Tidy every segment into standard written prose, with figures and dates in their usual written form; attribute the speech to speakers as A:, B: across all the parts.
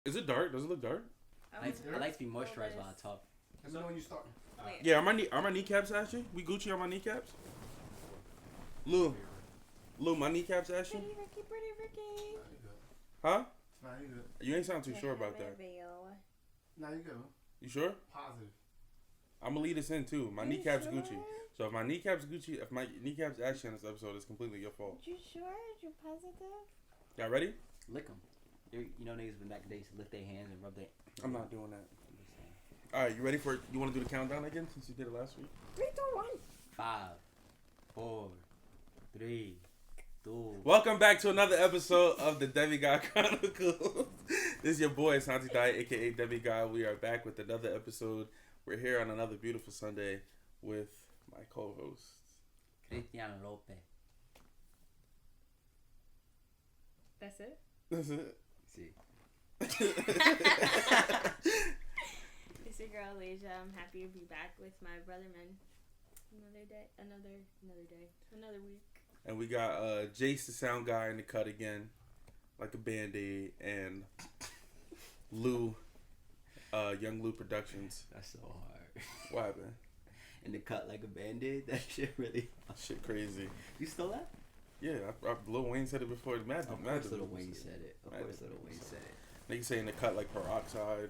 A: Is it dark? Does it look dark?
B: I like to be moisturized while I talk.
C: Let me know when you start.
A: Yeah, are my kneecaps ashy? We Gucci on my kneecaps? Lou, my kneecaps ashy?
D: Pretty Ricky.
A: Huh?
C: Nah, you good.
A: You ain't sound too sure about that.
C: Nah, you good.
A: You sure?
C: Positive.
A: I'm gonna lead us in too. My kneecaps Gucci. So if my kneecaps Gucci, if my kneecaps ashy on this episode, it's completely your fault.
D: You sure? You positive?
A: Y'all ready?
B: Lick them. You know niggas been back in the days to lift their hands and rub their...
A: I'm not doing that. Alright, you ready for it? You want to do the countdown again since you did it last week?
D: 3, 2, 1.
B: 5, 4, 3, 2...
A: Welcome back to another episode of the Demigod Chronicles. This is your boy, Santi Dai, a.k.a. Demigod. We are back with another episode. We're here on another beautiful Sunday with my co-hosts.
B: Cristiano Lopez.
D: That's it?
A: That's it.
B: See.
D: It's your girl, Leisha. I'm happy to be back with my brother, man. Another day, another week.
A: And we got Jace, the sound guy, in the cut again, like a Band-Aid, and Lou, Young Lou Productions.
B: That's so hard.
A: What happened?
B: In the cut like a Band-Aid? That shit really...
A: Shit crazy.
B: You stole that?
A: Yeah, Lil Wayne said it before.
B: Of course Lil Wayne said it.
A: Niggas say in the cut like peroxide.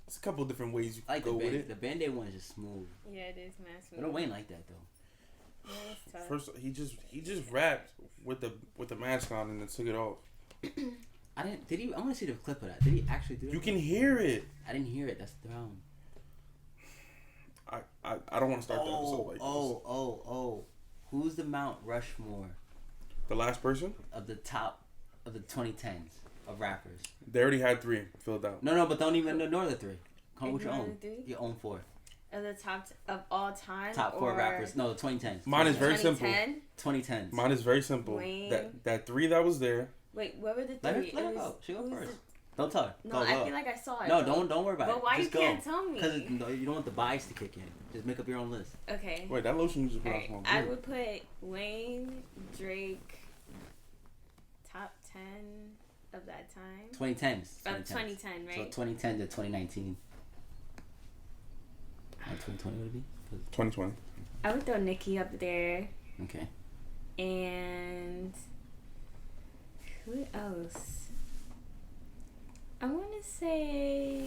A: It's a couple of different ways you can go with it.
B: The Band-Aid one is just smooth.
D: Yeah, it is mask.
B: Lil Wayne like that though.
D: Yeah, it's tough.
A: First, he just rapped with the mask on and then took it off.
B: I didn't. Did he? I want to see the clip of that. Did he actually do that?
A: You can hear it.
B: I didn't hear it. That's the problem.
A: I don't want to start the episode like
B: this. Who's the Mount Rushmore?
A: The last person?
B: Of the top of the 2010s of rappers.
A: They already had 3 filled out.
B: No, but don't even ignore the 3. Come with your
D: Ignore
B: own.
D: the 3?
B: Your own 4.
D: Of the top of all time?
B: Top 4 rappers. No, the 2010s.
A: Mine is very
D: 2010?
A: simple.
B: 2010s.
A: Mine is very simple.
D: Wayne.
A: That 3 that was there.
D: Wait, what were the 3?
B: Let her go. She go first. Don't tell her.
D: No, I feel like I saw it.
B: No, don't worry about it.
D: But why
B: just
D: you
B: go.
D: can't tell me?
B: Because you don't want the bias to kick in. Just make up your own list.
D: Okay.
A: Wait, that lotion you just put
D: Right.
A: on.
D: I would put Wayne, Drake, top 10 of that time.
B: 2010s.
D: Of 2010, right?
B: So 2010 to 2019. 2020 would it be?
A: 2020.
D: I would throw Nicki up there.
B: Okay.
D: And who else? I want to say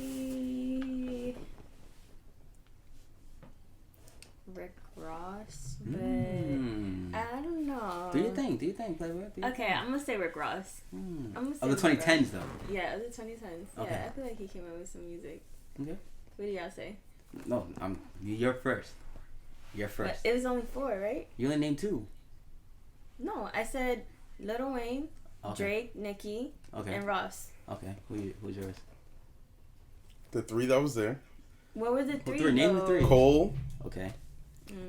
D: Rick Ross, but I don't know.
B: Do you think, Playboy?
D: Okay, I'm gonna say Rick Ross. I'm gonna say
B: of the 2010s though.
D: Yeah, of the 2010s.
B: Okay.
D: Yeah, I feel like he came out with some music.
B: Okay.
D: What do y'all say?
B: No, you're first. You're first.
D: But it was only 4, right?
B: You only named 2.
D: No, I said Lil Wayne, Drake, Nicki, and Ross.
B: Okay, who's yours?
A: The 3 that was there.
D: What were the 3?
B: Name the 3.
A: Cole.
B: Okay.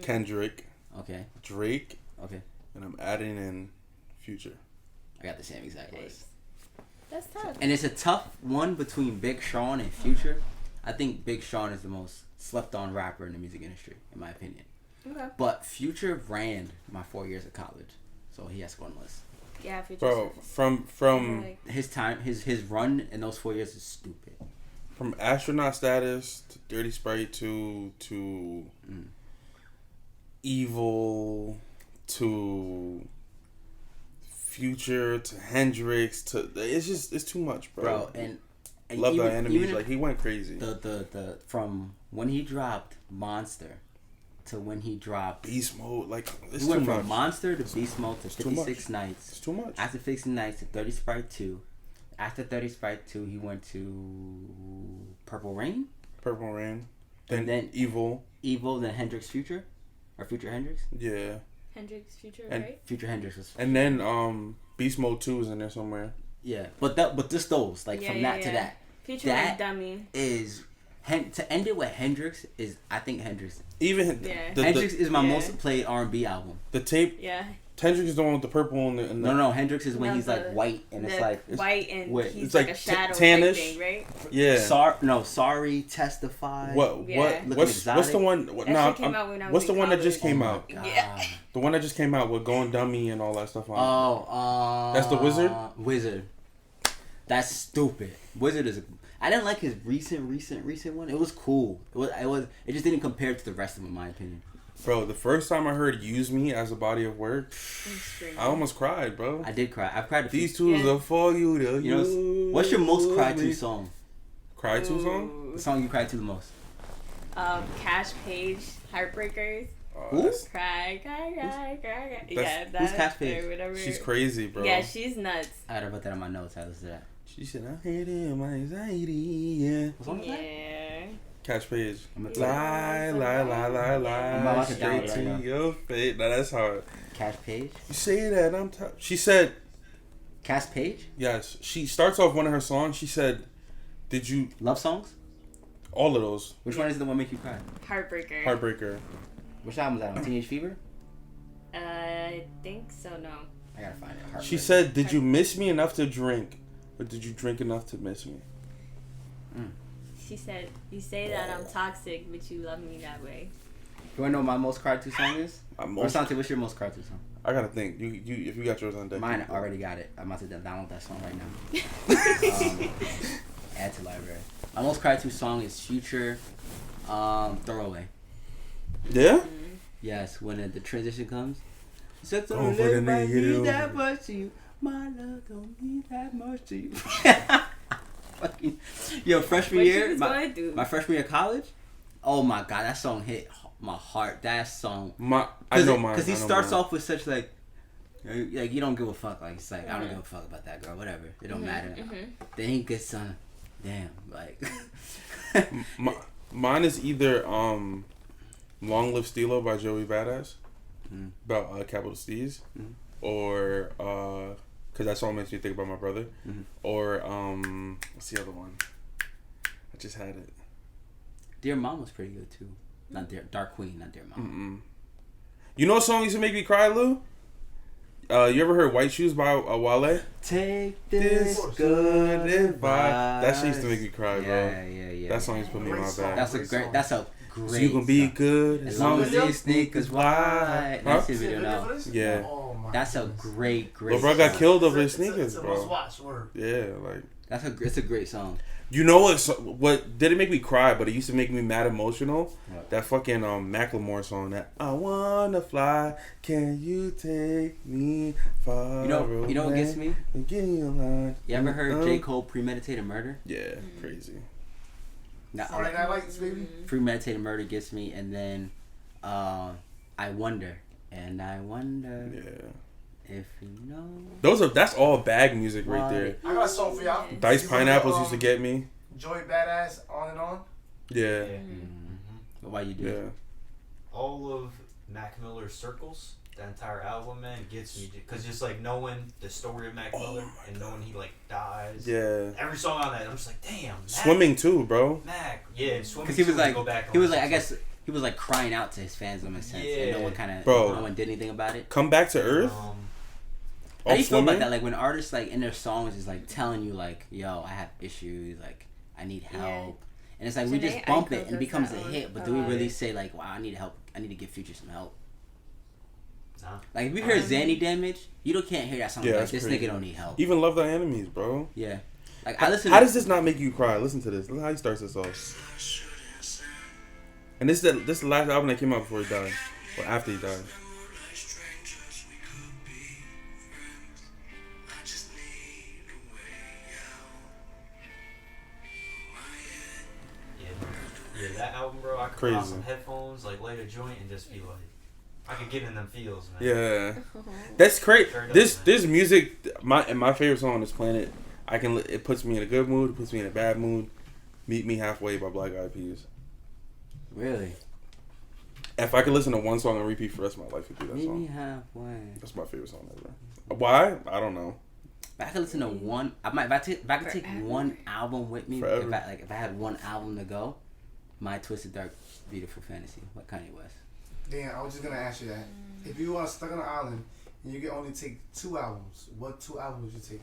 A: Kendrick.
B: Okay.
A: Drake.
B: Okay.
A: And I'm adding in Future.
B: I got the same exact list.
D: That's tough.
B: And it's a tough one between Big Sean and Future. I think Big Sean is the most slept on rapper in the music industry, in my opinion.
D: Okay.
B: But Future ran my 4 years of college, so he has to go on the list.
D: Yeah, Future.
A: Bro, from
B: his time, his run in those 4 years is stupid.
A: From Astronaut Status to Dirty Sprite to Evil to Future to Hendrix to it's too much, bro.
B: And
A: Love
B: even,
A: Thy Enemies,
B: even
A: like he went crazy.
B: The from when he dropped Monster to when he dropped
A: Beast Mode, like it's
B: he went
A: too
B: from
A: much.
B: Monster to Beast Mode to
A: It's too
B: 56
A: much.
B: Nights.
A: It's too much.
B: After 56 Nights to 30 Sprite 2. After 30 Sprite 2, he went to Purple Rain.
A: Purple Rain.
B: And then
A: Evil,
B: then Hendrix Future, or Future Hendrix.
A: Yeah.
D: Hendrix Future,
A: And
D: right?
B: Future Hendrix was.
A: And then Beast Mode 2 is in there somewhere.
B: Yeah, but just those like from that to that.
D: Future
B: that
D: dummy
B: is to end it with Hendrix is I think Hendrix.
A: Even
B: Hendrix is my most played R&B album.
A: The tape.
D: Yeah.
A: Hendrix is the one with the purple and the
B: No, Hendrix is when he's like white and it's like
D: white and he's
A: it's
D: like a shadow
A: tannish
D: thing, right?
A: Yeah.
B: Sorry, Testify.
A: What's the one? What's the one that just came out?
D: Yeah.
A: The one that just came out with Going Dummy and all that stuff on.
B: That's
A: the Wizard.
B: Wizard. That's stupid. Wizard is. I didn't like his recent one. It was cool. It just didn't compare to the rest of them, in my opinion.
A: Bro, the first time I heard "Use Me" as a body of work, I almost cried, bro.
B: I did cry. I've cried.
A: These tools are for you to
B: You know, what's your most cried to song?
A: Cry to song?
B: The song you cried to the most?
D: Cash Page, Heartbreakers.
B: Who?
D: Cry. Yeah, that.
B: Who's Cash Page?
D: Whatever.
A: She's crazy, bro.
D: Yeah, she's nuts.
B: I gotta put that on my notes. I listen to that.
A: She said, "I'm hating my anxiety." Yeah.
B: What song is that?
D: Yeah.
A: Cash Page.
B: I'm gonna
A: Lie.
B: I'm about to download
A: Straight
B: it right
A: to
B: now.
A: your face. Now that's hard.
B: Cash Page.
A: You say that I'm tough. She said,
B: Cash Page.
A: yes. She starts off one of her songs. She said, "Did you
B: Love songs.
A: all of those?"
B: Which one is the one make you cry?
D: Heartbreaker.
A: Heartbreaker.
B: Which album is that on? Teenage Fever.
D: I think so. No.
B: I gotta find it.
A: She
B: Heartbreaker.
A: said, "Did you miss me enough to drink, or did you drink enough to miss me?"
D: She said, "You say that I'm toxic, but you love me that way."
B: You wanna know what my most cried to song is?
A: My
B: Or
A: most,
B: Santi, what's your most cried to song?
A: I gotta think. You if you got yours on deck.
B: Mine already got it. I'm about to download that song right now. Add to library. My most cried to song is Future, Throwaway.
A: Yeah.
B: Yes, when the transition comes. Such a
A: Going for
B: love
A: the
B: might
A: nigga,
B: mean
A: yo.
B: that much to you. My love don't mean that much to you. Fucking, yo, freshman
D: What
B: year,
D: she was going through.
B: my freshman year of college. Oh my god, that song hit my heart. That song.
A: I know mine.
B: Because he
A: I know
B: starts
A: mine.
B: off with such like you don't give a fuck. Like it's like I don't give a fuck about that girl. Whatever. It don't matter. Then he gets on. Damn. Like.
A: Mine is either "Long Live Stilo" by Joey Badass, about Capital Steez, or because that song makes me think about my brother, or what's the other one? I just had it.
B: Dear Mom was pretty good too. Not Dark Queen, not Dear Mom.
A: You know what song used to make me cry, Lou? You ever heard "White Shoes" by Wale?
B: Take
A: This
B: this
A: good
B: good
A: advice. That shit used to
B: advice.
A: make me cry, bro.
B: Yeah.
A: That song used to put me in my bag.
B: That's a
C: Great
B: great.
C: song.
B: That's a
A: So
B: great.
A: you gonna be
B: song.
A: good
B: As long as
C: Video?
B: these sneakers wide.
A: Huh?
B: That's his video now.
A: Yeah.
C: Oh my
B: That's a
C: goodness.
B: great.
A: Lil bro
B: song.
A: got killed over his
C: It's a
A: sneakers,
C: must
A: bro.
C: watch. Word.
A: Yeah, like
B: It's a great song.
A: you know what didn't make me cry, but it used to make me mad emotional.
B: What?
A: That fucking Macklemore song. That I wanna fly. Can you take me far?
B: You know what gets me?
A: Give me a line.
B: You ever heard J. Cole Premeditated Murder?
A: Yeah, crazy.
B: Now,
C: Friday Night Lights, baby.
B: Premeditated Murder gets me, and then I Wonder. And I wonder
A: Yeah.
B: if you know.
A: That's all bag music right there.
C: I got a song for y'all.
A: Diced
C: You
A: Pineapples
C: remember,
A: used to get me.
C: Joey Badass, On and On.
A: Yeah.
B: Why you do?
A: Yeah.
E: All of Mac Miller's Circles, the entire album, man, gets me because just like knowing the story of Mac Miller and knowing he like dies.
A: Yeah.
E: Every song on that, I'm just like, damn. Mac,
A: Swimming too, bro.
E: Mac, yeah, swimming.
B: Because he was
E: too,
B: like,
E: go back
B: he
E: and
B: was like, I
E: listen
B: guess he was like crying out to his fans in a sense, and no
E: Yeah.
B: one kind of,
A: Bro.
B: no one did anything about it.
A: Come back to
E: to.
A: earth.
B: How do you feel about
A: Swimming?
B: that? Like when artists like in their songs is like telling you like, yo, I have issues, like I need help,
D: Yeah.
B: and it's like we
D: Jhené
B: just bump
D: Aiko
B: it and
D: does
B: becomes
D: that
B: a
D: one
B: hit, but
D: a
B: do we
D: lot.
B: really say like, wow, I need help? I need to give Future some help.
E: Nah.
B: Like if you hear Zanny Damage, you can't hear that song.
A: Yeah,
B: Like
A: that's
B: this
A: crazy.
B: nigga don't need help.
A: Even Love Thy Enemies, bro.
B: Yeah, like I listen.
A: How
B: to,
A: does this not make you cry? Listen to this. Look how he starts this off. And this is the last album that came out before he died, or after he died.
E: Yeah, that album, bro. I could put on
A: Crazy.
E: some headphones, like light a joint, and just be like, I could get in them feels, man.
A: Yeah, that's crazy.
E: Straight up,
A: This
E: man.
A: this music, my favorite song on this planet. It puts me in a good mood. It puts me in a bad mood. Meet Me Halfway by Black Eyed Peas.
B: really.
A: If I could listen to one song and repeat for the rest of my life, it'd be that
B: Meet
A: song.
B: me halfway.
A: That's my favorite song ever. Why? I don't know.
B: If I could listen to one, if I could take
D: Forever.
B: one album with me,
A: Forever.
B: if I had one album to go, My Twisted Dark Beautiful Fantasy, what Kanye West.
C: Damn, I was just gonna ask you that. If you are stuck on an island and you can only take 2 albums, what 2 albums would you take?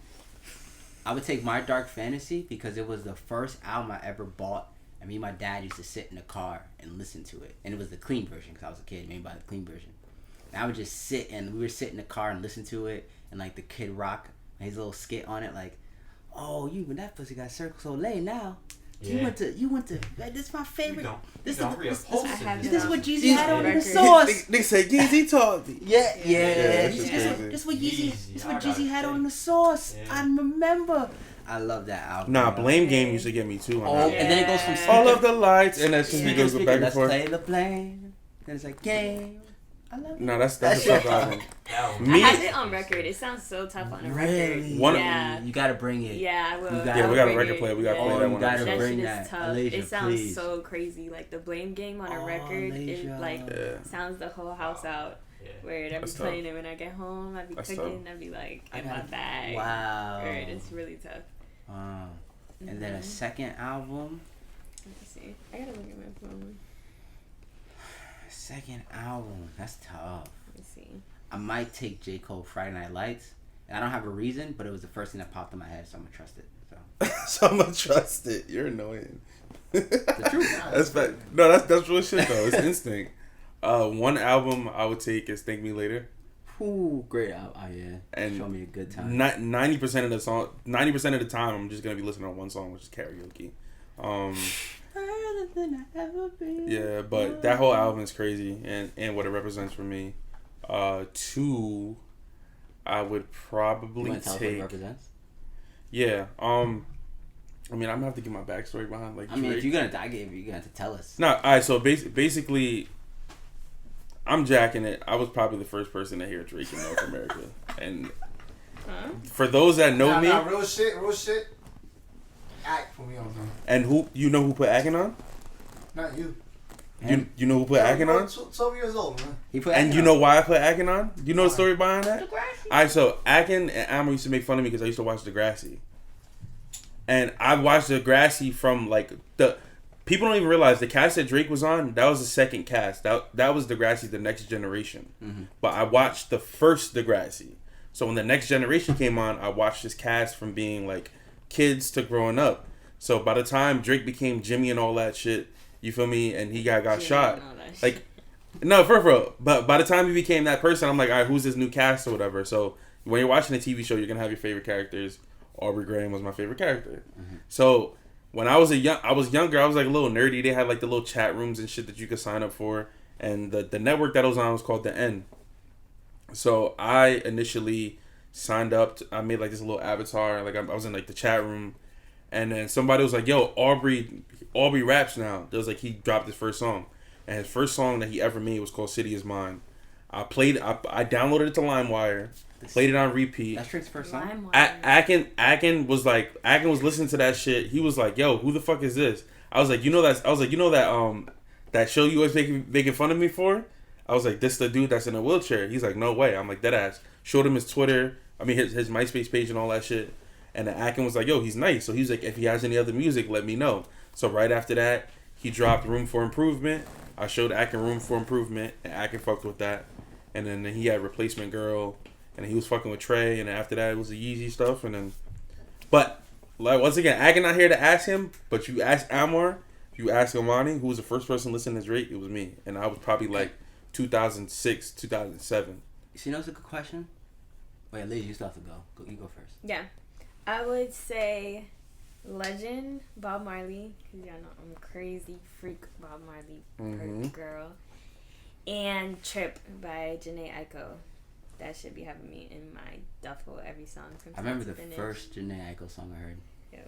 B: I would take My Dark Fantasy because it was the first album I ever bought, and me and my dad used to sit in the car and listen to it, and it was the clean version because I was a kid, made by the clean version. And I would just sit and we would sit in the car and listen to it, and like the Kid Rock, his little skit on it, like, oh, that pussy got Circle Soleil now.
E: Yeah.
B: You went to. This is my favorite. This is what Jeezy had on the sauce.
A: They say Yeezy taught me.
B: Yeah.
A: This
B: what Jeezy had on the sauce.
E: Yeah.
B: I remember. I love that album.
A: Nah, Blame Game used to get me too.
B: And then it goes from
A: all of the lights, and that's just
B: speaker
A: goes
B: to
A: back
B: speaker.
A: and forth.
B: Let's play the plane. Then it's like game. I love it.
A: No, that's a tough album.
D: I have it on record. It sounds so tough on a record.
A: Really?
B: You gotta bring it.
D: Yeah, I will.
A: Yeah, we got a record player. We gotta play that one.
B: Gotta
D: That
B: bring
D: shit
B: that.
D: is tough.
B: Alicia,
D: it sounds
B: please.
D: so crazy. Like the Blame Game on a record, it like sounds the whole house out.
E: Yeah.
D: Where I'd be
A: That's
D: playing it when I get home. I'd be
A: That's
D: cooking.
A: tough.
D: I'd be like
B: I
D: in my
B: gotta-
D: bag.
B: Wow.
D: Word, it's really tough.
B: Wow. And then a second album.
D: Let me see. I gotta look at my phone.
B: Second album. That's tough.
D: Let me see.
B: I might take J. Cole Friday Night Lights. And I don't have a reason, but it was the first thing that popped in my head, so I'm gonna trust it. So
A: So I'm gonna trust it. You're annoying.
B: the truth.
A: That's fact. No, that's real shit though. It's instinct. One album I would take is "Thank Me Later."
B: Ooh, great album. Oh yeah.
A: And
B: show me a good time.
A: 90% of the song, 90% of the time, I'm just gonna be listening to one song, which is karaoke.
B: Further than I ever been.
A: Yeah, but that whole album is crazy, and what it represents for me. Two, I would
B: You
A: probably
B: wanna tell us what it
A: take.
B: represents?
A: Yeah. I mean, I'm gonna have to give my backstory behind like.
B: I mean,
A: Drake.
B: if you're gonna you're gonna have to tell us.
A: No, alright. So basically, I'm jacking it. I was probably the first person to hear Drake in North America, and for those that know me,
C: real shit. Act for me on time.
A: and who put Acting on?
C: Not you.
A: You know who put Acting on?
C: 12 years old, man.
B: He put
A: And
B: Akon
A: you
B: on.
A: know why I put Acting on? You know the
C: Why?
A: story behind that? Alright, so Akin and Amber used to make fun of me because I used to watch Degrassi. And I watched Degrassi from like the people don't even realize the cast that Drake was on, that was the second cast. That was Degrassi The Next Generation.
B: Mm-hmm.
A: But I watched the first Degrassi. So when The Next Generation came on, I watched this cast from being like kids to growing up. So by the time Drake became Jimmy and all that shit, you feel me? And he got shot. Like, no, for real. But by the time he became that person, I'm like, all right, who's this new cast or whatever? So when you're watching a TV show, you're gonna have your favorite characters. Aubrey Graham was my favorite character.
B: Mm-hmm.
A: So when I was younger, I was like a little nerdy. They had like the little chat rooms and shit that you could sign up for, and the network that I was on was called The N. So I initially signed up. I made like this little avatar. Like I was in like the chat room, and then somebody was like, "Yo, Aubrey raps now." It was like he dropped his first song, and his first song that he ever made was called "City Is Mine." I downloaded it to LimeWire, played it on repeat.
B: That's Drake's first song.
A: Akin was listening to that shit. He was like, "Yo, who the fuck is this?" I was like, "You know that show you always making fun of me for?" I was like, "This the dude that's in a wheelchair." He's like, "No way." I'm like, "Dead ass." Showed him his Twitter. I mean, his MySpace page and all that shit. And then Akin was like, "Yo, he's nice." So he was like, "If he has any other music, let me know." So right after that, he dropped "Room for Improvement." I showed Akin "Room for Improvement," and Akin fucked with that. And then he had "Replacement Girl," and he was fucking with Trey. And after that, it was the Yeezy stuff. And then, but like once again, Akin not here to ask him, but you ask Amor, you ask Amani, who was the first person listening to Drake, it was me, and I was probably like 2006, 2007.
B: You know, it's a good question. Wait, Liz, you still have to go. You go first.
D: Yeah, I would say Legend, Bob Marley, because y'all know I'm a crazy freak Bob Marley girl, and Trip by Janae Aiko. That should be having me in my duffel every song. From
B: I remember the
D: finish.
B: first Janae Aiko song I heard.
D: Yo,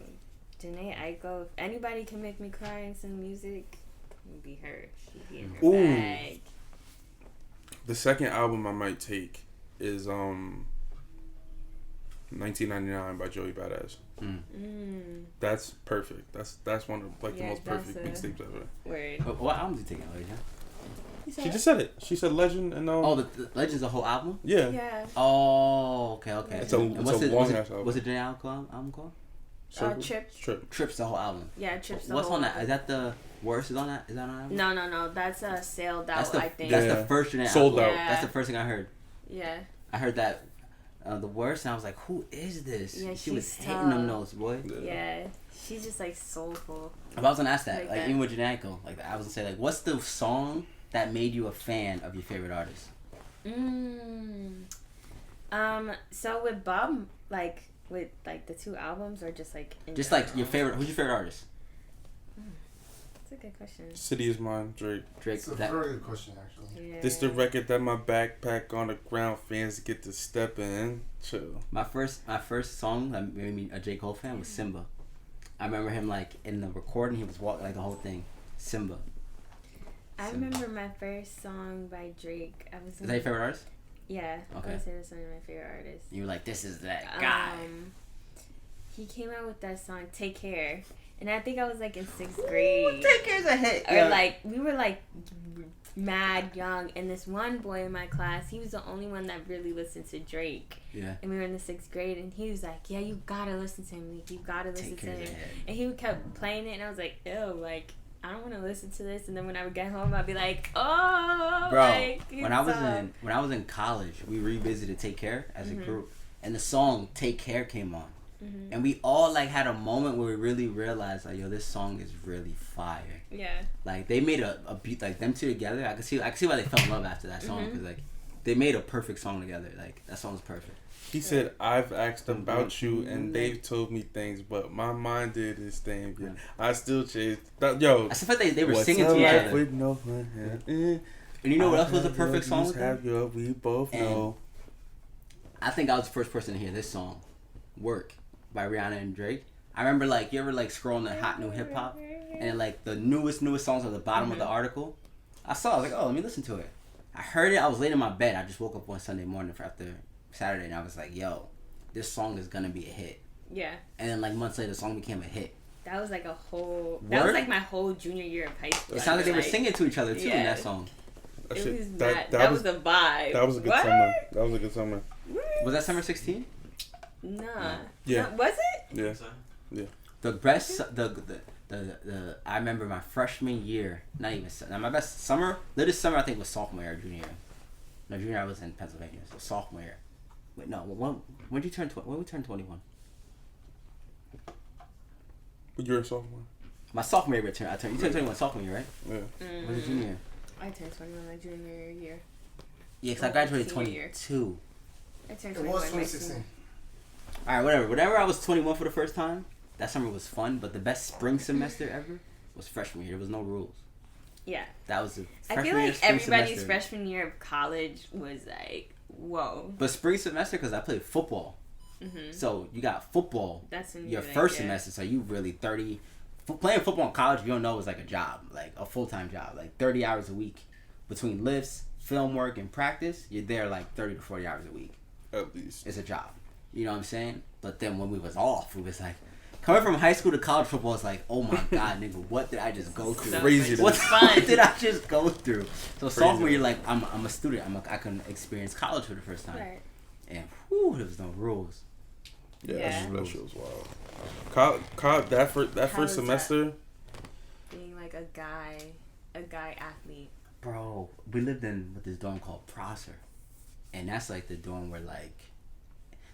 D: Janae Aiko. If anybody can make me cry in some music, it would be her. She'd be in her
A: Ooh.
D: bag.
A: The second album I might take is 1999 by Joey Badass. That's perfect. That's one of like the
D: Yeah,
A: most perfect
D: that's
A: mixtapes ever.
D: Word.
B: What album did you take, Alicia?
A: She just said it. She said Legend and
B: Oh, the Legend's a whole album?
A: yeah.
D: Yeah.
B: Oh, okay.
A: It's a long ass album.
B: What's the Janae album called?
A: Circle?
D: Trip.
B: Trips, the whole album.
D: Yeah, Trip's the
B: What's
D: whole
B: on that?
D: album.
B: Is that the worst? Is on that? Is that on that album?
D: No. That's Sailed Out,
B: That's the
D: I think.
B: that's
A: Yeah.
B: the first Janae
A: Sold
B: album.
A: Out.
D: Yeah.
B: That's the first thing I heard.
D: Yeah.
B: I heard that the worst, and I was like, "Who is this?"
D: Yeah,
B: she was
D: she's
B: hitting them
D: tough.
B: notes, boy.
D: Yeah. She's just like soulful.
B: If I was gonna ask that,
D: Like
B: like
D: that.
B: even with Janae Aiko, like I was gonna say, like, what's the song that made you a fan of your favorite artist?
D: So with Bob, like with like the 2 albums or just like in
B: Just
D: general?
B: like your favorite. Who's your favorite artist?
D: That's a good question.
A: City is mine, Drake.
B: Drake.
C: It's a very good question, actually.
D: Yeah.
A: This the record that my backpack on the ground fans get to step in. Chill.
B: My first song that made me a J. Cole fan was Simba. I remember him like in the recording, he was walking like the whole thing. Simba.
D: I remember my first song by Drake. I was.
B: Is that your favorite artist?
D: Yeah.
B: Okay.
D: I would say that's one of my favorite artists.
B: You were like, this is that guy.
D: He came out with that song "Take Care," and I think I was like in 6th grade.
B: Take Care's a hit.
D: Or
B: Yeah.
D: like we were like mad young, and this one boy in my class, he was the only one that really listened to Drake.
B: Yeah.
D: And we were in the 6th grade, and he was like, "Yeah, you gotta listen to him. Like, you gotta listen
B: Take
D: to
B: Care's a
D: him."
B: hit.
D: And he kept playing it, and I was like, "Ew, like I don't want to listen to this." And then when I would get home, I'd be like, "Oh,
B: Bro,
D: like,
B: when I was in college, we revisited Take Care as a group, and the song Take Care came on, and we all like had a moment where we really realized like, yo, this song is really fire.
D: yeah,
B: Like they made a beat like them two together. I could see why they fell in love after that song because like they made a perfect song together. Like that song was perfect.
A: He said, "I've asked about you, and they've told me things, but my mind did its thing. Yeah. I still chase." Yo,
B: I felt like they were
A: what's
B: singing
A: up
B: to each
A: life
B: other.
A: with no fun?
B: And you know what else was a perfect song with them?
A: Have your, we both
B: And
A: know.
B: I think I was the first person to hear this song, "Work" by Rihanna and Drake. I remember like you ever like scrolling the hot new hip hop, and like the newest songs at the bottom of the article. I saw, I was like, oh, let me listen to it. I heard it. I was laying in my bed. I just woke up one Sunday morning after Saturday, and I was like, yo, this song is gonna be a hit.
D: yeah.
B: And then like months later, the song became a hit.
D: That was like a whole. That was
B: Word?
D: like my whole junior year of high school.
B: It sounded like they were
D: Like,
B: singing to each other too in
D: yeah.
B: that song.
A: That
D: It
A: shit-
D: was
A: that
D: that
A: was
D: was a vibe.
A: that was a good
D: What?
A: summer. That was a good summer.
B: Was that summer 16?
D: Nah.
A: Yeah.
D: No, was it?
A: Yeah.
E: So,
B: The best, the I remember my freshman year, not even now my best summer, latest summer I think was sophomore year or junior year. No, junior year I was in Pennsylvania, so sophomore year. Wait, no, when did you turn? When we turned 21?
A: You're a sophomore.
B: My sophomore year, you turned 21 sophomore year, right?
A: Yeah.
B: When was junior year?
D: I turned 21 my junior year.
B: Yeah, because I graduated
D: Senior year.
B: 22.
D: I turned
C: It
D: 21
C: was
D: my
C: 2016.
D: senior-
B: All right, whatever I was 21 for the first time, that summer was fun. But the best spring semester ever was freshman year. There was no rules.
D: Yeah.
B: That was the
D: I
B: freshman
D: feel
B: year,
D: like
B: spring
D: everybody's
B: semester.
D: freshman year of college was like, whoa.
B: But spring semester, because I played football. So you got football
D: That's when
B: your
D: you're
B: first
D: like, yeah.
B: semester, so you really 30. Playing football in college, you don't know, is like a job, like a full-time job, like 30 hours a week between lifts, film work, and practice. You're there like 30 to 40 hours a week.
A: At least.
B: It's a job. You know what I'm saying? But then when we was off, it was like coming from high school to college football is like, oh my god, nigga, what did I just go through?
A: Crazy.
B: What
D: fun.
B: did I just go through? So
A: Crazy.
B: sophomore year, like I'm a student. I can experience college for the first time,
D: Right.
B: and whew, there was no rules.
A: Yeah,
D: Yeah.
A: that shit was wild. That
D: How
A: first
D: was
A: semester.
D: Being like a guy athlete.
B: Bro, we lived in this dorm called Prosser, and that's like the dorm where like,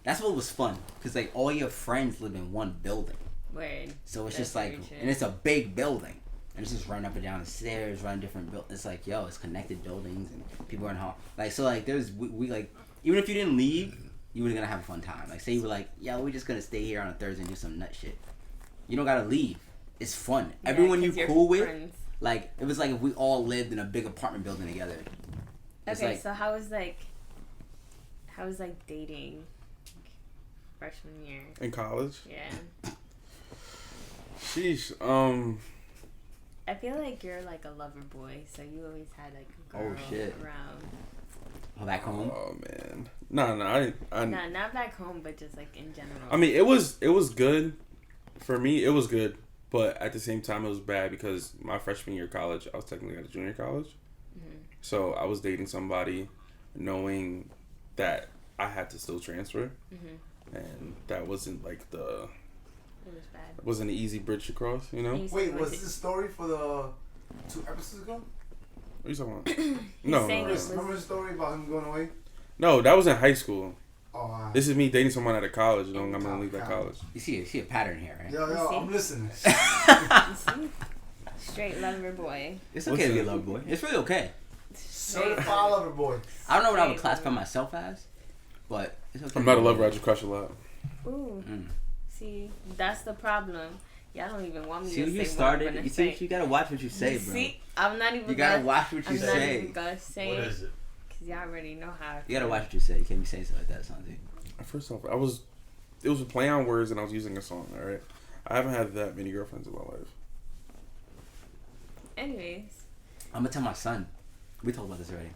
B: that's what was fun, cause like all your friends live in one building,
D: Word.
B: so it's
D: That's
B: just like,
D: very true.
B: and it's a big building, and it's just running up and down the stairs, running different buildings. It's like, yo, it's connected buildings, and people are in hall. Like so, like there's we like, even if you didn't leave, you were gonna have a fun time. Like say you were like, yeah, we're just gonna stay here on a Thursday and do some nut shit. You don't gotta leave. It's fun.
D: Yeah,
B: Everyone you
D: 'cause you're
B: cool with.
D: friends.
B: Like it was like if we all lived in a big apartment building together. It's
D: Okay,
B: like,
D: so how was like dating freshman year?
A: In college.
D: Yeah.
A: Sheesh.
D: I feel like you're like a lover boy, so you always had like a girl
B: shit.
D: around.
B: back home.
A: Oh man. No, I didn't.
D: Nah, not back home, but just like in general.
A: I mean, it was good. For me, it was good, but at the same time, it was bad because my freshman year of college, I was technically at a junior college, so I was dating somebody, knowing that I had to still transfer, and that wasn't like
D: it was bad.
A: wasn't an easy bridge to cross, you know.
D: And you said
C: Wait,
D: you
C: was
D: went
C: this
D: to-
C: a story for the 2 episodes ago?
A: What are you talking about? No,
D: saying
A: no,
D: it
A: no.
D: was-
C: Remember the story about him going away?
A: No, that was in high school.
C: Oh, alright.
A: This is me dating someone at a college, and I'm gonna leave that college.
B: You see a pattern here, right?
C: Yo,
D: You see?
C: I'm listening.
D: You see? Straight lover boy.
B: It's okay to be a
A: Listen.
B: love boy. It's really okay.
C: Certified lover boy.
B: I don't know what I would
D: Straight
B: classify
D: lover.
B: myself as, but it's okay.
A: I'm not a lover. I just crush a lot.
D: Ooh.
B: Mm.
D: See, that's the problem. Y'all don't even want me
B: See,
D: to
B: when
D: say
B: you
D: what I'm
B: started,
D: gonna
B: you
D: say.
B: see, you gotta watch what you say, bro.
D: See, I'm not even
B: You gotta
D: gonna,
B: watch what you
D: I'm not
B: say.
D: even gonna say
E: What
D: it.
E: is it?
D: Because y'all already know how I
B: You gotta
D: feel.
B: watch what you say. You can't be saying stuff like that, Santi.
A: First off, it was a play on words, and I was using a song. All right, I haven't had that many girlfriends in my life.
D: Anyways.
B: I'm gonna tell my son. We talked about this already.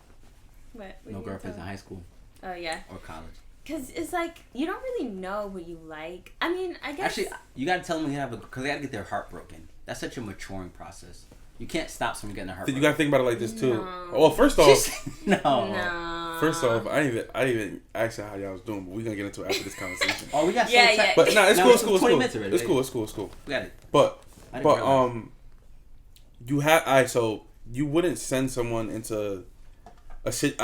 D: What
B: No
D: you
B: girlfriends in
D: gonna
B: high school
D: tell? Oh, yeah.
B: or college.
D: Because it's like, you don't really know what you like. I mean, I guess.
B: Actually, you gotta tell them because they gotta get their heart broken. That's such a maturing process. You can't stop someone getting their heart
A: You
B: broken.
A: gotta think about it like this too.
D: No.
A: Well, first off,
B: No.
D: No.
A: first off, I didn't even ask you how y'all was doing, but we're gonna get into it after this conversation.
B: Oh, we got so
D: Yeah,
B: excited.
D: yeah.
A: But nah, it's
B: No,
A: cool,
B: it's
A: it's cool, it's
B: 20
A: cool.
B: minutes already,
A: It's
B: babe.
A: cool, it's cool, it's cool.
B: We got it.
A: But
B: I didn't
A: but
B: realize.
A: you have so you wouldn't send someone into a shit.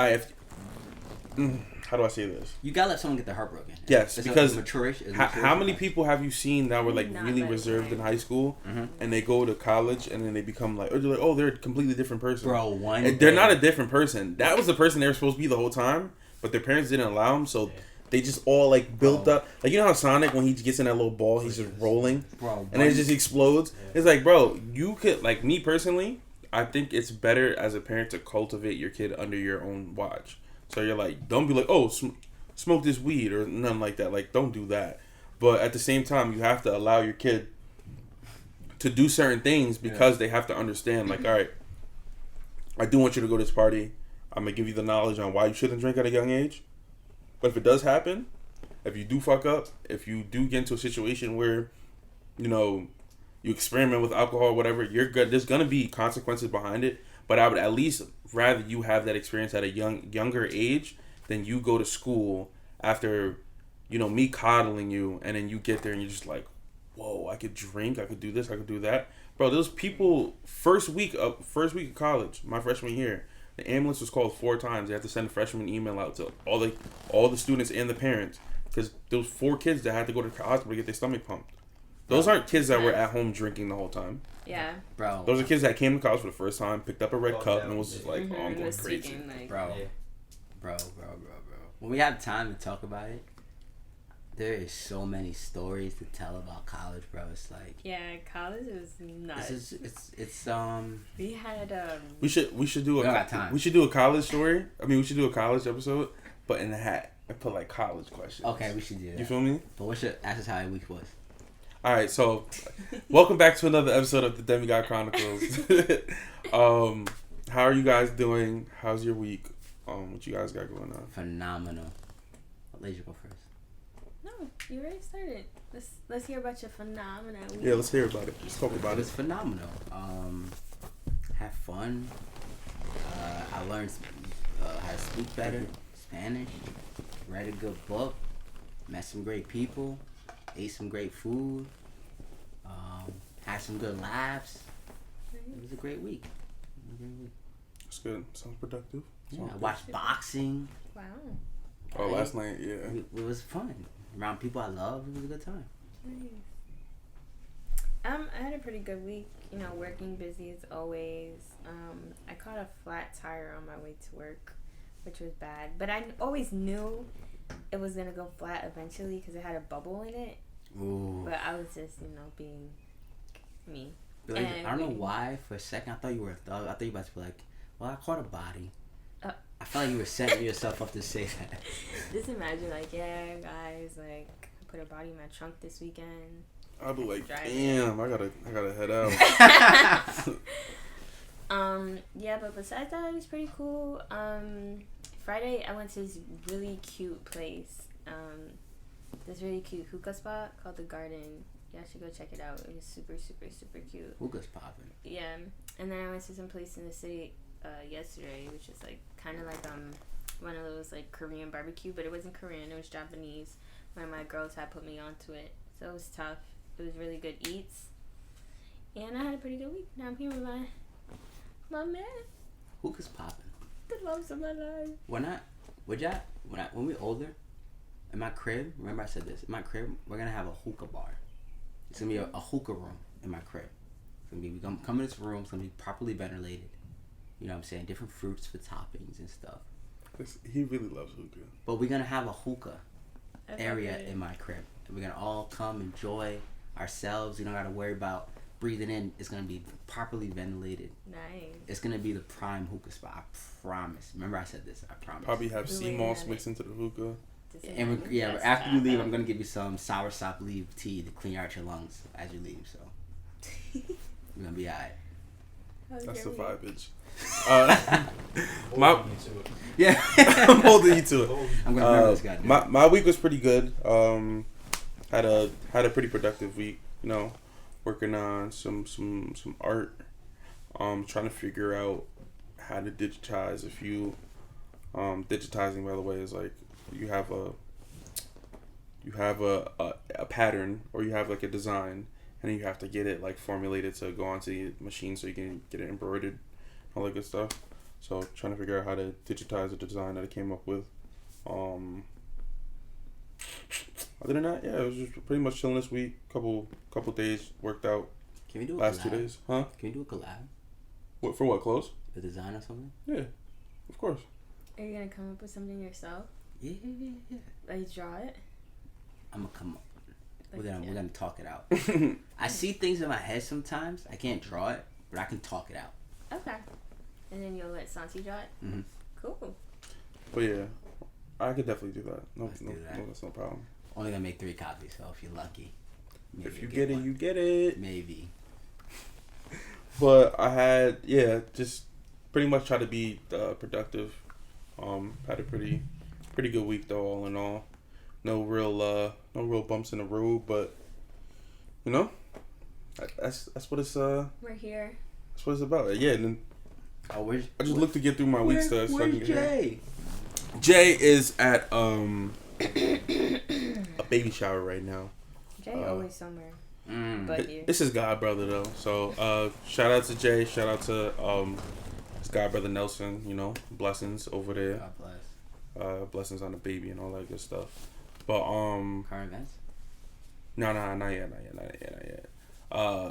A: How do I say this?
B: You gotta let someone get their heart broken.
A: Yes,
B: It's a
A: because
B: maturation.
A: how many people have you seen that were like
D: Not
A: really
D: very
A: reserved in
D: many.
A: high school,
B: Mhm.
A: and they go to college and then they become like, they're a completely different person.
B: Bro, one.
A: And they're
B: day-
A: not a different person. That was the person they were supposed to be the whole time, but their parents didn't allow them, so they just all like built
B: Bro.
A: up. Like, you know how Sonic, when he gets in that little ball, he's just rolling,
B: Bro,
A: and then it just explodes.
E: Yeah.
A: It's like, bro, you could, like, me personally, I think it's better as a parent to cultivate your kid under your own watch. So you're like, don't be like, oh, smoke this weed or nothing like that. Like, don't do that. But at the same time, you have to allow your kid to do certain things because they have to understand, like, all right, I do want you to go to this party. I'm going to give you the knowledge on why you shouldn't drink at a young age. But if it does happen, if you do fuck up, if you do get into a situation where, you experiment with alcohol or whatever, you're good. There's going to be consequences behind it. But I would at least rather you have that experience at a younger age than you go to school after, me coddling you, and then you get there and you're just like, whoa, I could drink, I could do this, I could do that. Bro, those people, first week of college, my freshman year, the ambulance was called 4 times. They had to send a freshman email out to all the students and the parents, because there was 4 kids that had to go to the hospital to get their stomach pumped. Those aren't kids that were at home drinking the whole time.
D: Yeah.
B: Bro.
A: Those are kids that came to college for the first time, picked up a red
E: Oh,
A: cup,
E: yeah.
A: and was just like,
D: Mhm,
A: oh, I'm going
D: was
A: crazy.
D: speaking, like,
B: Bro.
E: Yeah.
B: Bro. When we have time to talk about it, there is so many stories to tell about college, bro. It's like
D: Yeah, college is nuts.
B: it's
D: We had
A: We should do
B: We don't got time.
A: we should do a college story. I mean, we should do a college episode, but in the hat and put like college questions.
B: okay. We should do that.
A: You feel me?
B: But what should ask us how your week was?
A: All right, so welcome back to another episode of the Demigod Chronicles. How are you guys doing? How's your week? What you guys got going on?
B: Phenomenal. I'll let you go first.
D: No, you already started. Let's hear about your phenomenal week.
A: Yeah, let's hear about it. Let's talk
B: It
A: about
B: was
A: it.
B: phenomenal. Had fun. I learned how to speak better, Spanish. Read a good book. Met some great people. Ate some great food. Had some good laughs. It was a great week.
A: It's good. Sounds productive.
B: Yeah,
A: Sounds
B: I
A: good.
B: watched boxing.
D: Wow.
A: Oh, last night, yeah.
B: It was fun. Around people I love, it was a good time.
D: Nice. I had a pretty good week. Working busy as always. I caught a flat tire on my way to work, which was bad. But I always knew it was gonna go flat eventually because it had a bubble in it.
B: Ooh.
D: But I was just, being me.
B: Billy, I don't know why. For a second, I thought you were a thug. I thought you were about to be like, well, I caught a body. I felt like you were setting yourself up to say that.
D: Just imagine, yeah, guys, I put a body in my trunk this weekend.
A: I'll be like,
D: Drive
A: damn, I gotta head out.
D: Yeah, but besides that, it was pretty cool. Friday, I went to this really cute place. This really cute hookah spot called The Garden. You should go check it out. It was super, super, super cute.
B: Hookah's popping.
D: Yeah, and then I went to some place in the city yesterday, which is kind of like one of those Korean barbecue, but it wasn't Korean. It was Japanese. One of my girls had put me onto it, so it was tough. It was really good eats, and I had a pretty good week. Now I'm here with my man,
B: Hookah's popping.
D: the loves of my life.
B: When we're older, in my crib, remember I said this, in my crib, we're gonna have a hookah bar. It's gonna be a hookah room in my crib. We're gonna come in this room, it's gonna be properly ventilated. You know what I'm saying? Different fruits for toppings and stuff.
A: He really loves hookah.
B: But we're gonna have a hookah
D: I love
B: area
D: it.
B: in my crib. and we're gonna all come enjoy ourselves. We don't gotta worry about breathing in. It's gonna be properly ventilated.
D: Nice.
B: It's gonna be the prime hookah spot. I promise. Remember I said this. I promise.
A: Probably have
D: We're
A: sea
D: waiting
A: moss
D: on
A: mixed into the hookah.
B: And after you leave, I'm gonna give you some soursop leaf tea to clean out your lungs as you leave. So we're gonna be alright.
A: That's the
D: vibe.
A: vibe, bitch. My-
E: Holding you to it.
B: Yeah.
A: I'm holding you to it.
B: I'm gonna remember this guy.
A: My week was pretty good. Had a pretty productive week. You know, working on some art. Trying to figure out how to digitize a few. Digitizing, by the way, is like you have a pattern, or you have like a design, and then you have to get it like formulated to go onto the machine so you can get it embroidered, all that good stuff. So trying to figure out how to digitize the design that I came up with. Other than that, yeah, it was just pretty much chilling this week. Couple days worked out.
B: Can we do a
A: Last
B: collab?
A: 2 days, huh?
B: Can we do a collab?
A: What for? What clothes?
B: A design or something?
A: Yeah, of course.
D: Are you gonna come up with something yourself?
B: Yeah.
D: Like draw it?
B: I'm gonna come up.
D: Like,
B: We're gonna talk it out. I see things in my head sometimes. I can't draw it, but I can talk it out.
D: Okay. And then you'll let Santi draw it?
B: Mhm.
D: Cool.
A: But yeah, I could definitely do that.
B: Let's do that.
A: No, that's no problem.
B: Only gonna make 3 copies, so if you're lucky, maybe
A: If you
B: you'll
A: get it,
B: one.
A: you get it.
B: Maybe.
A: But I had, just pretty much try to be productive. Had a pretty good week though, all in all. No real bumps in the road, but you know, that's what it's
D: We're here.
A: that's what it's about. Yeah, and then
B: Oh, where's
A: I just look to get through my week stuff. So I can
B: where's
A: get
B: Jay?
A: Jay is at a baby shower right now.
D: Jay always somewhere.
B: Mm.
D: But you.
A: This is God brother though. So shout out to Jay. Shout out to his God brother Nelson. You know, blessings over there.
B: God bless.
A: Blessings on the baby and all that good stuff. But
B: Current events.
A: no, not yet.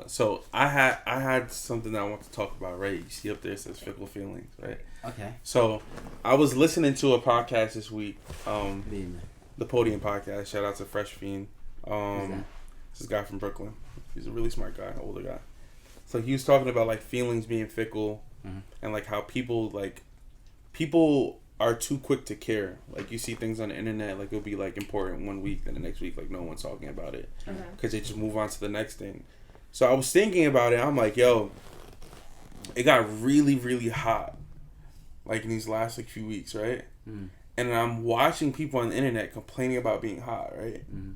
A: So I had something that I want to talk about. Right, you see up there it says fickle feelings. Right.
B: Okay.
A: So I was listening to a podcast this week.
B: Being
A: The Podium podcast. Shout out to Fresh Fiend.
B: Who's that?
A: This guy from Brooklyn. He's a really smart guy, older guy. So he was talking about like feelings being fickle,
B: Mhm.
A: and like how people are too quick to care. Like you see things on the internet, like it'll be like important one week, then the next week like no one's talking about it
D: Okay.
A: because they just move on to the next thing. So I was thinking about it. I'm like, yo, it got really really hot, like in these last like few weeks, right?
B: Mm.
A: And I'm watching people on the internet complaining about being hot, right?
B: Mhm.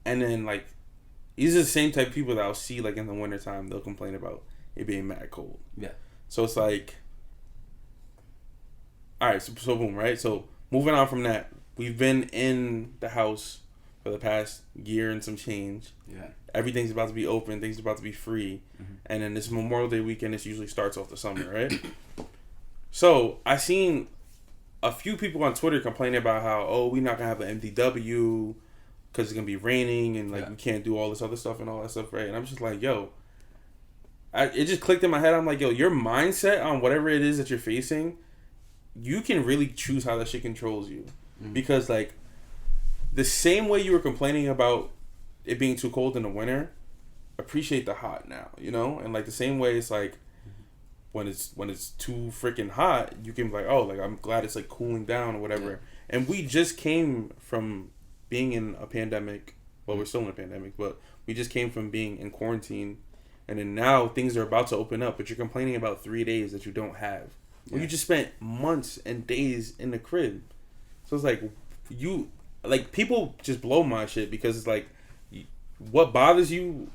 A: And then like these are the same type of people that I'll see like in the wintertime. They'll complain about it being mad cold.
B: Yeah.
A: So it's like, all right, so boom, right? So moving on from that, we've been in the house for the past year and some change.
B: Yeah.
A: Everything's about to be open. Things are about to be free.
B: Mhm.
A: And then this Memorial Day weekend, this usually starts off the summer, right? So I seen a few people on Twitter complaining about how, oh, we're not going to have an MDW because it's going to be raining and like we can't do all this other stuff and all that stuff, right? And I'm just like, yo, it just clicked in my head. I'm like, yo, your mindset on whatever it is that you're facing, you can really choose how that shit controls you.
B: Mhm.
A: Because like the same way you were complaining about it being too cold in the winter, appreciate the hot now, you know? And like the same way it's like when it's too freaking hot, you can be like, oh, like I'm glad it's like cooling down or whatever.
B: Yeah.
A: And we just came from being in a pandemic. Well, we're still in a pandemic, but we just came from being in quarantine, and then now things are about to open up, but you're complaining about 3 days that you don't have. Well, you just spent months and days in the crib. So it's like people just blow my shit because it's like what bothers you,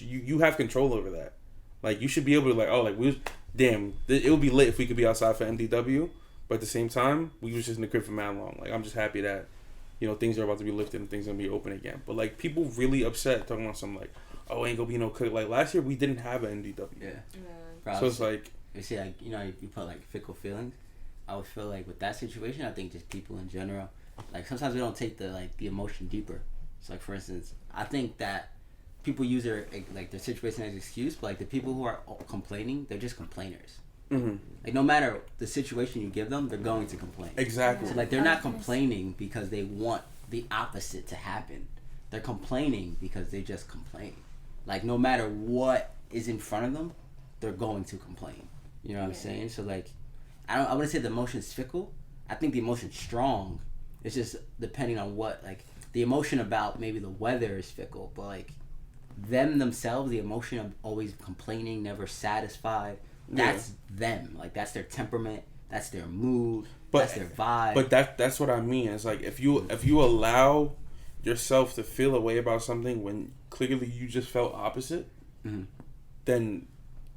A: you have control over that. Like you should be able to like, oh, like it would be lit if we could be outside for MDW, but at the same time we was just in the crib for mad long. Like I'm just happy that things are about to be lifted and things are gonna be open again. But like people really upset talking about some like, oh, ain't gonna be no cook. Like last year we didn't have an MDW.
B: Yeah.
A: So it's like,
B: you see, like you put like fickle feelings. I would feel like with that situation, I think just people in general, like sometimes we don't take the emotion deeper. So like for instance, I think that people use their situation as an excuse, but like the people who are complaining, they're just complainers.
A: mm-hmm.
B: Like no matter the situation you give them, they're going to complain.
A: Exactly.
B: So like they're not complaining because they want the opposite to happen. they're complaining because they just complain. Like, no matter what is in front of them, they're going to complain. You know what I'm saying? So, like, I wouldn't say the emotion's fickle. I think the emotion's strong. It's just depending on what, like, the emotion about maybe the weather is fickle, but, like, them themselves, the emotion of always complaining, never satisfied, that's them. Like, that's their temperament, that's their mood, that's their vibe.
A: But that's what I mean. It's like, if you allow yourself to feel a way about something when clearly you just felt opposite, then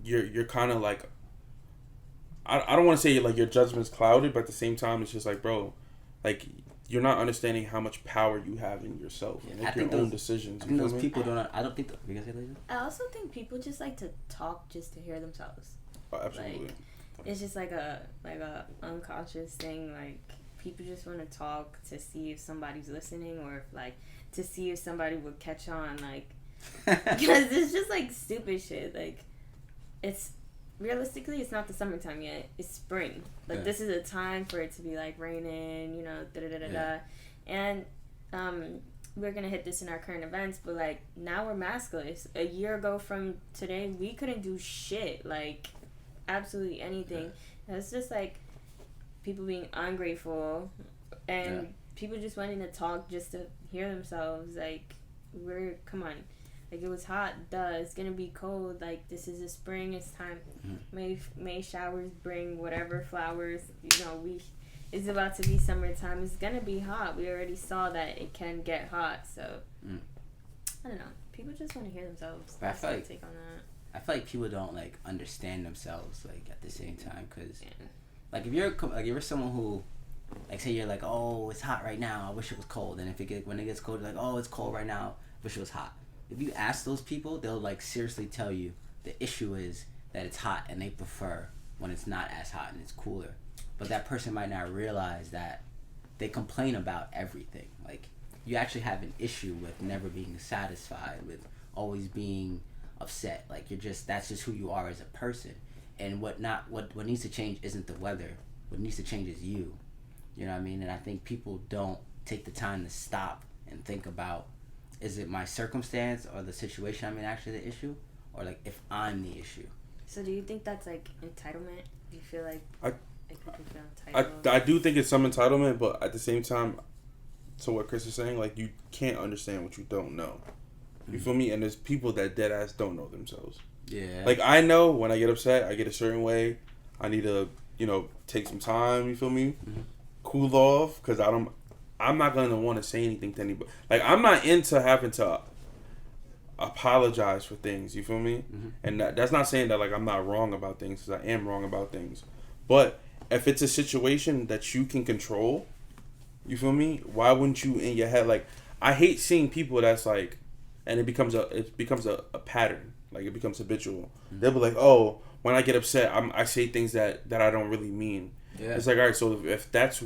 A: you're kind of like, I don't want to say like your judgment's clouded, but at the same time it's just like, bro, like, you're not understanding how much power you have in yourself and make your own decisions.
B: I think those people don't. I don't think. You guys say that?
D: I also think people just like to talk just to hear themselves.
A: Oh, absolutely.
D: Like, it's just like a unconscious thing. Like, people just want to talk to see if somebody's listening, or if, like, to see if somebody would catch on. Like, because it's just like stupid shit. Like, it's realistically, it's not the summertime yet. It's spring. Like, this is a time for it to be like raining, you know, and we're gonna hit this in our current events, but like, now we're maskless. A year ago from today, we couldn't do shit, like, absolutely anything. And it's just like people being ungrateful and people just wanting to talk just to hear themselves. Like, come on. Like, it was hot, it's gonna be cold. Like, this is the spring, it's time. May showers bring whatever flowers, you know, it's about to be summertime. It's gonna be hot. We already saw that it can get hot, so I don't know. People just want to hear themselves. That's my take on that.
B: I feel like people don't, like, understand themselves, like, at the same time, because like, if you're someone who, like, say you're like, oh, it's hot right now, I wish it was cold, and when it gets cold, you're like, oh, it's cold right now, I wish it was hot. If you ask those people, they'll, like, seriously tell you the issue is that it's hot and they prefer when it's not as hot and it's cooler. But that person might not realize that they complain about everything. Like, you actually have an issue with never being satisfied, with always being upset. Like, that's just who you are as a person. And what needs to change isn't the weather. What needs to change is you. You know what I mean? And I think people don't take the time to stop and think about, is it my circumstance or the situation I'm in actually the issue? Or, like, if I'm the issue?
D: So do you think that's, like, entitlement? Do you feel like people feel entitled?
A: I do think it's some entitlement, but at the same time, to what Chris is saying, like, you can't understand what you don't know. You feel me? And there's people that dead ass don't know themselves.
B: Yeah.
A: Like, I know when I get upset, I get a certain way. I need to, you know, take some time. You feel me? Cool off, because I'm not gonna want to say anything to anybody. Like, I'm not into having to apologize for things. You feel me? And that's not saying that, like, I'm not wrong about things, because I am wrong about things. But if it's a situation that you can control, you feel me? Why wouldn't you, in your head, like, I hate seeing people that's like, and it becomes a pattern. Like, it becomes habitual. They'll be like, oh, when I get upset, I say things that I don't really mean. Yeah. It's like, all right, so if that's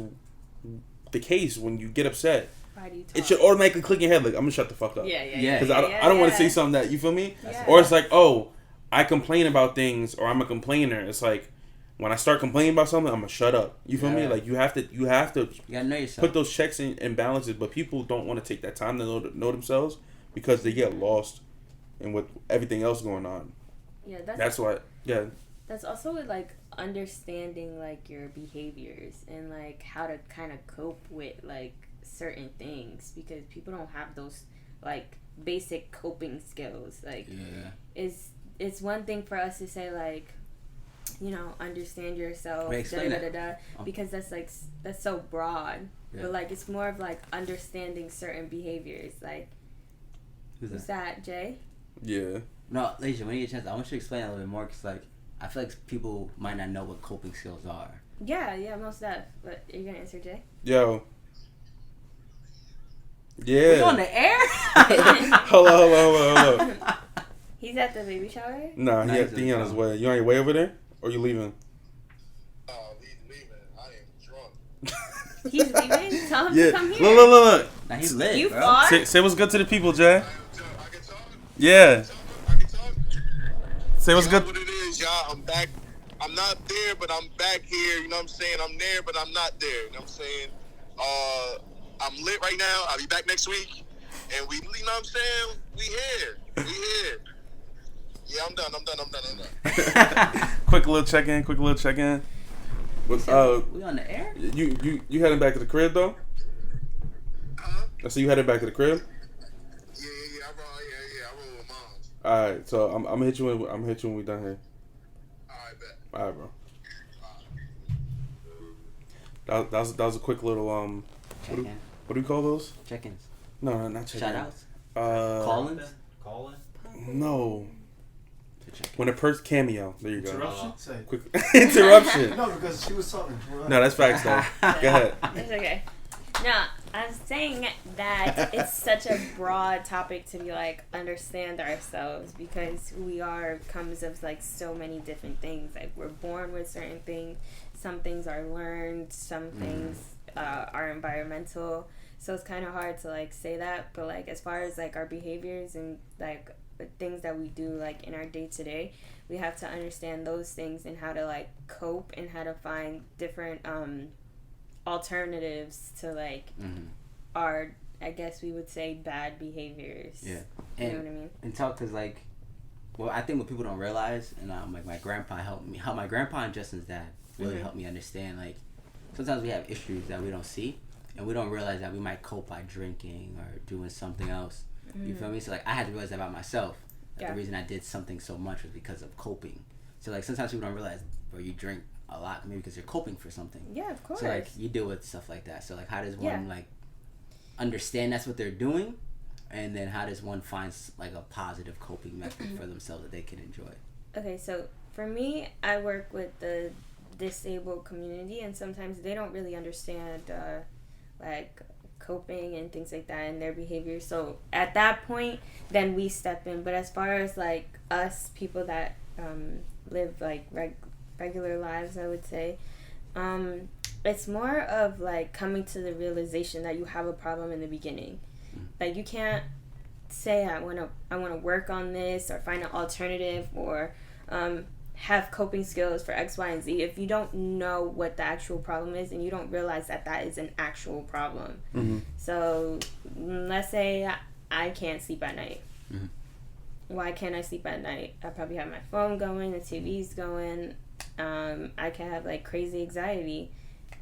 A: the case, when you get upset,
D: why do you talk?
A: It should automatically click in your head, like, I'm gonna shut the fuck up.
D: Yeah.
A: Because I don't want to say something that, you feel me?
D: Yeah.
A: Or it's like, oh, I complain about things, or I'm a complainer. It's like, when I start complaining about something, I'm gonna shut up. You feel me? Like, you have to
B: you gotta know yourself.
A: Put those checks and balances, but people don't want to take that time to know themselves, because they get lost in with everything else going on.
D: Yeah,
A: that's why. Yeah.
D: That's also with, like, understanding, like, your behaviors and, like, how to kind of cope with, like, certain things, because people don't have those, like, basic coping skills. Like, it's one thing for us to say, like, you know, understand yourself, because that's so broad. But, like, it's more of, like, understanding certain behaviors. Like, who's that, Jay?
A: Yeah.
B: No, Leisha, when you get a chance, I want you to explain a little bit more, because, like, I feel like people might not know what coping skills are.
D: Yeah, most stuff. But are you gonna answer, Jay?
A: Yo. Yeah.
B: We on the air?
A: Hello.
D: He's at the baby shower?
A: Nah, he on his way. You on your way over there? Or you leaving?
F: He's leaving. I am drunk.
D: He's leaving? Tell him to come here.
A: Look.
B: Now he's lit,
D: you
B: bro.
D: far?
A: Say what's good to the people, Jay.
F: I can talk?
A: Yeah.
F: I can talk?
A: Say what's good.
F: What it is, y'all. I'm back. I'm not there, but I'm back here. You know what I'm saying? I'm there, but I'm not there. You know what I'm saying? I'm lit right now. I'll be back next week. and we, you know what I'm saying? We here. Yeah, I'm done.
A: Quick little check in. What's
B: We on the air?
A: you heading back to the crib though?
F: Huh?
A: I see you headed back to the crib.
F: Yeah. I roll with moms.
A: All right, so I'm gonna hit you when we done here.
F: All right, bet.
A: All right, bro. That was a quick little
B: Check-in.
A: what do we call those?
B: Check-ins.
A: No, not check-in.
B: Shout-outs.
A: Call-ins.
B: Call-ins.
A: No. When a person cameo, there you go.
C: Interruption? Say.
A: Quick interruption.
C: No, because she was talking.
A: No, that's facts though. Go ahead.
D: It's okay. No, I'm saying that it's such a broad topic to be like understand ourselves because who we are comes of like so many different things. Like we're born with certain things. Some things are learned. Some things are environmental. So it's kind of hard to like say that. But like as far as like our behaviors and like the things that we do like in our day to day, we have to understand those things and how to like cope and how to find different alternatives to like our, I guess we would say, bad behaviors.
B: Yeah.
D: You know what I mean?
B: And talk because like, well, I think what people don't realize, and like my grandpa my grandpa and Justin's dad really helped me understand, like, sometimes we have issues that we don't see, and we don't realize that we might cope by drinking or doing something else. You feel me? So like, I had to realize that about myself. That the reason I did something so much was because of coping. So like, sometimes people don't realize, bro, you drink a lot maybe because you're coping for something.
D: Yeah, of course.
B: So like, you deal with stuff like that. So like, how does one like understand that's what they're doing, and then how does one find like a positive coping method for themselves that they can enjoy?
D: Okay, so for me, I work with the disabled community, and sometimes they don't really understand like coping and things like that and their behavior. So at that point, then we step in. But as far as like us people that live like regular lives, I would say, it's more of like coming to the realization that you have a problem in the beginning. Like you can't say I want to work on this or find an alternative or have coping skills for X, Y, and Z if you don't know what the actual problem is and you don't realize that that is an actual problem. So let's say I can't sleep at night. Why can't I sleep at night? I probably have my phone going, the TV's going. I can have like crazy anxiety.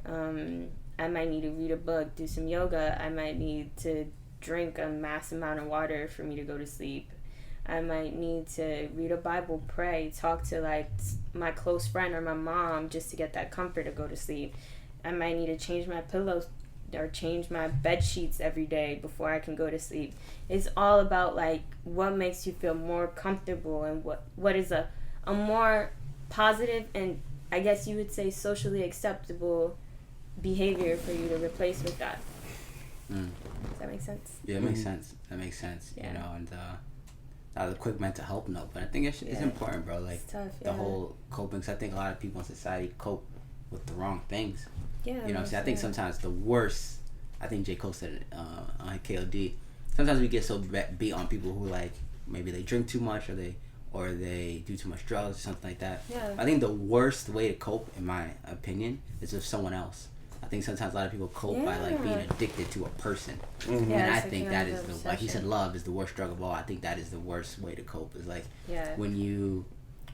D: I might need to read a book, do some yoga. I might need to drink a mass amount of water for me to go to sleep. I might need to read a Bible, pray, talk to like my close friend or my mom just to get that comfort to go to sleep. I might need to change my pillows or change my bed sheets every day before I can go to sleep. It's all about like what makes you feel more comfortable and what is a more positive and I guess you would say socially acceptable behavior for you to replace with that. Does that make sense?
B: Yeah, it makes sense. That makes sense.
D: Yeah.
B: You know, and that was a quick mental health note, but I think it's important, bro. Like
D: tough,
B: the whole coping. Cause I think a lot of people in society cope with the wrong things.
D: Yeah.
B: You know what I'm saying? I think sometimes the worst. I think J. Cole said it on KOD. Sometimes we get so beat on people who like maybe they drink too much or they do too much drugs or something like that.
D: Yeah.
B: I think the worst way to cope, in my opinion, is with someone else. I think sometimes a lot of people cope by like being addicted to a person, and I think that is the like he said, love is the worst drug of all. I think that is the worst way to cope. Is like when you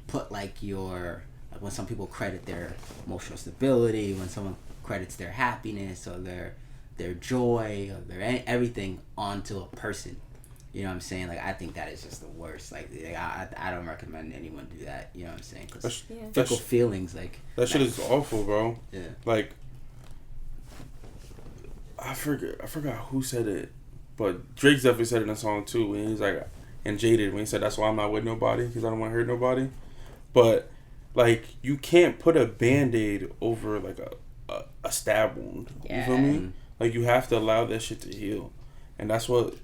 B: put like when some people credit their emotional stability, when someone credits their happiness or their joy or their everything onto a person. You know what I'm saying? Like I think that is just the worst. Like I don't recommend anyone do that. You know what I'm saying? Because fickle feelings like
A: that shit is awful, bro.
B: Yeah.
A: Like I forgot who said it, but Drake's definitely said it in a song too. And he's like, and Jaded when he said that's why I'm not with nobody because I don't want to hurt nobody. But like you can't put a Band-Aid over like a stab wound. You feel me? Like you have to allow that shit to heal, and that's what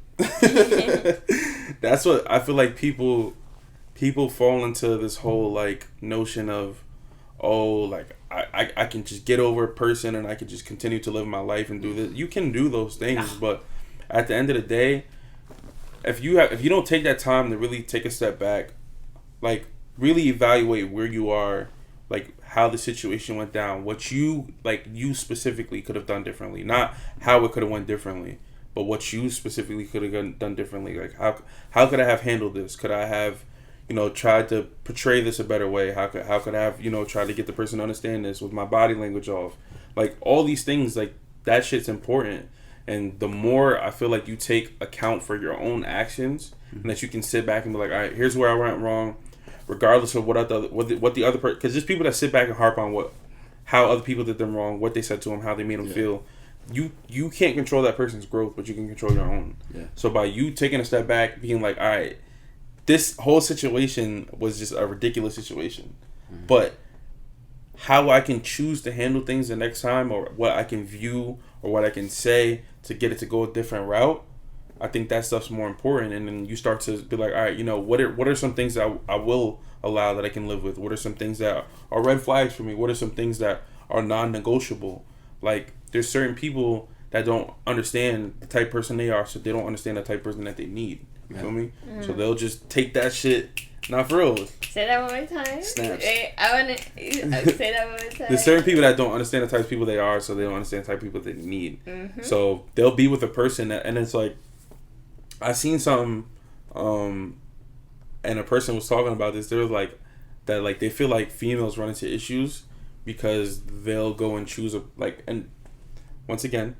A: that's what I feel like people fall into this whole like notion of, oh, like I can just get over a person and I can just continue to live my life and do this. You can do those things, but at the end of the day, if you don't take that time to really take a step back, like really evaluate where you are, like how the situation went down, what you specifically could have done differently, not how it could have went differently, but what you specifically could have done differently. Like how could I have handled this? Could I have, tried to portray this a better way? How could I have, tried to get the person to understand this with my body language off? Like all these things, like that shit's important. And the more I feel like you take account for your own actions, and that you can sit back and be like, all right, here's where I went wrong, regardless of what the other person, because there's people that sit back and harp on how other people did them wrong, what they said to them, how they made them feel. You can't control that person's growth, but you can control your own. Yeah. So by you taking a step back, being like, all right, this whole situation was just a ridiculous situation, but how I can choose to handle things the next time, or what I can view, or what I can say to get it to go a different route, I think that stuff's more important. And then you start to be like, all right, what are some things that I will allow that I can live with? What are some things that are red flags for me? What are some things that are non-negotiable? Like, there's certain people that don't understand the type of person they are, so they don't understand the type of person that they need. You feel me? So they'll just take that shit. Not for real.
D: Say that one more time.
A: Snaps.
D: Wait, I want to say that one more time.
A: There's certain people that don't understand the type of people they are, so they don't understand the type of people they need. So they'll be with a person that, and it's like, I seen something, and a person was talking about this. They were like, that like they feel like females run into issues because they'll go and choose and once again,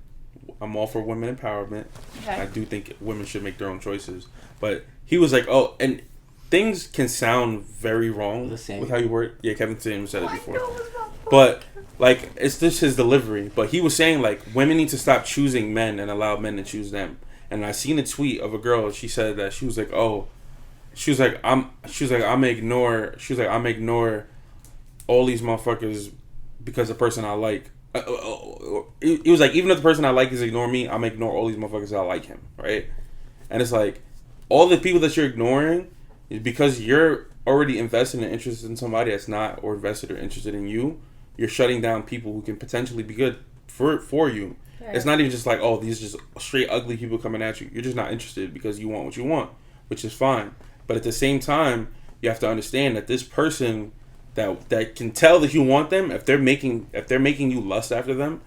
A: I'm all for women empowerment. Okay. I do think women should make their own choices. But he was like, oh, and things can sound very wrong with how you word. Yeah, Kevin Samuels said it before. But like, it's just his delivery. But he was saying like women need to stop choosing men and allow men to choose them. And I seen a tweet of a girl. She said that she was like, I'm ignore all these motherfuckers because the person I like. It was like, even if the person I like is ignoring me, I'm ignore all these motherfuckers that like him, right? And it's like, all the people that you're ignoring is because you're already invested and interested in somebody that's not, or invested or interested in you. You're shutting down people who can potentially be good for you. Right. It's not even just like, oh, these just straight ugly people coming at you. You're just not interested because you want what you want, which is fine. But at the same time, you have to understand that this person that can tell that you want them, if they're making you lust after them,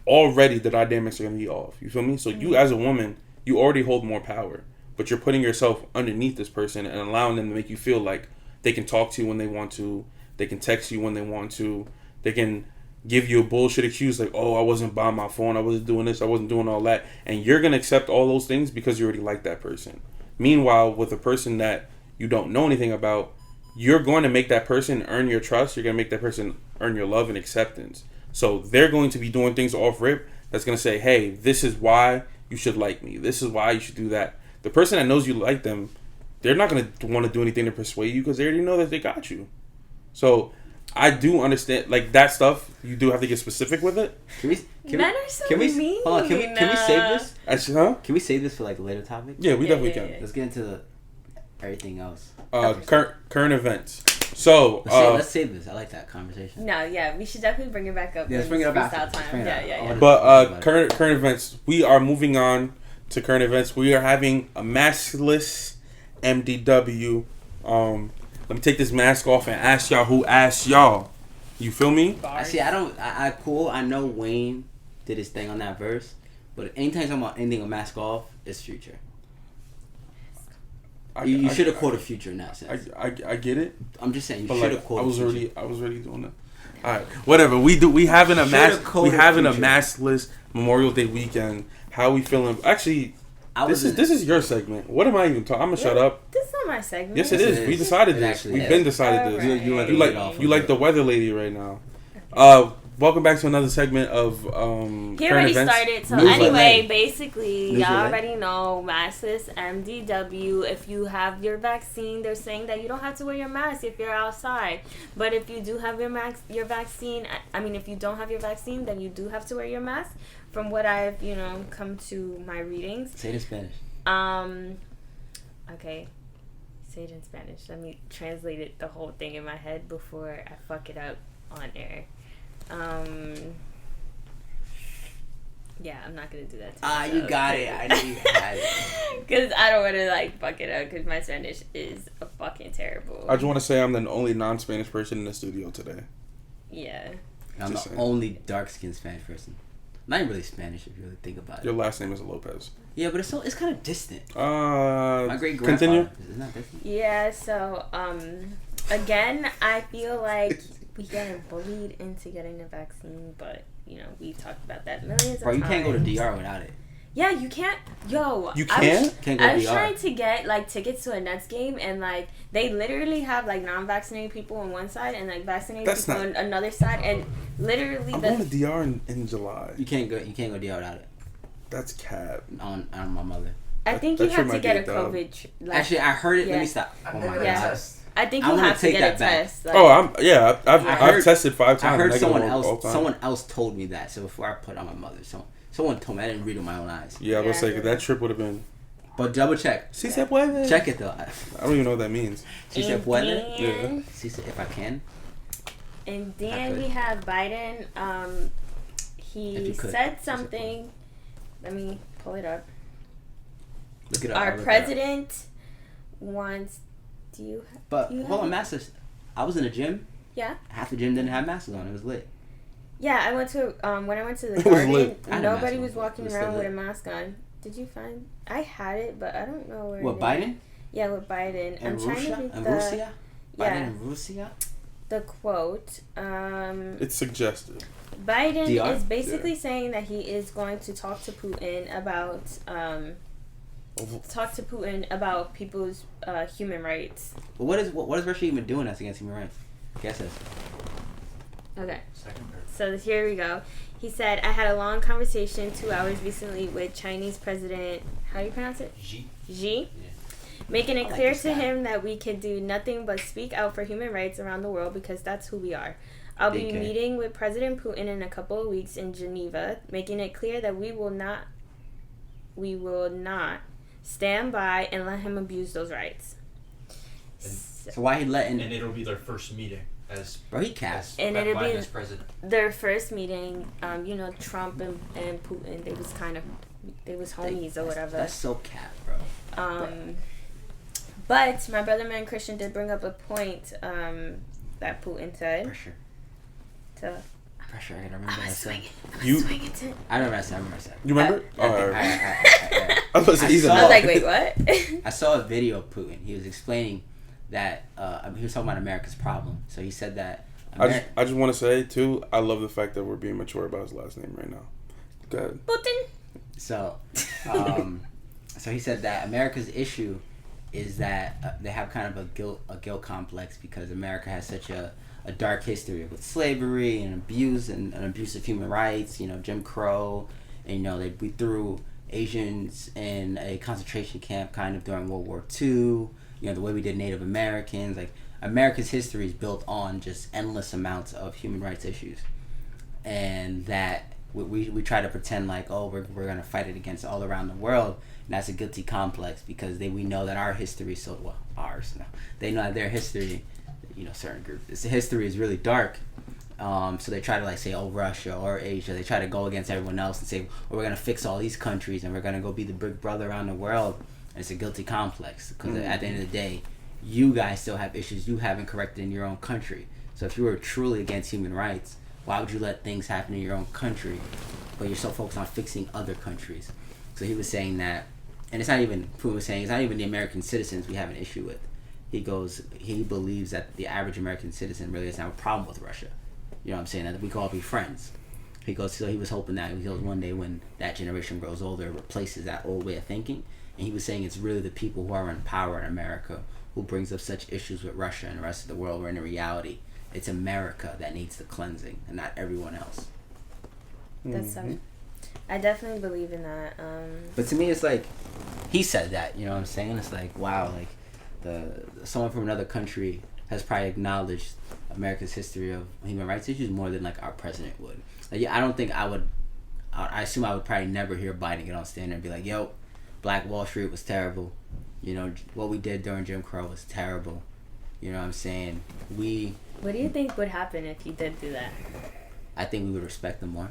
A: already the dynamics are gonna be off. You feel me? So you as a woman, you already hold more power, but you're putting yourself underneath this person and allowing them to make you feel like they can talk to you when they want to, they can text you when they want to, they can give you a bullshit excuse like, oh, I wasn't by my phone, I wasn't doing this, I wasn't doing all that, and you're gonna accept all those things because you already like that person. Meanwhile, with a person that you don't know anything about, you're going to make that person earn your trust. You're going to make that person earn your love and acceptance. So they're going to be doing things off rip that's going to say, hey, this is why you should like me. This is why you should do that. The person that knows you like them, they're not going to want to do anything to persuade you because they already know that they got you. So I do understand, like, that stuff, you do have to get specific with it.
D: Men are so mean.
B: Hold on, can we save this?
A: Actually, huh?
B: Can we save this for, like, a later topic?
A: Yeah, we definitely can.
B: Let's get into everything else.
A: Current events. So
B: let's save this. I like that conversation.
D: No, yeah, we should definitely bring it back up.
B: Yeah, let's bring it up after.
D: Yeah.
A: But current events. We are moving on to current events. We are having a maskless MDW. Let me take this mask off and ask y'all who asked y'all. You feel me?
B: I cool. I know Wayne did his thing on that verse, but anytime you're talking about anything with mask off, it's Future. You should have quoted Future in that sense.
A: I get it.
B: I'm just saying you should have quoted Future.
A: I was already doing that. All right, whatever. We having a maskless Memorial Day weekend. How we feeling? Actually, this is your segment. What am I even talking? I'm gonna shut up.
D: This is not my segment.
A: Yes, it is. We decided this. We've been decided this.
D: Right.
A: You like the weather lady right now. Welcome back to another segment of
D: He already started. So anyway, basically, y'all already know maskless MDW. If you have your vaccine, they're saying that you don't have to wear your mask if you're outside. But if you do have your vaccine, if you don't have your vaccine, then you do have to wear your mask. From what I've come to my readings.
B: Say it in Spanish.
D: Okay. Say it in Spanish. Let me translate it the whole thing in my head before I fuck it up on air. Yeah, I'm not gonna do that.
B: You got it. I knew you had it.
D: Because I don't want to fuck it up. Because my Spanish is fucking terrible.
A: I just want to say I'm the only non-Spanish person in the studio today.
D: Yeah.
B: I'm the only dark-skinned Spanish person. Not even really Spanish if you really think about it.
A: Your last name is Lopez.
B: Yeah, but it's kind of distant.
A: My
B: great grandfather.
A: Continue.
B: Isn't that distant?
D: Yeah, so again, I feel like we getting bullied into getting the vaccine, but you know, we've talked about that millions of times.
B: Bro, you can't go to DR without it.
D: Yeah, you can't. Yo,
A: You can't?
B: Can't go
D: I
B: to
D: was
B: DR.
D: trying to get like tickets to a Nets game, and like they literally have like non-vaccinated people on one side and like vaccinated
A: That's
D: people
A: not-
D: on another side, and literally
A: I'm going to DR in July.
B: You can't go DR without it.
A: That's cap.
B: On my mother.
D: I think
A: that
D: you
A: shit
D: have to
A: might
D: get
A: be
D: a
A: a dub.
D: COVID. Like,
B: Actually, I heard it.
D: Yeah.
B: Let me stop.
C: I
B: Oh
C: never
B: my
C: got
D: Yeah.
B: god.
C: test.
D: I think
B: I
D: you
B: wanna
D: have to
B: take
D: get
B: that
D: a
B: back.
D: test. Like,
A: I've
B: I heard-
A: tested 5 times.
B: I heard
A: negative
B: someone
A: all time.
B: someone else told me that. So before I put it on my mother, someone told me. I didn't read it with my own eyes.
A: Yeah, I was
D: Yeah.
A: like that trip would have been.
B: But double check.
A: Si se puede.
B: Check it though.
A: I don't even know what that means.
B: Si se
D: and
B: puede.
D: then,
B: Si se, if I can.
D: and then
B: Okay.
D: we have Biden.
B: If
D: He
B: you could.
D: said something. Let me pull it up.
B: Look it up. I'll
D: Our
B: look it up.
D: president wants. Do you?
B: But
D: you
B: hold on,
D: have-
B: masks. I was in the gym.
D: Yeah.
B: Half the gym didn't have masks on. It was lit.
D: Yeah, I went to when I went to the
A: It was
D: garden.
A: lit.
B: I had a
D: Nobody
B: mask
D: was
B: on,
D: walking
B: but it was
D: around
B: still
D: with a
B: lit.
D: mask on. Did you find? I had it, but I don't know where.
B: What,
D: it is.
B: Biden?
D: Yeah, with Biden.
B: And
D: I'm trying to
B: Russia?
D: read
B: And
D: the
B: Russia? Biden
D: yeah
B: and Russia?
D: the quote.
A: It's suggested.
D: Biden
B: DR?
D: is basically saying that he is going to talk to Putin about people's human rights.
B: But what is Russia even doing that's against human rights? Guess us.
D: Okay.
E: Second or
D: So here we go. He said, I had a long conversation 2 hours recently with Chinese President, how do you pronounce it?
E: Xi.
D: Xi. Making
B: I
D: it
B: like
D: clear
B: this
D: to
B: guy.
D: him that we can do nothing but speak out for human rights around the world because that's who we are. I'll be
B: DK.
D: meeting with President Putin in a couple of weeks in Geneva, making it clear that we will not stand by and let him abuse those rights.
B: So why he letting...
E: And it'll be their first meeting as
B: Bro, he capped.
D: And it'll be-
E: Biden as president.
D: Their first meeting, Trump and Putin, they was homies or whatever.
B: That's so cap, bro.
D: But my brother man Christian did bring up a point that Putin said
B: Pressure.
D: to
B: Pressure, I gotta remember what I said.
A: You-
D: swing it to.
B: I remember what I said.
A: You remember?
B: Alright.
A: I was
B: I
A: he's
B: saw-
D: I was like, wait, what?
B: I saw a video of Putin. He was explaining that he was talking about America's problem. So he said that
A: I just want to say too. I love the fact that we're being mature about his last name right now. Go ahead.
D: Putin.
B: so so he said that America's issue is that they have kind of a guilt complex because America has such a dark history with slavery and abuse and abuse of human rights. You know, Jim Crow, and we threw Asians in a concentration camp kind of during World War II. You know, the way we did Native Americans. Like, America's history is built on just endless amounts of human rights issues, and that we try to pretend like, oh, we're gonna fight it against all around the world, and that's a guilty complex because we know that our history they know that their history, certain groups, the history is really dark. So they try to like say, oh, Russia or Asia, they try to go against everyone else and say, well, we're gonna fix all these countries and we're gonna go be the big brother around the world. And it's a guilty complex because at the end of the day, you guys still have issues you haven't corrected in your own country. So if you were truly against human rights, why would you let things happen in your own country, but you're so focused on fixing other countries? So he was saying that, and it's not even, Putin was saying, it's not even the American citizens we have an issue with. He believes that the average American citizen really doesn't have a problem with Russia. You know what I'm saying? That we can all be friends. So he was hoping that one day when that generation grows older, it replaces that old way of thinking. And he was saying it's really the people who are in power in America who brings up such issues with Russia and the rest of the world, where in reality, it's America that needs the cleansing and not everyone else.
D: That's I definitely believe in that.
B: But to me, it's like, he said that, you know what I'm saying? It's like, wow, like, someone from another country has probably acknowledged America's history of human rights issues more than, like, our president would. Like, yeah, I don't think I assume I would probably never hear Biden get on stand and be like, yo, Black Wall Street was terrible. You know, what we did during Jim Crow was terrible. You know what I'm saying?
D: What do you think would happen if he did do that?
B: I think we would respect them more.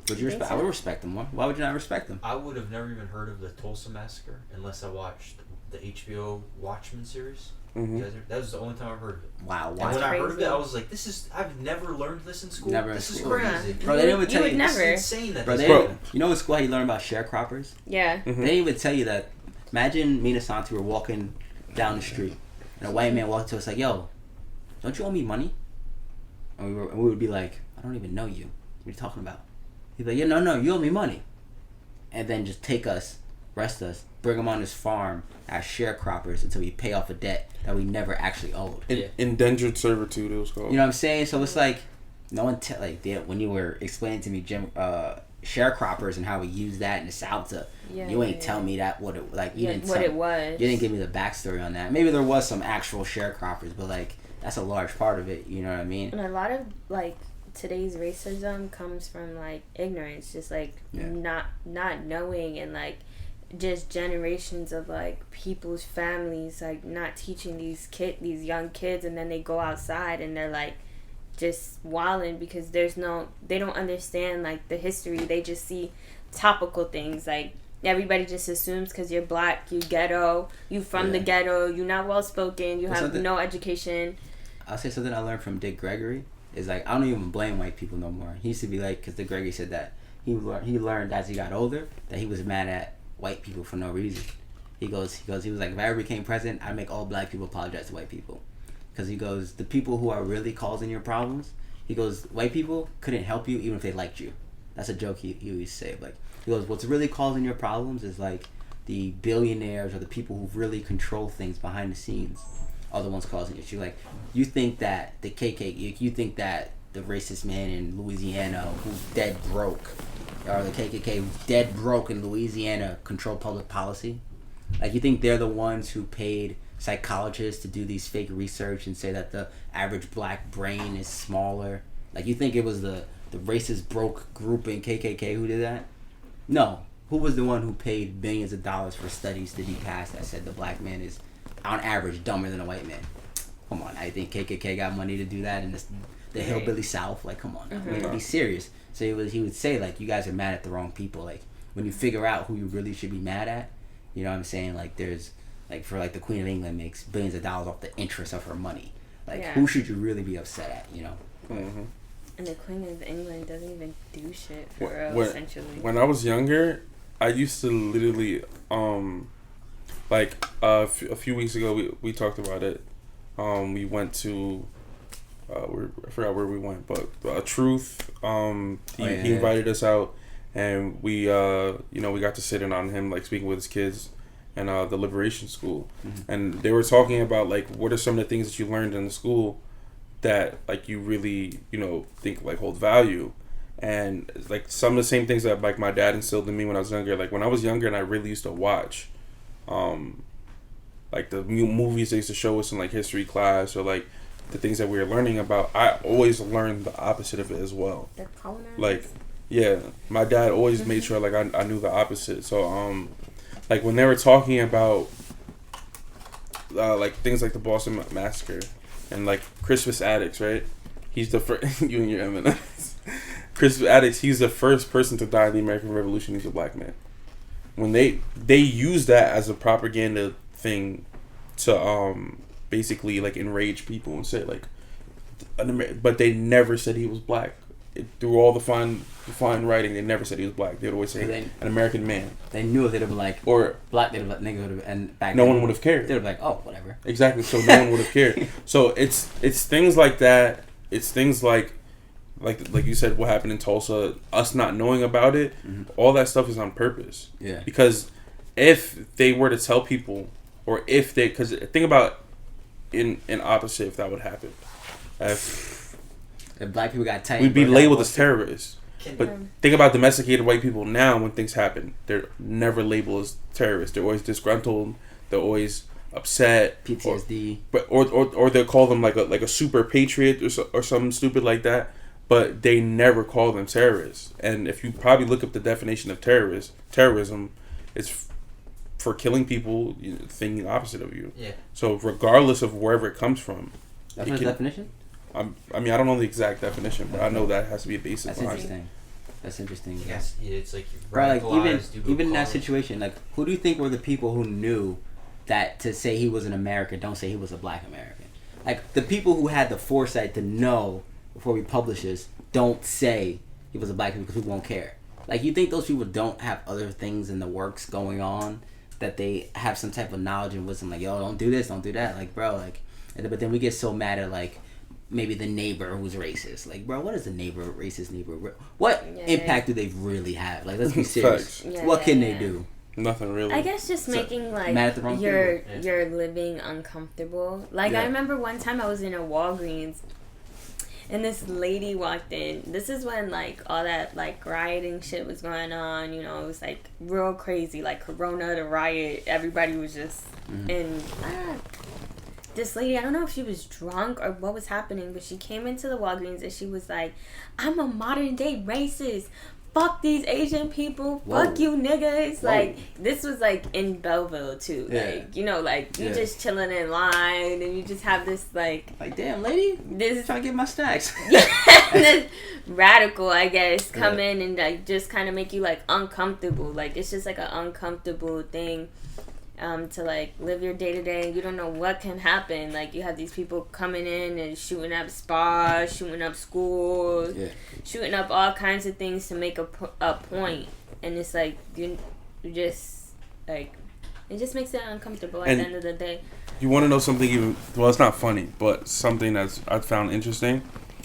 B: Would you
D: think
B: respect?
D: so?
B: I would respect them more. Why would you not respect them?
E: I would have never even heard of the Tulsa Massacre unless I watched the HBO Watchmen series.
A: Mm-hmm.
E: That was the only time I've heard of it.
B: Wow,
E: And
B: watch.
E: when I heard of it,
D: Crazy.
E: I was like, I've never learned this in school.
B: Never in
E: This is
B: school.
E: crazy.
B: Bro, they didn't even tell
D: would
B: you.
D: never.
E: It's insane that
B: Bro,
E: this
B: they,
E: happened.
B: you know what school how you learn about sharecroppers?
D: Yeah.
A: Mhm.
B: They didn't even tell you that. Imagine me and Asante were walking down the street, and a white man walked to us like, "Yo, don't you owe me money?" And we would be like, "I don't even know you. What are you talking about?" He'd be like, "Yeah, no, you owe me money," and then just take us, arrest us, bring them on his farm as sharecroppers until we pay off a debt that we never actually owed.
E: Yeah.
A: Indentured servitude, it was called.
B: You know what I'm saying? So it's like, no one when you were explaining to me, Jim, sharecroppers and how we use that in the South to.
D: Yeah.
B: You ain't tell me that what it like. You didn't
D: what
B: tell,
D: it was.
B: You didn't give me the backstory on that. Maybe there was some actual sharecroppers, but like that's a large part of it. You know what I mean?
D: And a lot of like today's racism comes from like ignorance, just like
B: Yeah.
D: not knowing, and like just generations of like people's families like not teaching these young kids, and then they go outside and they're like just wilding because they don't understand like the history. They just see topical things like. Everybody just assumes because you're black, you ghetto, you from the ghetto, you not well spoken, you have no education.
B: I'll say something I learned from Dick Gregory is like I don't even blame white people no more. He used to be like, because Dick Gregory said that he learned as he got older that he was mad at white people for no reason. He was like, if I ever became president, I'd make all black people apologize to white people, because he goes, the people who are really causing your problems, he goes, white people couldn't help you even if they liked you. That's a joke he used to say, like. He goes, what's really causing your problems is like the billionaires or the people who really control things behind the scenes are the ones causing it. You're like, you think that the KKK, you think that the racist man in Louisiana who's dead broke, or the KKK who's dead broke in Louisiana control public policy? Like, you think they're the ones who paid psychologists to do these fake research and say that the average black brain is smaller? Like, you think it was the racist broke group in KKK who did that? No. Who was the one who paid billions of dollars for studies to be passed that said the black man is, on average, dumber than a white man? Come on, I think KKK got money to do that in the hillbilly South. Like, come on, we be serious. So he would say, like, you guys are mad at the wrong people. Like, when you figure out who you really should be mad at, you know what I'm saying? Like, there's, like, for, like, the Queen of England makes billions of dollars off the interest of her money. Like, who should you really be upset at, you know?
A: Mm-hmm.
D: And the Queen of England doesn't even do shit for real, essentially.
A: When I was younger, I used to literally, like a few weeks ago, we talked about it. We went to, I forgot where we went, but Truth. He invited us out, and we we got to sit in on him like speaking with his kids, and the Liberation School, and they were talking about like what are some of the things that you learned in the school that like you really think like hold value, and like some of the same things that like my dad instilled in me when I was younger. Like when I was younger and I really used to watch like the movies they used to show us in like history class, or like the things that we were learning about, I always learned the opposite of it as well.
D: The colonizers?
A: Like yeah, my dad always made sure like I knew the opposite. So like when they were talking about like things like the Boston Massacre and like Crispus Attucks, right? He's the first. You and your M&Ms. Crispus Attucks. He's the first person to die in the American Revolution. He's a black man. When they use that as a propaganda thing to basically like enrage people and say like, but they never said he was black. Through all the fine writing, they never said he was black. They would always say an American man.
B: They knew they'd have been like, or black, they'd have like, nigga would have, and back
A: no
B: then,
A: one would have cared.
B: They'd have been like, oh, whatever.
A: Exactly. So no one would have cared. So it's things like that. It's things like you said, what happened in Tulsa, us not knowing about it. Mm-hmm. All that stuff is on purpose.
B: Yeah.
A: Because if they were to tell people, or if they, because think about in opposite, if that would happen, if
B: black people got tight,
A: we'd be labeled as terrorists. But think about domesticated white people now. When things happen, they're never labeled as terrorists. They're always disgruntled. They're always upset.
B: PTSD.
A: Or they'll call them like a super patriot or something stupid like that. But they never call them terrorists. And if you probably look up the definition of terrorism, it's for killing people, thinking opposite of you.
E: Yeah.
A: So regardless of wherever it comes from,
B: that's the definition.
A: I mean, I don't know the exact definition, but I know that has to be a basis.
B: That's interesting. That's interesting.
E: Yes, yeah, it's like
B: right, like even
E: in that
B: situation, like who do you think were the people who knew that to say he was an American, don't say he was a black American. Like, the people who had the foresight to know before we publish this, don't say he was a black man because we won't care. Like, you think those people don't have other things in the works going on, that they have some type of knowledge and wisdom, like, yo, don't do this, don't do that. Like, bro, like, but then we get so mad at, like, maybe the neighbor who's racist. Like, bro, what is the racist neighbor? What impact do they really have? Like, let's be serious. What can they do?
A: Nothing really.
D: I guess just making like you're living uncomfortable. Like, I remember one time I was in a Walgreens and this lady walked in. This is when like all that like rioting shit was going on, you know, it was like real crazy, like Corona, the riot, everybody was just in this lady, I don't know if she was drunk or what was happening, but she came into the Walgreens and she was like, I'm a modern day racist. Fuck these Asian people. Whoa. Fuck you niggas. Whoa. Like, this was like in Belleville too. Yeah. Like, you know, like you just chilling in line and you just have this like
B: damn lady, this is trying to get my stacks.
D: This radical, I guess, come in and like just kind of make you like uncomfortable. Like, it's just like an uncomfortable thing. To like live your day to day, you don't know what can happen. Like, you have these people coming in and shooting up spas, shooting up schools, shooting up all kinds of things to make a point, and it's like you just like it just makes it uncomfortable at the end of the day.
A: You want to know something even? Well, it's not funny, but something that's I found interesting.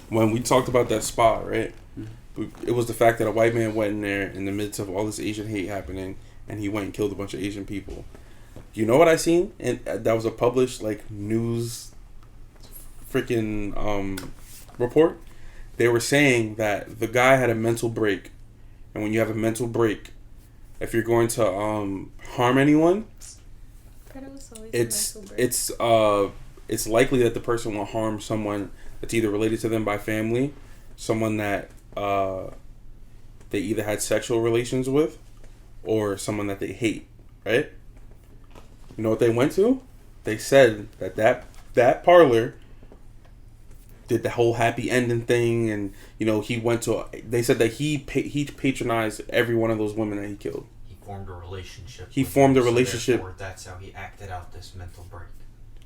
A: When we talked about that spa, right? It was the fact that a white man went in there in the midst of all this Asian hate happening, and he went and killed a bunch of Asian people. You know what I seen? And that was a published like news freaking report. They were saying that the guy had a mental break, and when you have a mental break, if you're going to harm anyone, it's likely that the person will harm someone that's either related to them by family, someone that they either had sexual relations with, or someone that they hate, right? You know what they went to? They said that parlor did the whole happy ending thing, and you know he went to. They said that he patronized every one of those women that he killed.
E: He formed a relationship.
A: So
E: that's how he acted out this mental break.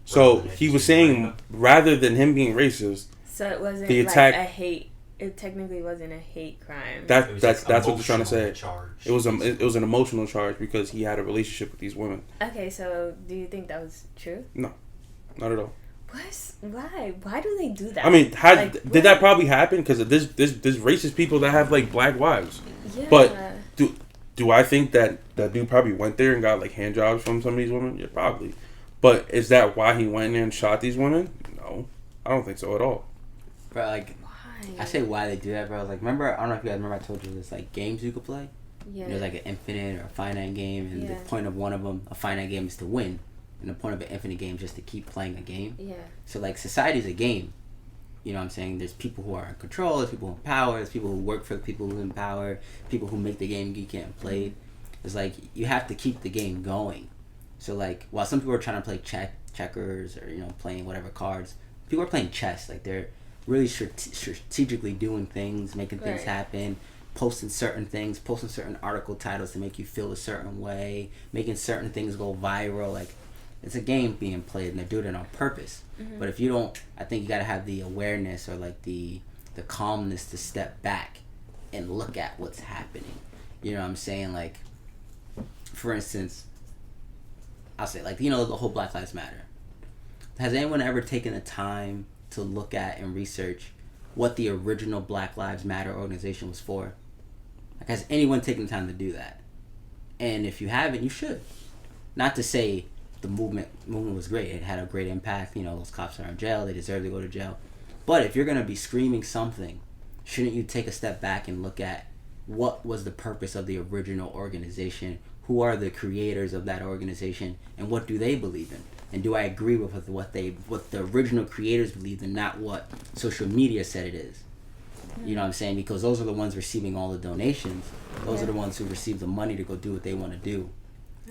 A: So he was saying, rather than him being racist,
D: so it wasn't
A: the attack,
D: like a hate. It technically wasn't a hate crime.
A: That's what they're trying to say. Charge. It was an emotional charge because he had a relationship with these women.
D: Okay, so do you think that was true?
A: No, not at all.
D: Why? Why do they do that?
A: I mean, did that probably happen? Because there's racist people that have like black wives.
D: Yeah.
A: But do I think that dude probably went there and got like hand jobs from some of these women? Yeah, probably. But is that why he went in there and shot these women? No, I don't think so at all.
B: Bro, like, I say why they do that, bro. Like, remember, I don't know if you guys remember, I told you there's like games you could play. Yeah. There's like an infinite or a finite game, and the point of one of them, a finite game, is to win, and the point of an infinite game is just to keep playing a game. Yeah. So like, society's a game. You know what I'm saying? There's people who are in control, there's people in power, there's people who work for the people who are in power, people who make the game geek and play. Mm-hmm. It's like, you have to keep the game going. So like, while some people are trying to play checkers or, you know, playing whatever cards, people are playing chess. Like, they're really strategically doing things, making things happen, posting certain things, posting certain article titles to make you feel a certain way, making certain things go viral. Like, it's a game being played, and they're doing it on purpose. Mm-hmm. But if you don't, I think you gotta have the awareness or like the calmness to step back and look at what's happening. You know what I'm saying? Like, for instance, I'll say, like, you know, the whole Black Lives Matter. Has anyone ever taken the time to look at and research what the original Black Lives Matter organization was for? Like, has anyone taken the time to do that? And if you haven't, you should. Not to say the movement was great. It had a great impact. You know, those cops are in jail. They deserve to go to jail. But if you're going to be screaming something, shouldn't you take a step back and look at what was the purpose of the original organization? Who are the creators of that organization? And what do they believe in? And do I agree with what the original creators believed and not what social media said it is? You know what I'm saying? Because those are the ones receiving all the donations. Those are the ones who receive the money to go do what they want to do.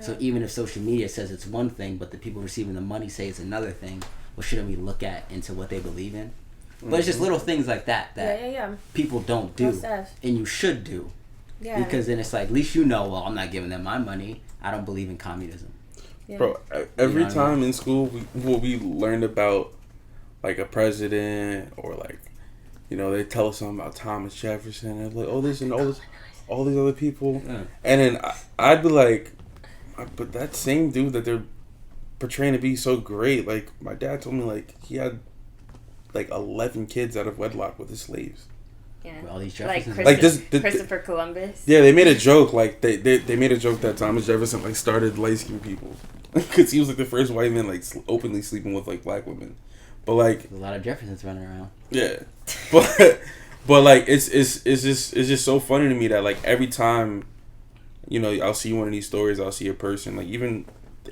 B: So even if social media says it's one thing, but the people receiving the money say it's another thing, well, shouldn't we look into what they believe in? But it's just little things like that people don't do, and you should do. Yeah. Because then it's like, at least you know, well, I'm not giving them my money. I don't believe in communism.
D: Yeah.
A: Bro, every
B: You know what I
A: time in school we learned about like a president or like, you know, they tell us something about Thomas Jefferson and like, oh, this and all these other people,
B: Yeah.
A: and then I'd be like, but that same dude that they're portraying to be so great, like my dad told me like he had like 11 kids out of wedlock with his slaves.
D: Yeah.
B: With all these
D: Like,
B: Jeffersons.
A: Like this,
D: Christopher Columbus.
A: yeah, they made a joke like they made a joke that Thomas Jefferson like started light skinned people because he was like the first white man like openly sleeping with like black women, but like
B: There's a lot of Jeffersons running around.
A: yeah, but like it's just so funny to me that like every time, you know, I'll see one of these stories, I'll see a person like even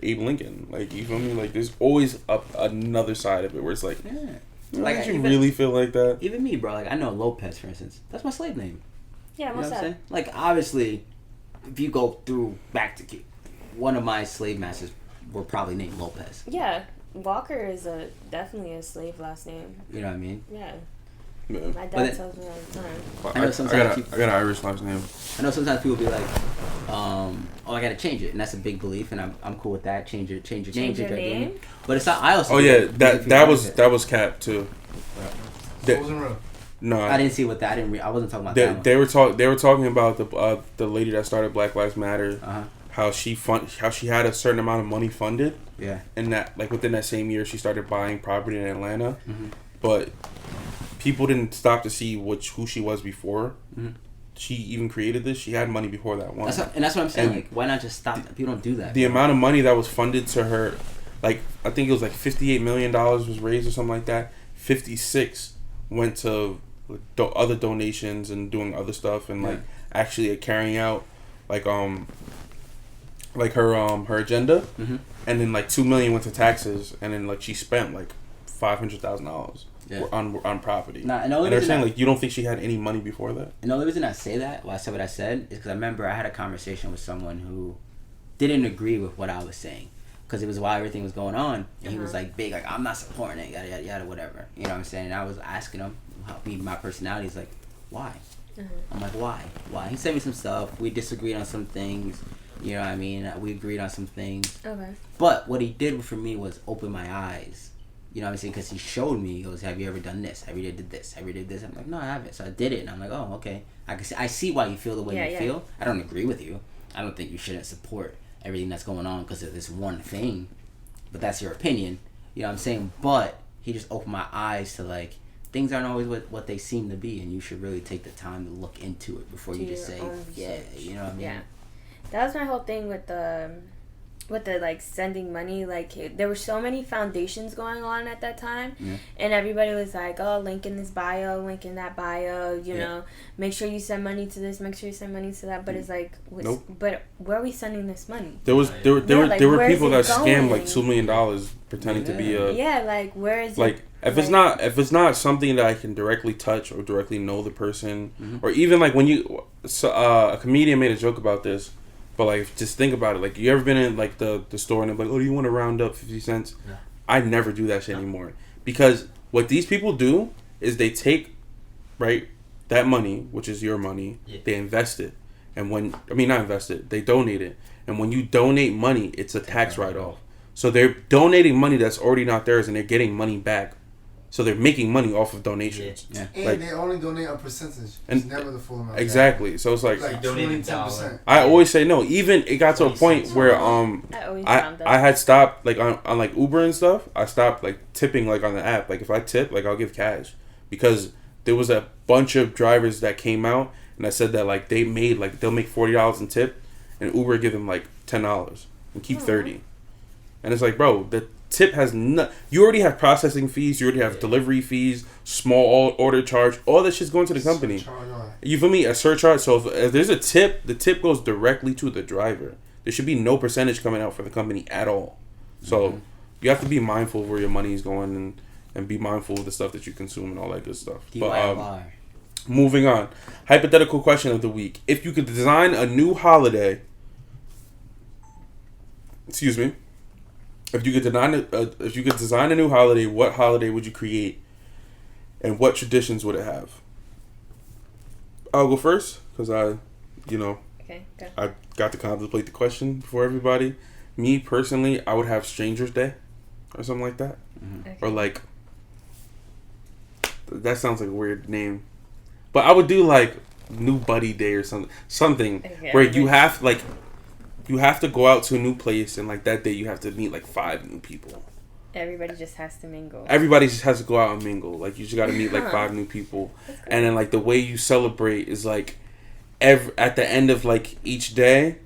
A: Abe Lincoln, like you feel me, like there's always another side of it where it's like,
B: Yeah.
A: like,
B: Like,
A: did you
B: even-
A: really feel like that?
B: Even me, bro. Like I know Lopez, for instance. That's my slave name.
D: Yeah,
B: You know
D: what's
B: what I'm
D: that?
B: saying? Like obviously, if you go through back to one of my slave masters were probably named Lopez.
D: Yeah, Walker is definitely a slave last name.
B: You know what I mean?
D: Yeah,
A: Yeah.
D: my dad
B: But it-
D: tells me all the time.
B: I know sometimes
A: I got an Irish last name.
B: I know sometimes people be like, oh, I gotta change it, and that's a big belief, and I'm cool with that. Change your name,
D: Change your name?
B: But it's not. I also.
A: Oh
B: do
A: yeah,
B: it if you
A: that
B: want
A: was
B: it.
A: cap too.
C: It wasn't real.
A: No,
B: I didn't see what that. I wasn't talking about that. One.
A: they were talking about the lady that started Black Lives Matter.
B: Uh-huh.
A: How she had a certain amount of money funded,
B: Yeah.
A: and that like within that same year she started buying property in Atlanta,
B: Mhm.
A: but people didn't stop to see who she was before.
B: Mhm.
A: She even created this. She had money before that one.
B: That's what I'm saying.
A: And
B: like, why not just stop that? People don't do that.
A: The
B: bro.
A: amount of money that was funded to her, like I think it was like $58 million was raised or something like that. 56 went to other donations and doing other stuff and like actually carrying out like her agenda.
B: Mhm.
A: And then like $2 million went to taxes, and then like she spent like $500,000
B: Yeah.
A: on property.
B: Nah, and the only
A: And they're
B: reason
A: saying
B: I-
A: like you don't think she had any money before that?
B: And the only reason I say that, why I said what I said, is because I remember I had a conversation with someone who didn't agree with what I was saying. Because it was while everything was going on. And he was like, big, like, I'm not supporting it, yada, yada, yada, whatever. You know what I'm saying? And I was asking him, how be my personality. He's like, why? I'm like, why? Why? He sent me some stuff. We disagreed on some things. You know what I mean? We agreed on some things.
D: Okay.
B: But what he did for me was open my eyes. You know what I'm saying? Because he showed me. He goes, have you ever done this? Have you did this? Have you did this? I'm like, no, I haven't. So I did it. And I'm like, oh, okay. I see why you feel the way you feel. I don't agree with you. I don't think you shouldn't support everything that's going on because of this one thing. But that's your opinion. You know what I'm saying? But he just opened my eyes to, like, things aren't always what they seem to be. And you should really take the time to look into it before you just say, yeah, you know what I mean?
D: Yeah, that was my whole thing with the like sending money. Like there were so many foundations going on at that time, and everybody was like, oh, link in this bio, link in that bio, you know, make sure you send money to this, make sure you send money to that. But it's like, but where are we sending this money?
A: There were
D: where
A: people that
D: is it
A: scammed
D: going?
A: like $2 million pretending to be a
D: like where is
A: like
D: it?
A: if it's not something that I can directly touch or directly know the person, or even like when a comedian made a joke about this, but like just think about it, like you ever been in like the store and they're like, oh, do you want to round up 50 cents?
E: No.
A: I never do that shit anymore, because what these people do is they take that money, which is your money, they invest it, and they donate it, and when you donate money, it's a tax write-off. So they're donating money that's already not theirs, and they're getting money back. So they're making money off of donations.
B: Yeah.
C: And
A: Like-
C: they only donate a percentage.
A: And-
C: It's never the full amount.
A: Exactly. So it's like
C: Like
E: Donate
C: 20,
E: a dollar.
C: 10%.
A: I always say no. Even it got to a point where
D: I always
A: I
D: found that.
A: I had stopped like on like Uber and stuff. I stopped like tipping like on the app. Like if I tip, like I'll give cash, because there was a bunch of drivers that came out and I said that like they'll make $40 in tip, and Uber give them like $10 and keep 30, and it's like, bro, the tip has you already have processing fees, you already have delivery fees, small order charge, all that shit's going to the company. You feel me? A surcharge. So if there's a tip, the tip goes directly to the driver. There should be no percentage coming out for the company at all. So you have to be mindful of where your money is going, and be mindful of the stuff that you consume and all that good stuff.
B: DIY.
A: Moving on. Hypothetical question of the week. If you could design a new holiday, excuse me, if you could design a new holiday, what holiday would you create, and what traditions would it have? I'll go first because
D: Okay, go.
A: I got to contemplate the question before everybody. me personally, I would have Strangers Day, or something like that,
D: Okay.
A: or like. That sounds like a weird name, but I would do like New Buddy Day or something
D: Okay.
A: where you have like. You have to go out to a new place, and like that day, you have to meet like 5 new people.
D: Everybody just has to mingle.
A: Everybody just has to go out and mingle. Like you just got to meet like 5 new people,
D: That's cool.
A: and then like the way you celebrate is like, at the end of like each day,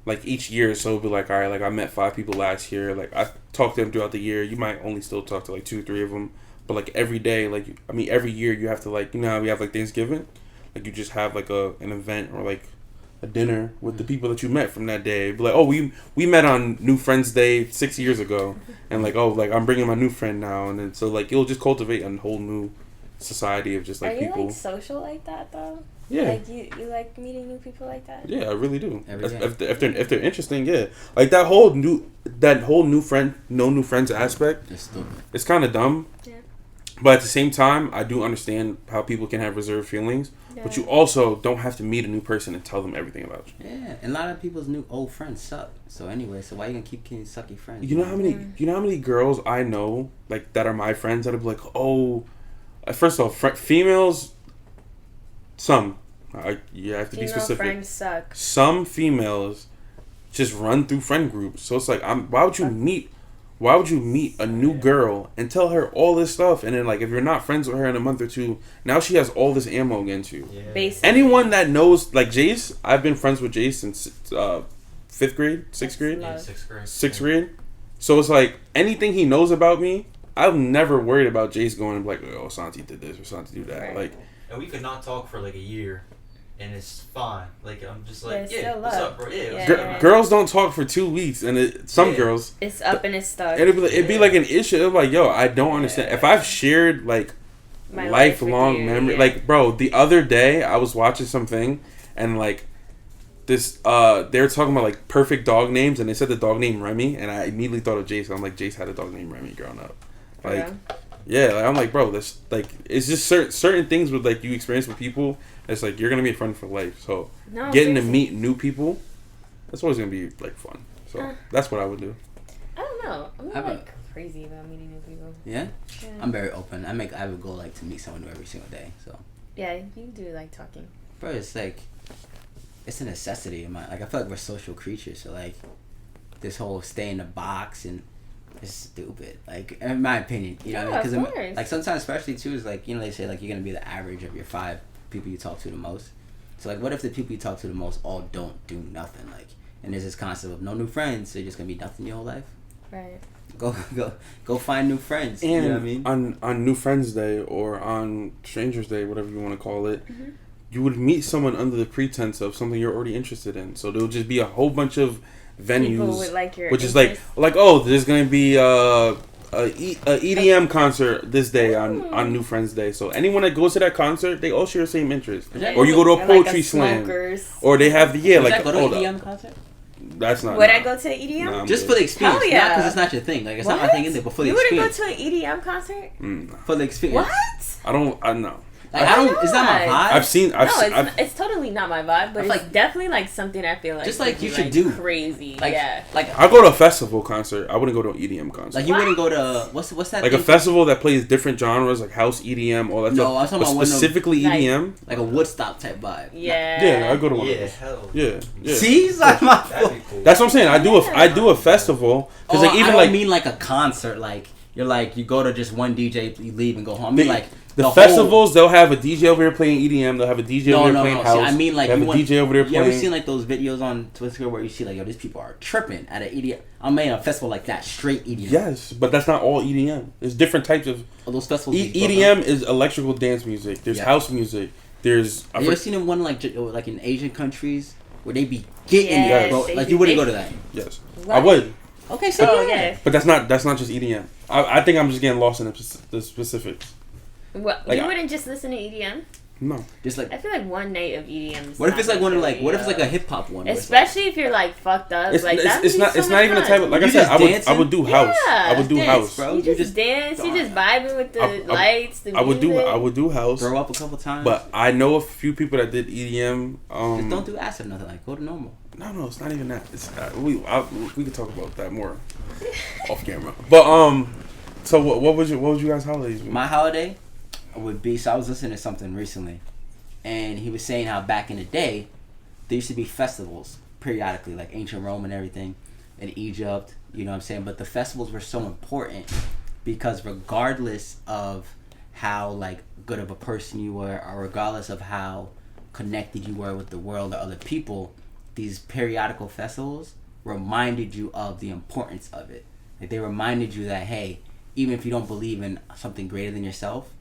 A: like each year. So it'll be like, all right, like I met 5 people last year. Like I talked to them throughout the year. You might only still talk to like 2 or 3 of them, but like every day, like I mean every year you have to like how we have like Thanksgiving, like you just have like an event or like a dinner with the people that you met from that day. Be like, oh, we met on New Friends Day 6 years ago, and like, oh, like I'm bringing my new friend now, and then so like it'll just cultivate a whole new society of just like
D: Are you
A: people.
D: like social like that though?
A: Yeah,
D: Like you like meeting new people like that?
A: yeah, I really do.
B: Every day.
A: If they're interesting, yeah, like that whole new friend, no new friends aspect.
B: It's stupid.
A: It's kind of dumb.
D: Yeah.
A: But at the same time, I do understand how people can have reserved feelings.
D: Yeah.
A: But you also don't have to meet a new person and tell them everything about you.
B: Yeah, and a lot of people's new old friends suck. So anyway, so why you gonna keep getting sucky friends?
A: You know how many? You know how many girls I know like that are my friends that'll be like, oh, first of all, females. Some, you have to be
D: Female
A: specific.
D: friends suck.
A: Some females just run through friend groups. So it's like, why would you meet a new girl and tell her all this stuff, and then like if you're not friends with her in a month or two, now she has all this ammo against you.
E: Yeah.
D: Basically.
A: Anyone that knows like Jace, I've been friends with Jace since 5th grade, 6th grade,
E: Yeah,
D: Love.
E: 6th grade.
A: 6th grade. So it's like anything he knows about me, I'm never worried about Jace going like, oh, Santi did this or Santi do that.
D: Right.
A: Like,
E: And we could not talk for like a year, and it's fine. Like I'm just
D: Yeah,
E: like,
D: it's
E: yeah,
D: still
E: what's
D: love.
E: up, bro? Yeah,
D: Yeah.
E: what's up?
A: girls don't talk for 2 weeks, and some
E: Yeah.
A: girls,
D: It's up and it's stuck.
A: it'd be like an issue. It'd be like, yo, I don't understand. If I've shared like
D: My life with
A: lifelong
D: you,
A: memory,
D: yeah.
A: like bro, the other day I was watching something, and like this, they were talking about like perfect dog names, and they said the dog named Remy, and I immediately thought of Jace. I'm like, Jace had a dog named Remy growing up, like.
D: Yeah.
A: Yeah, like, I'm like, bro, that's like, it's just certain things with like you experience with people. It's like you're gonna be a friend for life. So
D: No,
A: getting to
D: seriously.
A: meet new people, that's always gonna be like fun. So that's what I would do.
D: I don't know. I'm
B: How
D: not
B: about-
D: like crazy about meeting new people.
B: Yeah,
D: Yeah.
B: I'm very open. I would go like to meet someone new every single day. So,
D: Yeah, you do like talking.
B: bro, it's like it's a necessity in my like. I feel like we're social creatures. So like this whole stay in the box and it's stupid. Like in my opinion, you know,
D: Yeah,
B: because
D: of course.
B: like sometimes, especially too, is like they say like you're gonna be the average of your 5 people you talk to the most. So like, what if the people you talk to the most all don't do nothing? Like, and there's this concept of no new friends, so you're just gonna be nothing your whole life.
D: Right.
B: Go find new friends.
A: And
B: you know what I mean?
A: on New Friends Day or on Strangers Day, whatever you want to call it, you would meet someone under the pretense of something you're already interested in. So there'll just be a whole bunch of venues,
D: People with like your
A: which is
D: interests.
A: like oh, there's gonna be a EDM concert this day on New Friends Day. So anyone that goes to that concert, they all share the same interest.
B: Yeah.
A: Or you go to a
D: Or
A: poetry
D: like
A: slam,
D: smokers.
A: or they have
B: Would
A: like
B: you go to
A: hold
B: an
A: up.
B: EDM concert?
A: That's not.
D: Would
A: nah.
D: I go to an EDM?
A: Nah, I'm
B: Just
A: good.
B: for the experience,
D: Hell
B: not
D: yeah.
B: because it's not your thing. Like it's
D: What?
B: not my thing either, but for the
D: You wouldn't go
B: experience.
D: to an EDM concert?
A: Nah.
B: For the experience.
D: What?
A: I know.
B: Like I don't. It's not my
D: Why?
B: vibe.
A: I've seen.
D: No, it's totally not my vibe, but
B: I
D: it's
B: feel like-
D: definitely like something I feel like
B: Just
D: would
B: like
D: be,
B: you should do.
D: crazy.
B: Like,
D: yeah.
B: like
A: I go to a festival concert. I wouldn't go to an EDM concert.
B: Like you
D: What?
B: wouldn't go to what's that?
A: Like a
B: thing?
A: festival that plays different genres, like house, EDM, all that
B: No,
A: stuff.
B: I'm talking
A: But
B: about one of them-
A: specifically
D: Like-
A: EDM.
B: Like a Woodstock type vibe.
D: Yeah.
A: Yeah, I go to one of
E: Yeah,
A: those.
E: hell.
A: Yeah, yeah.
B: See, it's like my
E: That'd be cool.
A: That's what I'm saying. I do a festival because like
B: I
A: even
B: don't
A: like
B: mean like a concert. Like you're like you go to just one DJ, you leave and go home. I mean
A: The-
B: like
A: the
B: whole-
A: festivals, they'll have a DJ over here playing EDM. They'll have a DJ
B: No,
A: over here
B: no,
A: playing
B: no.
A: house.
B: See, I mean like
A: they have
B: you
A: a
B: want-
A: DJ over there
B: You
A: playing.
B: ever seen like those videos on Twitter where you see like yo, these people are tripping at an EDM? I'm making a festival like that, straight EDM.
A: Yes, but that's not all EDM. There's different types of
B: Oh, those festivals. be
A: EDM is electrical dance music. There's
B: Yeah.
A: house music. There's
B: Have you ever seen them one like like in Asian countries where they be getting
A: Yes,
B: it, bro?
D: they
B: Like
D: do-
B: you wouldn't
D: they-
B: go to that.
A: yes,
D: What?
A: I would,
B: Okay, so
D: Oh
B: yeah.
D: yeah.
A: but that's not just EDM. I think I'm just getting lost in the specifics.
D: What?
A: Like,
D: You
A: I-
D: wouldn't just listen to EDM?
A: No,
B: Just like
D: I feel like one night of EDM. is
B: what if
D: not
B: it's like one of like
D: necessarily,
B: what if it's like a hip hop one? where it's
D: Especially if you're like fucked up.
A: it's
D: like that.
A: it's not
D: so
A: it's
D: much
A: not even a
D: fun.
A: type of like I
B: You
A: said.
B: just
A: I
B: dancing?
A: would do house. I would do
D: dance,
A: house.
B: bro.
D: You
B: You
D: just
B: just-
D: dance. You just vibing with the
A: I-
D: lights. The
A: I would do
D: music.
A: house.
B: throw up a couple times.
A: But I know a few people that did EDM.
B: just don't do acid or nothing. Like go to normal.
A: No, it's not even that. It's we could talk about that more off camera. But so what was you guys' holidays?
B: My holiday would be, so I was listening to something recently, and he was saying how back in the day there used to be festivals periodically, like ancient Rome and everything, in Egypt. You know what I'm saying? But the festivals were so important because regardless of how like good of a person you were, or regardless of how connected you were with the world or other people, these periodical festivals reminded you of the importance of it. Like they reminded you that, hey, even if you don't believe in something greater than yourself,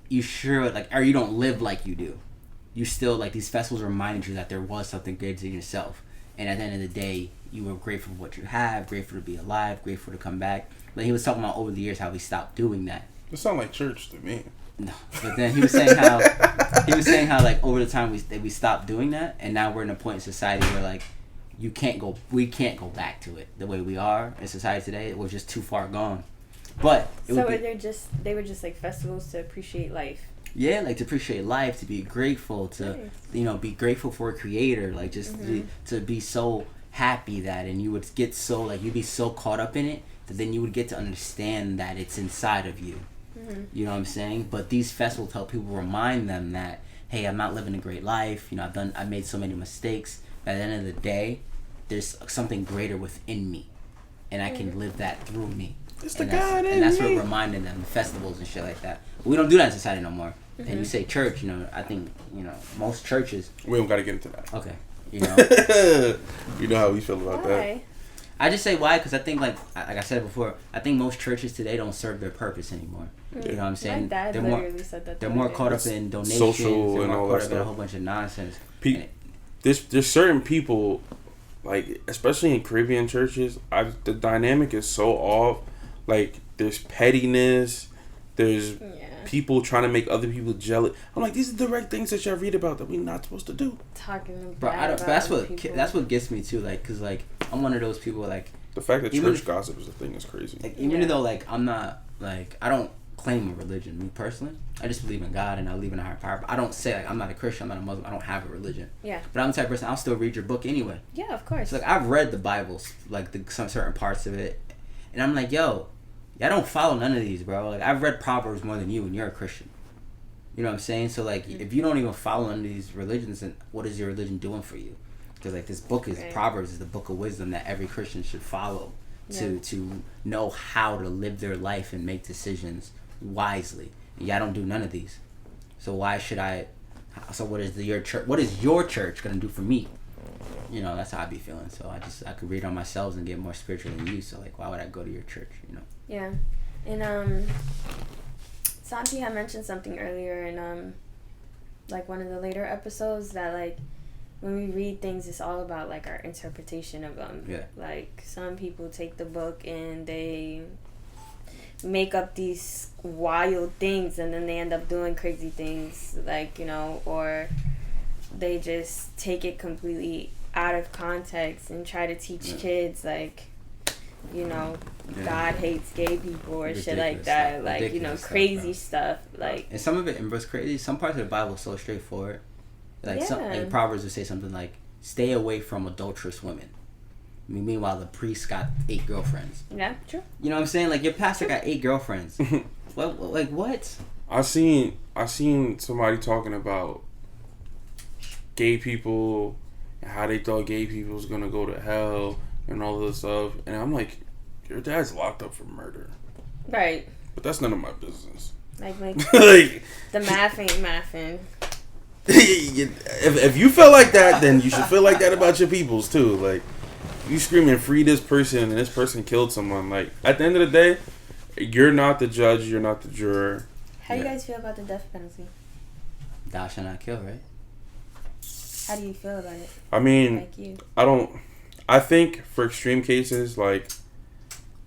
B: you sure like, or you don't live like you do, you still like, these festivals reminded you that there was something greater than yourself. And at the end of the day, you were grateful for what you have, grateful to be alive, grateful to come back. Like he was talking about over the years how we stopped doing that.
A: It sounds like church to me.
B: No, but then he was saying how like over the time we stopped doing that, and now we're in a point in society where like we can't go back to it the way we are in society today. We're just too far gone. But
D: they were just like festivals to appreciate life.
B: Yeah, like to appreciate life, to be grateful, to be grateful for a creator, like just to be so happy that, and you would get so like you'd be so caught up in it that then you would get to understand that it's inside of you. You know what I'm saying? But these festivals help people remind them that, hey, I'm not living a great life. You know, I've made so many mistakes. But at the end of the day, there's something greater within me, and I can live that through me.
A: It's the God in me.
B: And that's what reminding them, festivals and shit like that. But we don't do that in society no more. And you say church, you know, I think, you know, most churches.
A: We don't got to get into that.
B: Okay. You know.
A: You know how we feel about that.
B: I just say why, because I think, like I said before, I think most churches today don't serve their purpose anymore. You know what I'm saying?
D: My dad literally said that.
B: They're more caught up in donations,
A: social
B: they're
A: and
B: more
A: all
B: caught
A: that
B: up in a
A: stuff.
B: whole bunch of nonsense.
A: There's certain people, like especially in Caribbean churches, the dynamic is so off. Like there's pettiness, there's people trying to make other people jealous. I'm like, these are the right things that y'all read about that we're not supposed to do.
D: Talking
B: Bro,
D: about
B: that's what gets me too. Like, cause like I'm one of those people like.
A: The fact that church gossip is a thing is crazy.
B: Like, even though like I'm not like I don't claim a religion, me personally. I just believe in God and I believe in a higher power. But I don't say like I'm not a Christian, I'm not a Muslim, I don't have a religion.
D: Yeah.
B: But I'm the type of person, I'll still read your book anyway.
D: Yeah, of course.
B: So like I've read the Bible, like some certain parts of it, and I'm like, yo, I don't follow none of these, bro. Like I've read Proverbs more than you, and you're a Christian. You know what I'm saying? So like, if you don't even follow none of these religions, then what is your religion doing for you? Because like this book is Proverbs is the book of wisdom that every Christian should follow to know how to live their life and make decisions wisely. And I don't do none of these. So why should I? So what is your church? What is your church gonna do for me? You know, that's how I be feeling. So I could read on myself and get more spiritual than you. So like, why would I go to your church? You know?
D: Yeah, and Santi had mentioned something earlier in like one of the later episodes that like when we read things, it's all about like our interpretation of them.
B: Yeah.
D: Like some people take the book and they make up these wild things, and then they end up doing crazy things, like, you know, or they just take it completely out of context and try to teach kids like, you know, God hates gay people or shit like that,
B: stuff.
D: like, you know, crazy stuff, like.
B: And some of it was crazy. Some parts of the Bible are so straightforward. Like like Proverbs would say something like, "Stay away from adulterous women." I mean, meanwhile, the priest got 8 girlfriends.
D: Yeah, true.
B: You know what I'm saying? Like your pastor got 8 girlfriends. What?
A: I seen somebody talking about gay people and how they thought gay people was gonna go to hell and all this stuff, and I'm like, your dad's locked up for murder.
D: Right.
A: But that's none of my business.
D: Like
A: like
D: the math ain't mathin'.
A: if you feel like that, then you should feel like that about your peoples too. Like, you screaming free this person and this person killed someone. Like, at the end of the day, you're not the judge, you're not the juror.
D: How do you guys feel about the death penalty?
B: Thou shalt not kill, right?
D: How do you feel about it?
A: I mean,
D: like you.
A: I think for extreme cases, like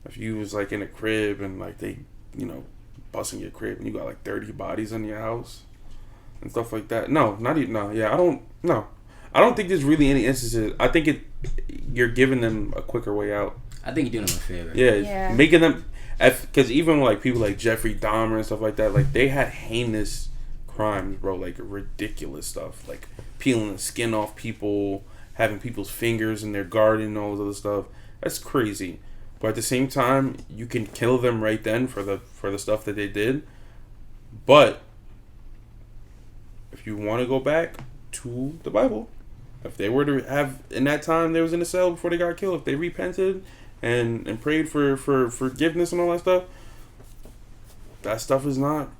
A: if you was like in a crib and like they, you know, busting your crib and you got like 30 bodies in your house and stuff like that. No, not even. No, yeah, I don't think there's really any instances. I think you're giving them a quicker way out.
B: I think you're doing them a favor.
A: Yeah. Making them, because even like people like Jeffrey Dahmer and stuff like that, like they had heinous crimes, bro, like ridiculous stuff, like peeling the skin off people having people's fingers in their garden and all this other stuff. That's crazy. But at the same time, you can kill them right then for the stuff that they did. But if you want to go back to the Bible, if they were to have, in that time they was in the cell before they got killed, if they repented and prayed for forgiveness and all that stuff, that stuff is not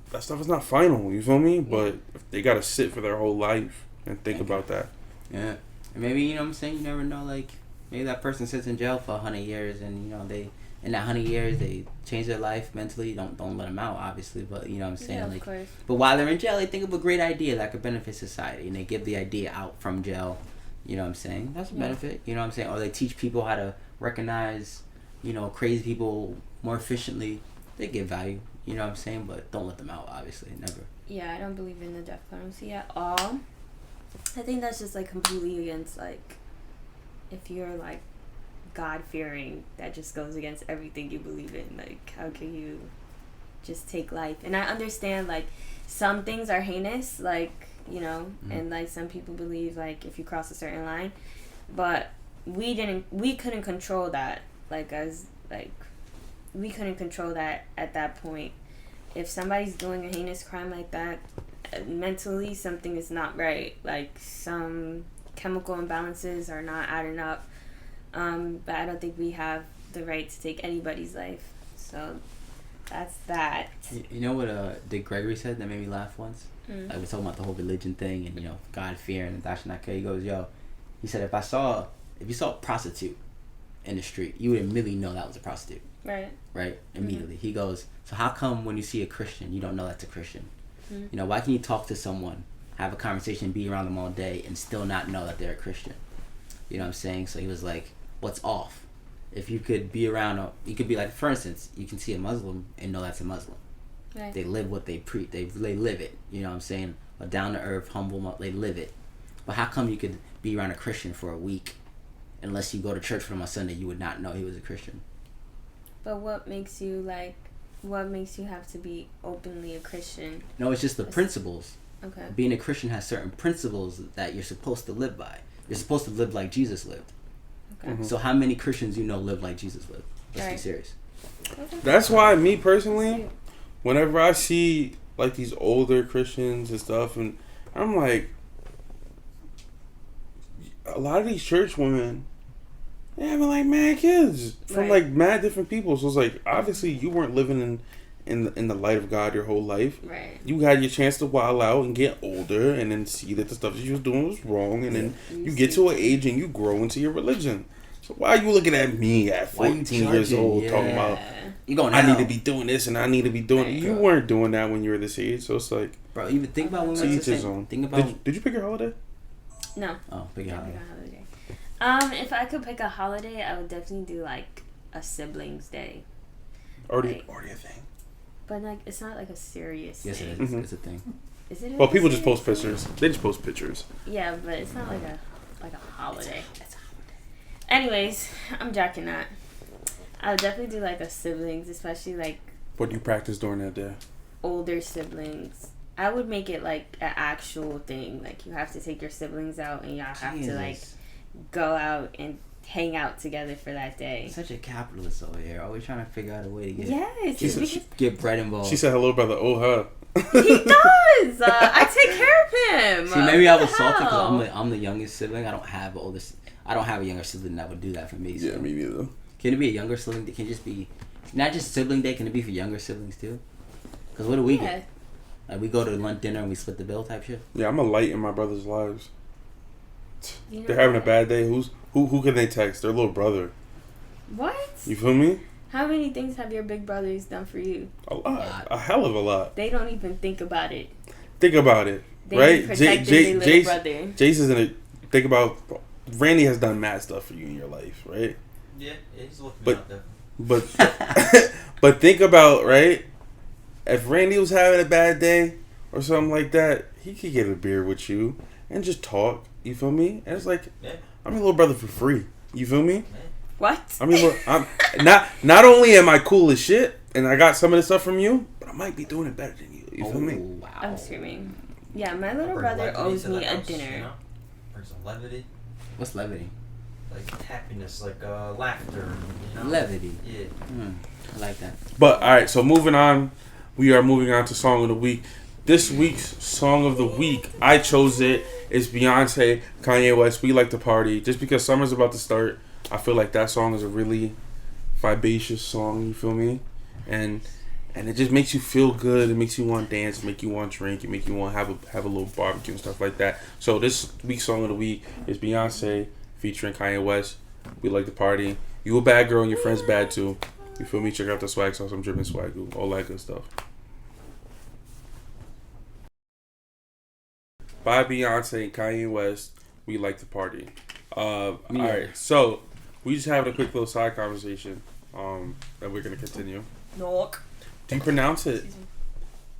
A: final. You feel me? But if they gotta sit for their whole life and think about that.
B: Yeah, and maybe, you know what I'm saying, you never know, like, maybe that person sits in jail for 100 years and, you know, they, in that 100 years, they change their life mentally. Don't let them out, obviously, but, you know what I'm saying?
D: Yeah,
B: like,
D: of course.
B: but while they're in jail, they think of a great idea that could benefit society, and they give the idea out from jail. You know what I'm saying? That's a benefit. You know what I'm saying? Or they teach people how to recognize, you know, crazy people more efficiently. They give value. You know what I'm saying? But don't let them out, obviously. Never.
D: Yeah, I don't believe in the death penalty at all. I think that's just like completely against, like, if you're like God-fearing, that just goes against everything you believe in. Like, how can you just take life? And I understand, like, some things are heinous, like, you know, and like some people believe, like, if you cross a certain line, but we couldn't control that. Like, we couldn't control that at that point. If somebody's doing a heinous crime like that, mentally something is not right. Like, some chemical imbalances are not adding up. But I don't think we have the right to take anybody's life. So that's that.
B: You know what Dick Gregory said that made me laugh once? Like, we're talking about the whole religion thing and, you know, God fear and that should not care. He goes, he said, if you saw a prostitute in the street, you would immediately know that was a prostitute. Right? Immediately. He goes, so how come when you see a Christian, you don't know that's a Christian? You know, why can you talk to someone, have a conversation, be around them all day, and still not know that they're a Christian? You know what I'm saying? So he was like, what's off? If you could be around, you could be like, for instance, you can see a Muslim and know that's a Muslim.
D: Right.
B: They live what they preach. They live it. You know what I'm saying? A down-to-earth, humble, they live it. But how come you could be around a Christian for a week, unless you go to church for him on Sunday, you would not know he was a Christian?
D: But what makes you have to be openly a Christian?
B: No, it's just the principles.
D: Okay.
B: Being a Christian has certain principles that you're supposed to live by. You're supposed to live like Jesus lived.
D: Okay.
B: So how many Christians you know live like Jesus lived? Let's be serious.
A: That's why, me personally, whenever I see like these older Christians and stuff, and I'm like, a lot of these church women, they having like mad kids from like mad different people. So it's like, obviously you weren't living in the light of God your whole life.
D: Right.
A: You had your chance to wild out and get older, and then see that the stuff that you was doing was wrong, and then you get to an age and you grow into your religion. So why are you looking at me at 14 years old talking about, I need to be doing this and I need to be doing it? You weren't doing that when you were this age. So it's like,
B: bro, even think about when we went to the same. Think about.
A: Did you pick your holiday?
D: No.
B: Oh, pick your holiday.
D: If I could pick a holiday, I would definitely do like a siblings day.
A: Already a thing.
D: But like, it's not like a serious
B: Yes,
D: thing.
B: it is. It's a thing.
D: Is it?
A: Well, people just post pictures. They just post pictures.
D: Yeah, but it's not like a holiday. Anyways, I'm jacking that. I would definitely do like a siblings, especially like.
A: What do you practice during that day?
D: Older siblings. I would make it like an actual thing. Like, you have to take your siblings out and y'all have to like go out and hang out together for that day.
B: Such a capitalist over here. Always trying to figure out a way to get get bread involved.
A: She said, "Hello, brother." Oh, her.
D: He does. I take care of him.
B: See, maybe I was salty because I'm the youngest sibling. I don't have a younger sibling that would do that for me. So.
A: Yeah, me neither.
B: Can it be a younger sibling? It can just be not just sibling day. Can it be for younger siblings too? Because what do we get? Like, we go to lunch, dinner, and we split the bill type shit.
A: Yeah, I'm a light in my brother's lives.
D: You know,
A: they're having a bad day. Who can they text? Their little brother.
D: What?
A: You feel me?
D: How many things have your big brothers done for you?
A: A lot. A hell of a lot.
D: They don't even think about it.
A: Think about it.
D: They
A: right?
D: protected their little brother.
A: Jace is in it. Think about, Randy has done mad stuff for you in your life, right?
E: Yeah, he's looking me out there.
A: But think about, right? If Randy was having a bad day or something like that, he could get a beer with you and just talk. You feel me? And it's like, I'm your little brother for free. You feel me?
D: What?
A: I mean, I'm not only am I cool as shit, and I got some of the stuff from you, but I might be doing it better than you. You feel me?
B: Wow.
D: I'm screaming. Yeah, my little brother owes me a dinner.
E: You know? Bring some levity.
B: What's levity?
E: Like happiness, like laughter. You know?
B: Levity.
E: Yeah.
B: I like that.
A: But all right, so moving on, we are moving on to song of the week. This week's song of the week, I chose it. It's Beyonce, Kanye West. We Like to Party. Just because summer's about to start, I feel like that song is a really vivacious song. You feel me? And it just makes you feel good. It makes you want to dance. It makes you want to drink. It makes you want to have a little barbecue and stuff like that. So this week's song of the week is Beyonce featuring Kanye West. We Like to Party. You a bad girl and your friend's bad too. You feel me? Check out the swag sauce. I'm dripping swag, all that good stuff. By Beyonce and Kanye West, We Like to Party. Alright, so we just having a quick little side conversation that we're gonna continue.
D: Newark.
A: Do you pronounce it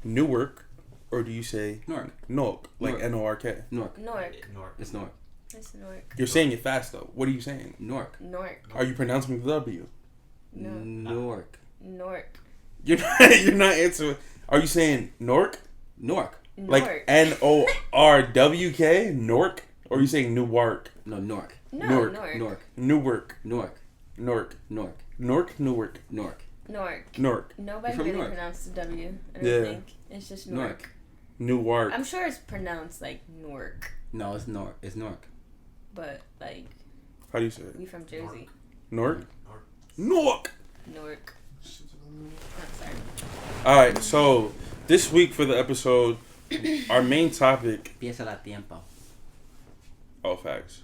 A: Newark or do you say
B: Newark?
A: Newark, like N-O-R-K?
B: Newark.
D: Newark.
B: It's Newark.
D: It's Newark.
A: You're saying it fast though. What are you saying?
B: Newark.
D: Newark.
A: Are you pronouncing the W?
D: No.
B: Newark.
D: Newark.
A: You're not answering. Are you saying Newark?
B: Newark.
A: Like N-O-R-W-K? Newark? Or are you saying Newark?
B: No, Newark.
D: No,
A: Newark.
D: Newark.
B: Newark.
A: Newark.
B: Newark.
A: Newark.
B: Newark.
A: Newark? Newark.
B: Newark.
D: Newark.
A: Newark.
D: Nobody
B: You're from
D: really
B: Newark.
D: pronounced the W. I don't
A: Yeah.
D: think. It's just Newark.
A: Newark.
D: I'm sure it's pronounced like Newark,
B: No, it's Newark. It's Newark.
D: but like
A: How do you say it?
D: we from Jersey.
A: Newark? Newark.
D: Newark. I'm sorry.
A: Alright, so this week for the episode, our main topic.
B: Piensa la tiempo.
A: Oh, facts.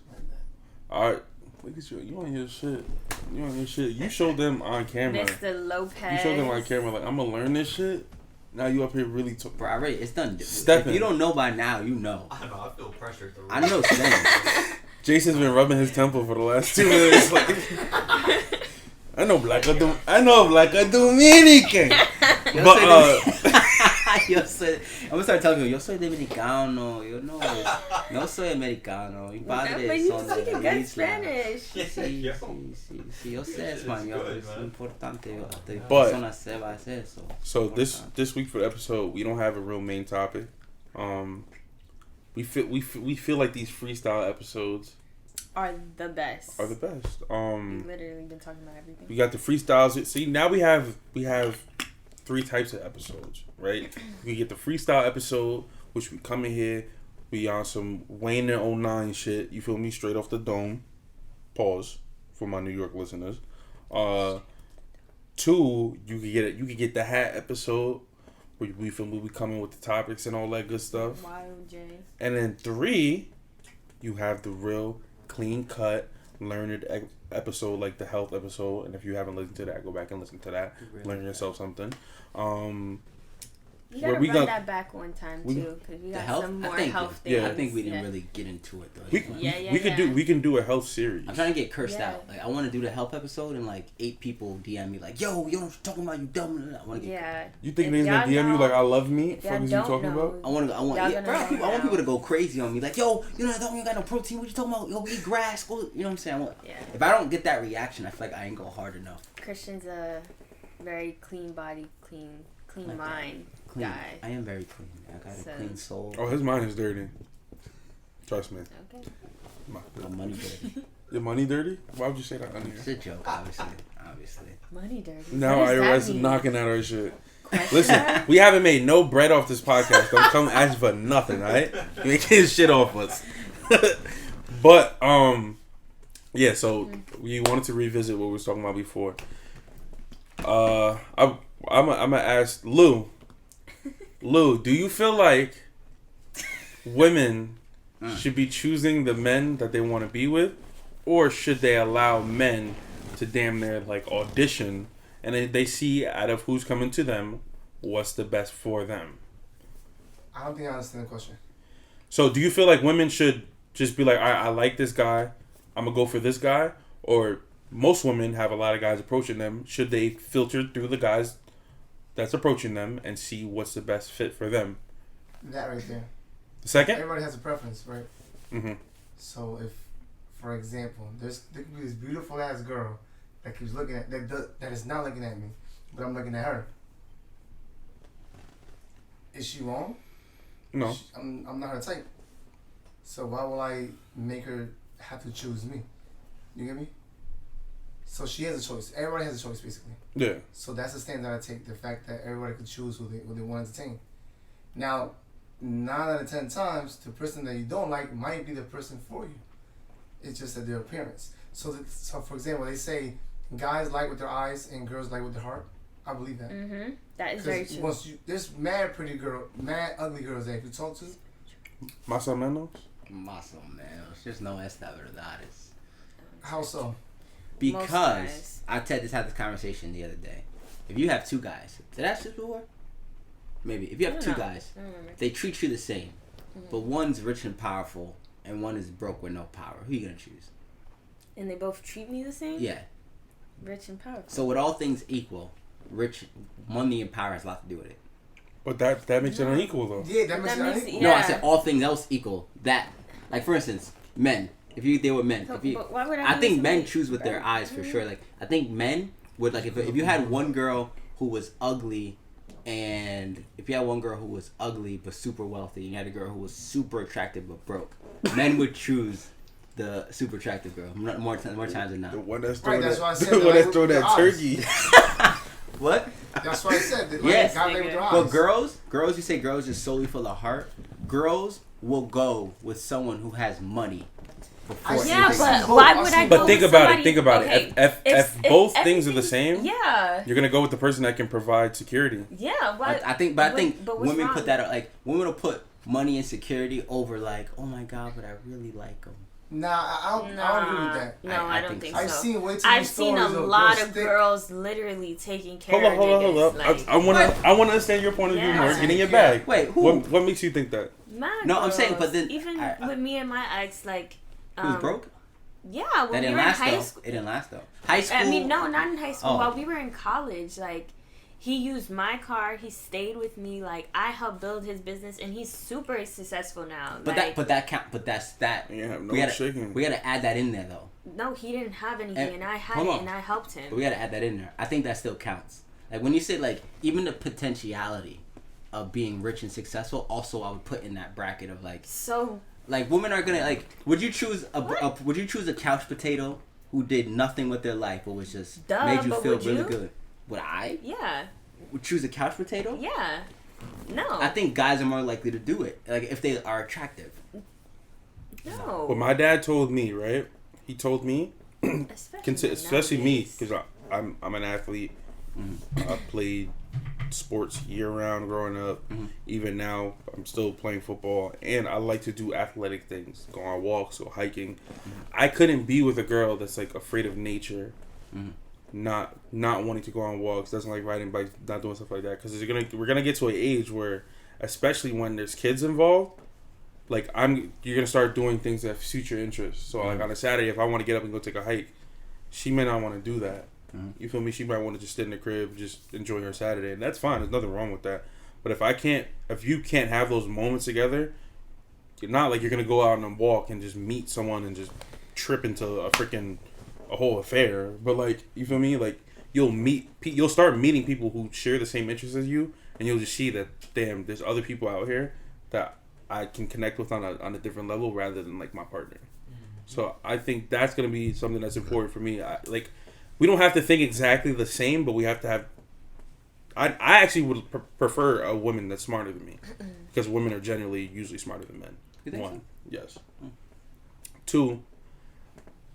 A: Alright. Look at you. You on your shit. You on your shit. You showed them on camera.
D: Mr. Lopez.
A: You showed them on camera like, I'm gonna learn this shit. Now you up here really
B: Bro, already, it's done.
A: Stepping.
B: If you don't know by now, you know.
E: I don't know. I feel pressure.
B: I know Stan.
A: Jason's been rubbing his temple for the last 2 minutes. Like, I know black a Dominican. But
B: Yo soy, I'm gonna start telling you, yo soy dominicano, yo no soy americano. Mi padre
D: But you
B: son de
D: speak
B: la
D: good
B: isla.
D: Spanish.
B: Sí,
E: Yo.
B: sí, yo sé español,
E: good,
B: es
E: man.
B: importante. La
A: But-
B: persona sepa hacer eso.
A: so this week for the episode, we don't have a real main topic. We feel like these freestyle episodes
D: Are the best.
A: are the best.
D: We've literally been talking about everything.
A: We got the freestyles. See, now we have 3 types of episodes, right? We get the freestyle episode, which we come in here, we on some Wayne and 09 shit. You feel me? Straight off the dome. Pause for my New York listeners. 2, you could get the hat episode, where we feel me? We come in with the topics and all that good stuff.
D: Wild J.
A: And then 3, you have the real clean cut, learned episode, like the health episode. And if you haven't listened to that, go back and listen to that. Learn yourself something.
D: You gotta
A: we
D: run
A: got-
D: that back one time too, because we
B: The
D: got
B: health?
D: some
B: I
D: more
B: think-
D: health
A: yeah.
D: things.
A: I
B: think we didn't really get into it though.
A: We can do a health series.
B: I'm trying to get cursed
D: Yeah.
B: out. Like I want to do the health episode and like 8 people DM me like, yo, you know what I'm talking about? You dumb. I want to get.
D: Yeah.
A: You think
D: If
A: niggas gonna
D: y'all
A: DM you
D: know-
A: like I love me?
D: if y'all
A: Fuck is you
D: don't
A: talking
D: know,
A: about?
B: I want,
D: Y'all
B: yeah,
D: gonna
B: bro,
D: find
B: I want
D: out.
B: people to go crazy on me. Like, yo, you know, you got no protein. What you talking about? Yo, eat grass. Go, you know what I'm saying?
D: Yeah.
B: If I don't get that reaction, I feel like I ain't go hard enough.
D: Christian's a very clean body, clean
B: Like that.
D: mind
B: Clean.
D: guy.
B: I am very clean. I got
D: So-
B: a clean soul.
A: Oh, his mind is dirty. Trust me.
D: Okay.
B: My money dirty.
A: Your money dirty? Why would you say that on
B: It's
A: here?
B: a joke, obviously. Obviously.
D: Money dirty.
A: Now
D: What does that
A: IRS is
D: mean?
A: knocking at our shit.
D: Question?
A: Listen, we haven't made no bread off this podcast. Don't come ask for nothing, alright? You ain't getting shit off us. But yeah. So we wanted to revisit what we was talking about before. I'm gonna ask Lou. Lou, do you feel like women should be choosing the men that they want to be with, or should they allow men to damn near like audition and then they see out of who's coming to them what's the best for them?
C: I don't think I understand the question.
A: So do you feel like women should just be like, all right, I like this guy, I'm gonna go for this guy? Or most women have a lot of guys approaching them. Should they filter through the guys that's approaching them and see what's the best fit for them?
C: That right there.
A: The second?
C: Everybody has a preference, right?
A: Mm-hmm.
C: So if, for example, there could be this beautiful ass girl that keeps looking at that is not looking at me, but I'm looking at her. Is she wrong?
A: No.
C: I'm not her type. So why will I make her have to choose me. You get me? So she has a choice. Everybody has a choice, basically.
A: Yeah.
C: So that's the stand that I take. The fact that everybody could choose who they want to entertain. Now, 9 out of 10 times, the person that you don't like might be the person for you. It's just that their appearance. So for example, they say guys like with their eyes and girls like with their heart. I believe that.
D: Mm-hmm. That is very true.
C: There's mad pretty girl, mad ugly girls that if you talk to.
A: Más o menos.
B: Más o menos. There's no esta verdades.
C: How so?
B: Because I had this conversation the other day. If you have two guys, did I ask this before? Maybe. If you have two guys, they treat you the same, but one's rich and powerful and one is broke with no power. Who are you gonna choose?
D: And they both treat me the same?
B: Yeah.
D: Rich and powerful.
B: So with all things equal, money and power has a lot to do with it.
A: But that makes it unequal though.
C: Yeah, that makes it unequal.
B: No, I said all things else equal. That, like for instance, men. If you deal with men,
D: So,
B: if you,
D: but why would
B: I think men
D: somebody-
B: choose with their eyes for sure. Like I think men would like if you had one girl who was ugly, and if you had one girl who was ugly but super wealthy, and you had a girl who was super attractive but broke, men would choose the super attractive girl more times than not.
A: The one that's
C: Right,
A: throwing
C: that's why I
A: that,
C: said
A: the
C: that,
A: one
C: like,
A: that's throwing
C: with
A: that
C: your
A: turkey.
B: What?
C: That's why I said that.
B: Yes.
C: God like with their eyes.
B: But girls, you say girls just solely for the heart. Girls will go with someone who has money. Before
D: Yeah,
B: anything
D: but
B: else.
D: why would I go
A: But think
D: with
A: about
D: somebody-
A: it. Think about
D: okay,
A: it. If both things are the
D: everything-
A: same,
D: Yeah.
A: you're gonna go with the person that can provide security.
D: Yeah. Why?
B: I think what's
D: wrong?
B: women put that like women will put money and security over like, oh my god, but I really like him.
C: Nah, I don't agree with that.
D: No,
B: I
D: I don't
B: think
D: think
B: so.
C: I've
D: so.
C: seen way too many
D: I've seen a
C: stories of
D: lot
C: girls
D: of
C: stick-
D: girls literally taking care
A: Hold
D: of
A: up.
D: niggas. Like,
A: I want to understand your point of view
D: Yeah.
A: more. Getting it back.
B: Wait, who?
A: What makes you think that?
D: mad
B: No, I'm saying,
D: girls.
B: but then-
D: even with me and my ex, like,
B: Who's broke?
D: Yeah,
B: That
D: when we
B: didn't
D: were in
B: last
D: high
B: though.
D: school.
B: It didn't last though. High school.
D: I mean, no, not in high school.
B: Oh.
D: While we were in college, like, he used my car. He stayed with me. Like, I helped build his business, and he's super successful now.
B: But
D: like,
B: that count. But that's that.
A: You have no
B: we gotta,
A: shaking.
B: We gotta add that in there though.
D: no, he didn't have anything, and I had
B: hold
D: it,
B: on.
D: and I helped him.
B: But we gotta add that in there. I think that still counts. Like when you say like even the potentiality of being rich and successful, also I would put in that bracket of like.
D: So.
B: Like women are gonna like. Would you choose would you choose a couch potato who did nothing with their life but was just
D: Duh,
B: made you
D: but
B: feel
D: would
B: really
D: you?
B: good? Would I?
D: Yeah.
B: Would choose a couch potato?
D: Yeah. No.
B: I think guys are more likely to do it. Like if they are attractive.
D: No.
A: What my dad told me, right? He told me, especially me,
D: nowadays.
A: because I'm an athlete. I played sports year round growing up. Even now, I'm still playing football, and I like to do athletic things, go on walks, go hiking. I couldn't be with a girl that's like afraid of nature, not wanting to go on walks, doesn't like riding bikes, not doing stuff like that. Because we're gonna get to an age where, especially when there's kids involved, like you're gonna start doing things that suit your interests. So like on a Saturday, if I want to get up and go take a hike, she may not want to do that. You feel me? She might want to just sit in the crib, just enjoy her Saturday, and that's fine. There's nothing wrong with that. But if you can't have those moments together, you're not like you're gonna go out on a walk and just meet someone and just trip into a whole affair. But like, you feel me? Like you'll start meeting people who share the same interests as you, and you'll just see that damn, there's other people out here that I can connect with on a different level rather than like my partner. So I think that's gonna be something that's important for me. We don't have to think exactly the same, but we have to have. I actually would prefer a woman that's smarter than me, because women are generally usually smarter than men.
B: You think
A: One, yes. Two,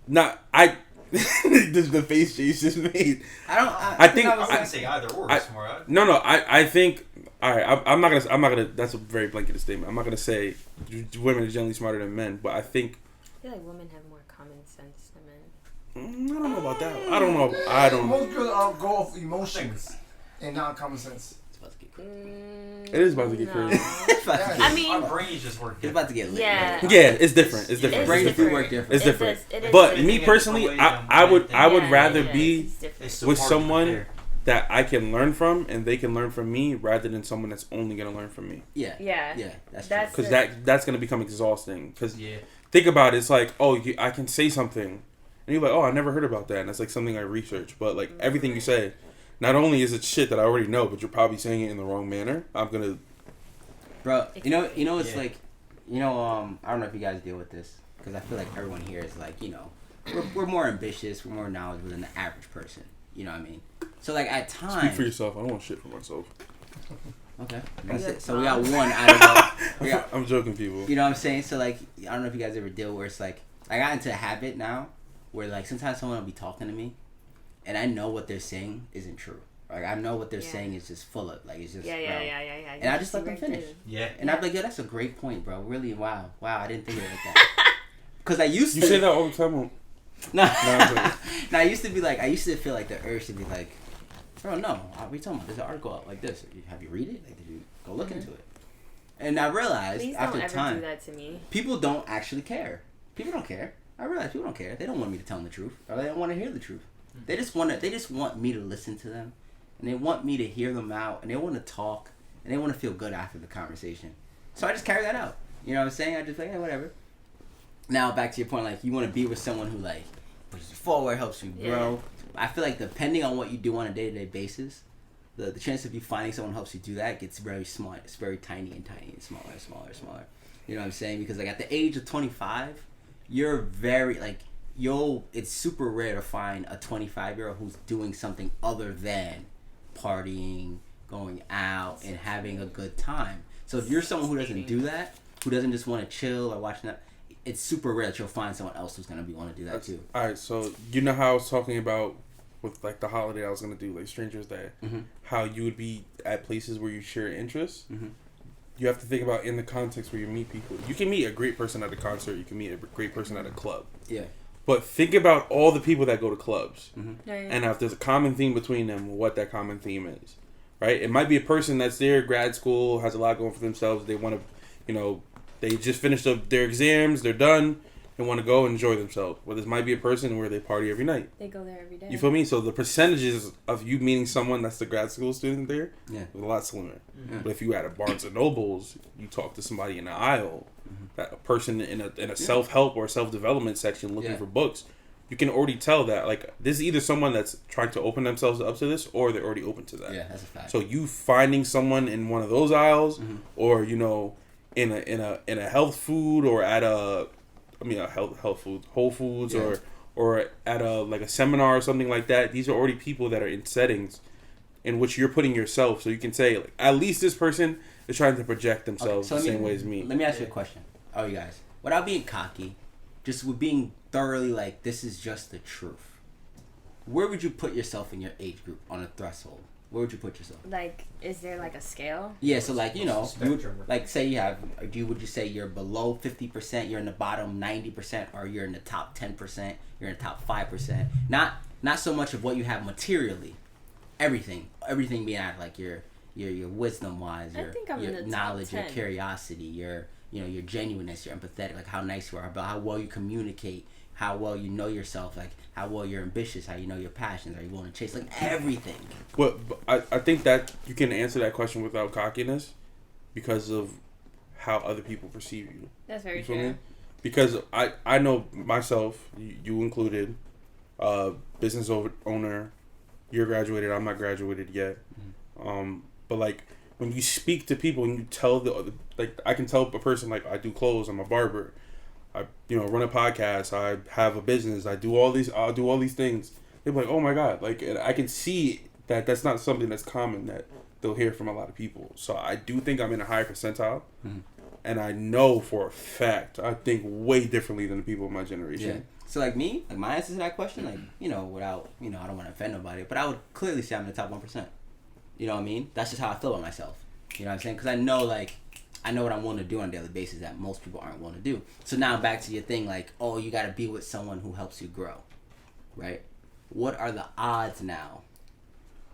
A: not I. the face Jace just made.
B: I
A: think
E: I was gonna say either or. Smart.
A: No. I think. All right. I'm not gonna. That's a very blanket statement. I'm not gonna say women are generally smarter than men, but I think.
D: I feel like women have more common sense than men.
A: I don't know about that. I don't know.
C: Most girls go off emotions and not common sense.
B: It's about to get crazy.
A: It is about to get crazy.
B: It's about to get-
D: I mean,
E: Our brains just work.
B: it's about to get lit.
D: Yeah.
A: Yeah, it's different. It's different.
B: Brains
A: It's
B: do
A: different.
B: work different.
A: It's different.
D: It is
A: But
D: different.
A: me personally, I would rather be
D: it's different.
E: It's
A: with
E: support
A: someone
E: there.
A: that I can learn from and they can learn from me, rather than someone that's only gonna learn from me.
B: Yeah.
D: Yeah.
B: Yeah. That's
D: That's
B: true.
A: Because that's gonna become exhausting. Because
E: Yeah.
A: think about it, it's like, I can say something, and you're like, I never heard about that, and it's like something I researched. But like everything you say, not only is it shit that I already know, but you're probably saying it in the wrong manner. I'm gonna.
B: Bro, you know, it's
E: Yeah.
B: like, I don't know if you guys deal with this. because I feel like everyone here is like, you know, we're more ambitious, we're more knowledgeable than the average person. You know what I mean? So like at times.
A: Speak for yourself. I don't want shit for myself.
B: Okay, that's it. So we got one out of the.
A: I'm joking, people.
B: You know what I'm saying? So like, I don't know if you guys ever deal where it's like, I got into a habit now where like sometimes someone will be talking to me, and I know what they're saying isn't true. Like I know what they're saying is just full of like it's just
D: Yeah.
B: And I just let them finish.
E: Yeah.
B: And I'm like, yo, that's a great point, bro. Really, wow, I didn't think of it like that. Because I used to.
A: You say that all the time.
B: Nah, I used to be like, I used to feel like the urge to be like, bro, no, what are you talking about? There's an article out like this. Have you read it? Like, did you go look into it? And I realized
D: Please
B: after
D: don't ever
B: time,
D: do that to me.
B: people don't actually care. People don't care. I realize people don't care. They don't want me to tell them the truth, or they don't want to hear the truth. They just want me to listen to them, and they want me to hear them out, and they want to talk, and they want to feel good after the conversation. So I just carry that out. You know what I'm saying? I just like, hey, whatever. Now back to your point, like you want to be with someone who like pushes you forward, helps you grow. I feel like depending on what you do on a day-to-day basis, the chance of you finding someone who helps you do that gets very small. It's very tiny and smaller. You know what I'm saying? Because like at the age of 25, you're very like it's super rare to find a 25-year-old who's doing something other than partying, going out, and having a good time. So if you're someone who doesn't do that, who doesn't just want to chill or watch that, it's super rare that you'll find someone else who's gonna want to do that too.
A: All right, so you know how I was talking about with like the holiday I was gonna do, like Strangers Day, how you would be at places where you share interests. You have to think about in the context where you meet people. You can meet a great person at a concert. You can meet a great person at a club.
B: Yeah.
A: But think about all the people that go to clubs,
D: Right.
A: and if there's a common theme between them, what that common theme is, right? It might be a person that's there, grad school, has a lot going for themselves. They want to, you know, they just finished up their exams, they're done, and want to go enjoy themselves. Well, this might be a person where they party every night.
D: They go there every day.
A: You feel me? So the percentages of you meeting someone that's the grad school student there
B: Yeah.
A: is a lot slimmer. But if you at a Barnes and Nobles, you talk to somebody in the aisle, that a person in a self-help or self-development section looking for books, you can already tell that like this is either someone that's trying to open themselves up to this or they're already open to that.
B: Yeah, that's a fact.
A: So you finding someone in one of those aisles or you know in a health food or at a health food Whole Foods or at a like a seminar or something like that, these are already people that are in settings in which you're putting yourself, so you can say like, at least this person is trying to project themselves the same way as me.
B: Let me ask you a question. Oh, you guys, without being cocky, just with being thoroughly like this is just the truth, where would you put yourself in your age group on a threshold? Where would you put yourself?
D: Like, is there like a scale?
B: Yeah, so like, you know, you would,
E: Spectrum.
B: like say you have, would you say you're below 50%, you're in the bottom 90%, or you're in the top 10%, you're in the top 5%? Not so much of what you have materially, everything being at like your wisdom wise,
D: I think I'm
B: your
D: in the top
B: knowledge, your
D: 10.
B: curiosity, your genuineness, your empathetic, like how nice you are, about how well you communicate, how well you know yourself, like how well you're ambitious, how you know your passions, are you willing to chase, like everything.
A: Well, I think that you can answer that question without cockiness because of how other people perceive you.
D: That's very
A: You feel
D: true.
A: me? Because I know myself, you included, business owner, you're graduated, I'm not graduated yet. But like when you speak to people and you tell like I can tell a person like I do clothes, I'm a barber, I run a podcast, I have a business, I'll do all these things. They're like, oh my god, like and I can see that that's not something that's common that they'll hear from a lot of people. So I do think I'm in a higher percentile, and I know for a fact I think way differently than the people of my generation.
B: Yeah. So like me, like my answer to that question, like without I don't want to offend nobody, but I would clearly say I'm in the top 1%. You know what I mean? That's just how I feel about myself. You know what I'm saying? Because I know what I'm willing to do on a daily basis that most people aren't willing to do. So now back to your thing, like, oh, you got to be with someone who helps you grow, right? What are the odds now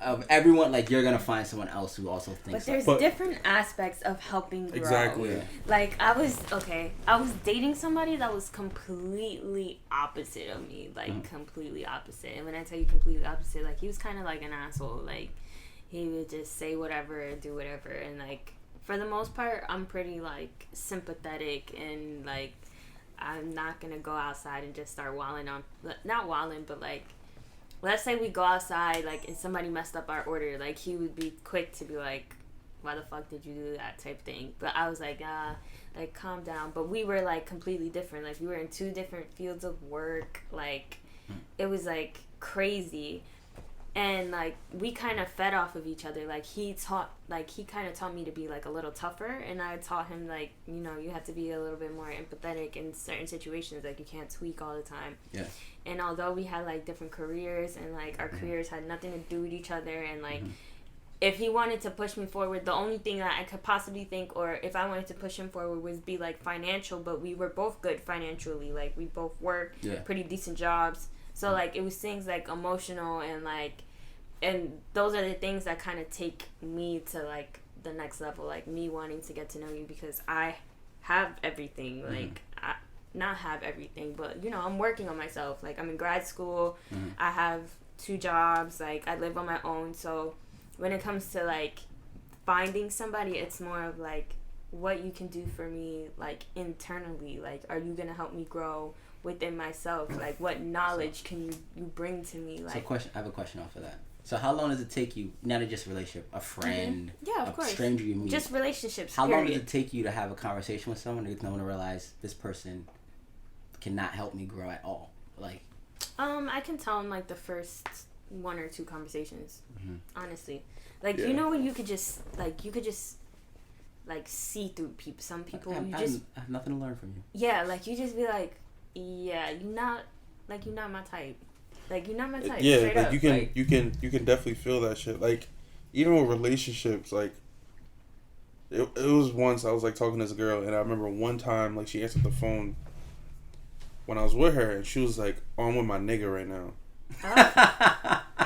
B: of everyone? Like, you're gonna find someone else who also thinks.
D: But there's different aspects of helping grow.
A: Exactly.
B: Yeah.
D: Like I was dating somebody that was completely opposite of me, like completely opposite. And when I tell you completely opposite, like he was kind of like an asshole. Like he would just say whatever, do whatever, and like for the most part, I'm pretty like sympathetic and like I'm not gonna go outside and just start not wilding, but like let's say we go outside like and somebody messed up our order, like he would be quick to be like, why the fuck did you do that type thing. But I was like, like, calm down. But we were, like, completely different. Like, we were in 2 different fields of work. Like, it was, like, crazy. And, like, we kind of fed off of each other. Like, he kind of taught me to be, like, a little tougher. And I taught him, like, you know, you have to be a little bit more empathetic in certain situations. Like, you can't tweak all the time.
B: Yeah.
D: And although we had, like, different careers and, like, our careers had nothing to do with each other. And, like, if he wanted to push me forward, the only thing that I could possibly think, or if I wanted to push him forward, was be, like, financial. But we were both good financially. Like, we both worked pretty decent jobs. So, like, it was things, like, emotional and, like, and those are the things that kind of take me to, like, the next level. Like, me wanting to get to know you because I have everything. Like, I not have everything, but, you know, I'm working on myself. Like, I'm in grad school. I have 2 jobs. Like, I live on my own. So, when it comes to, like, finding somebody, it's more of, like, what you can do for me, like, internally. Like, are you going to help me grow within myself? Like, what knowledge can you bring to me? Like,
B: So I have a question off of that. So how long does it take you, not just a relationship, a friend,
D: yeah, of course,
B: stranger you meet?
D: just relationships.
B: How long does it take you to have a conversation with someone to get to realize this person cannot help me grow at all? Like,
D: I can tell in, like, the first 1 or 2 conversations. Honestly, like, you know, when you could just like see through people. Some people
B: I have nothing to learn from you.
D: Yeah, like, you just be like, yeah, you're not my type. Like, you're not my type.
A: Yeah,
D: straight
A: like,
D: up.
A: you can
D: Like,
A: you can definitely feel that shit. Like, even with relationships, like, it was once I was, like, talking to this girl, and I remember one time, like, she answered the phone when I was with her, and she was like, "Oh, I'm with my nigga right now."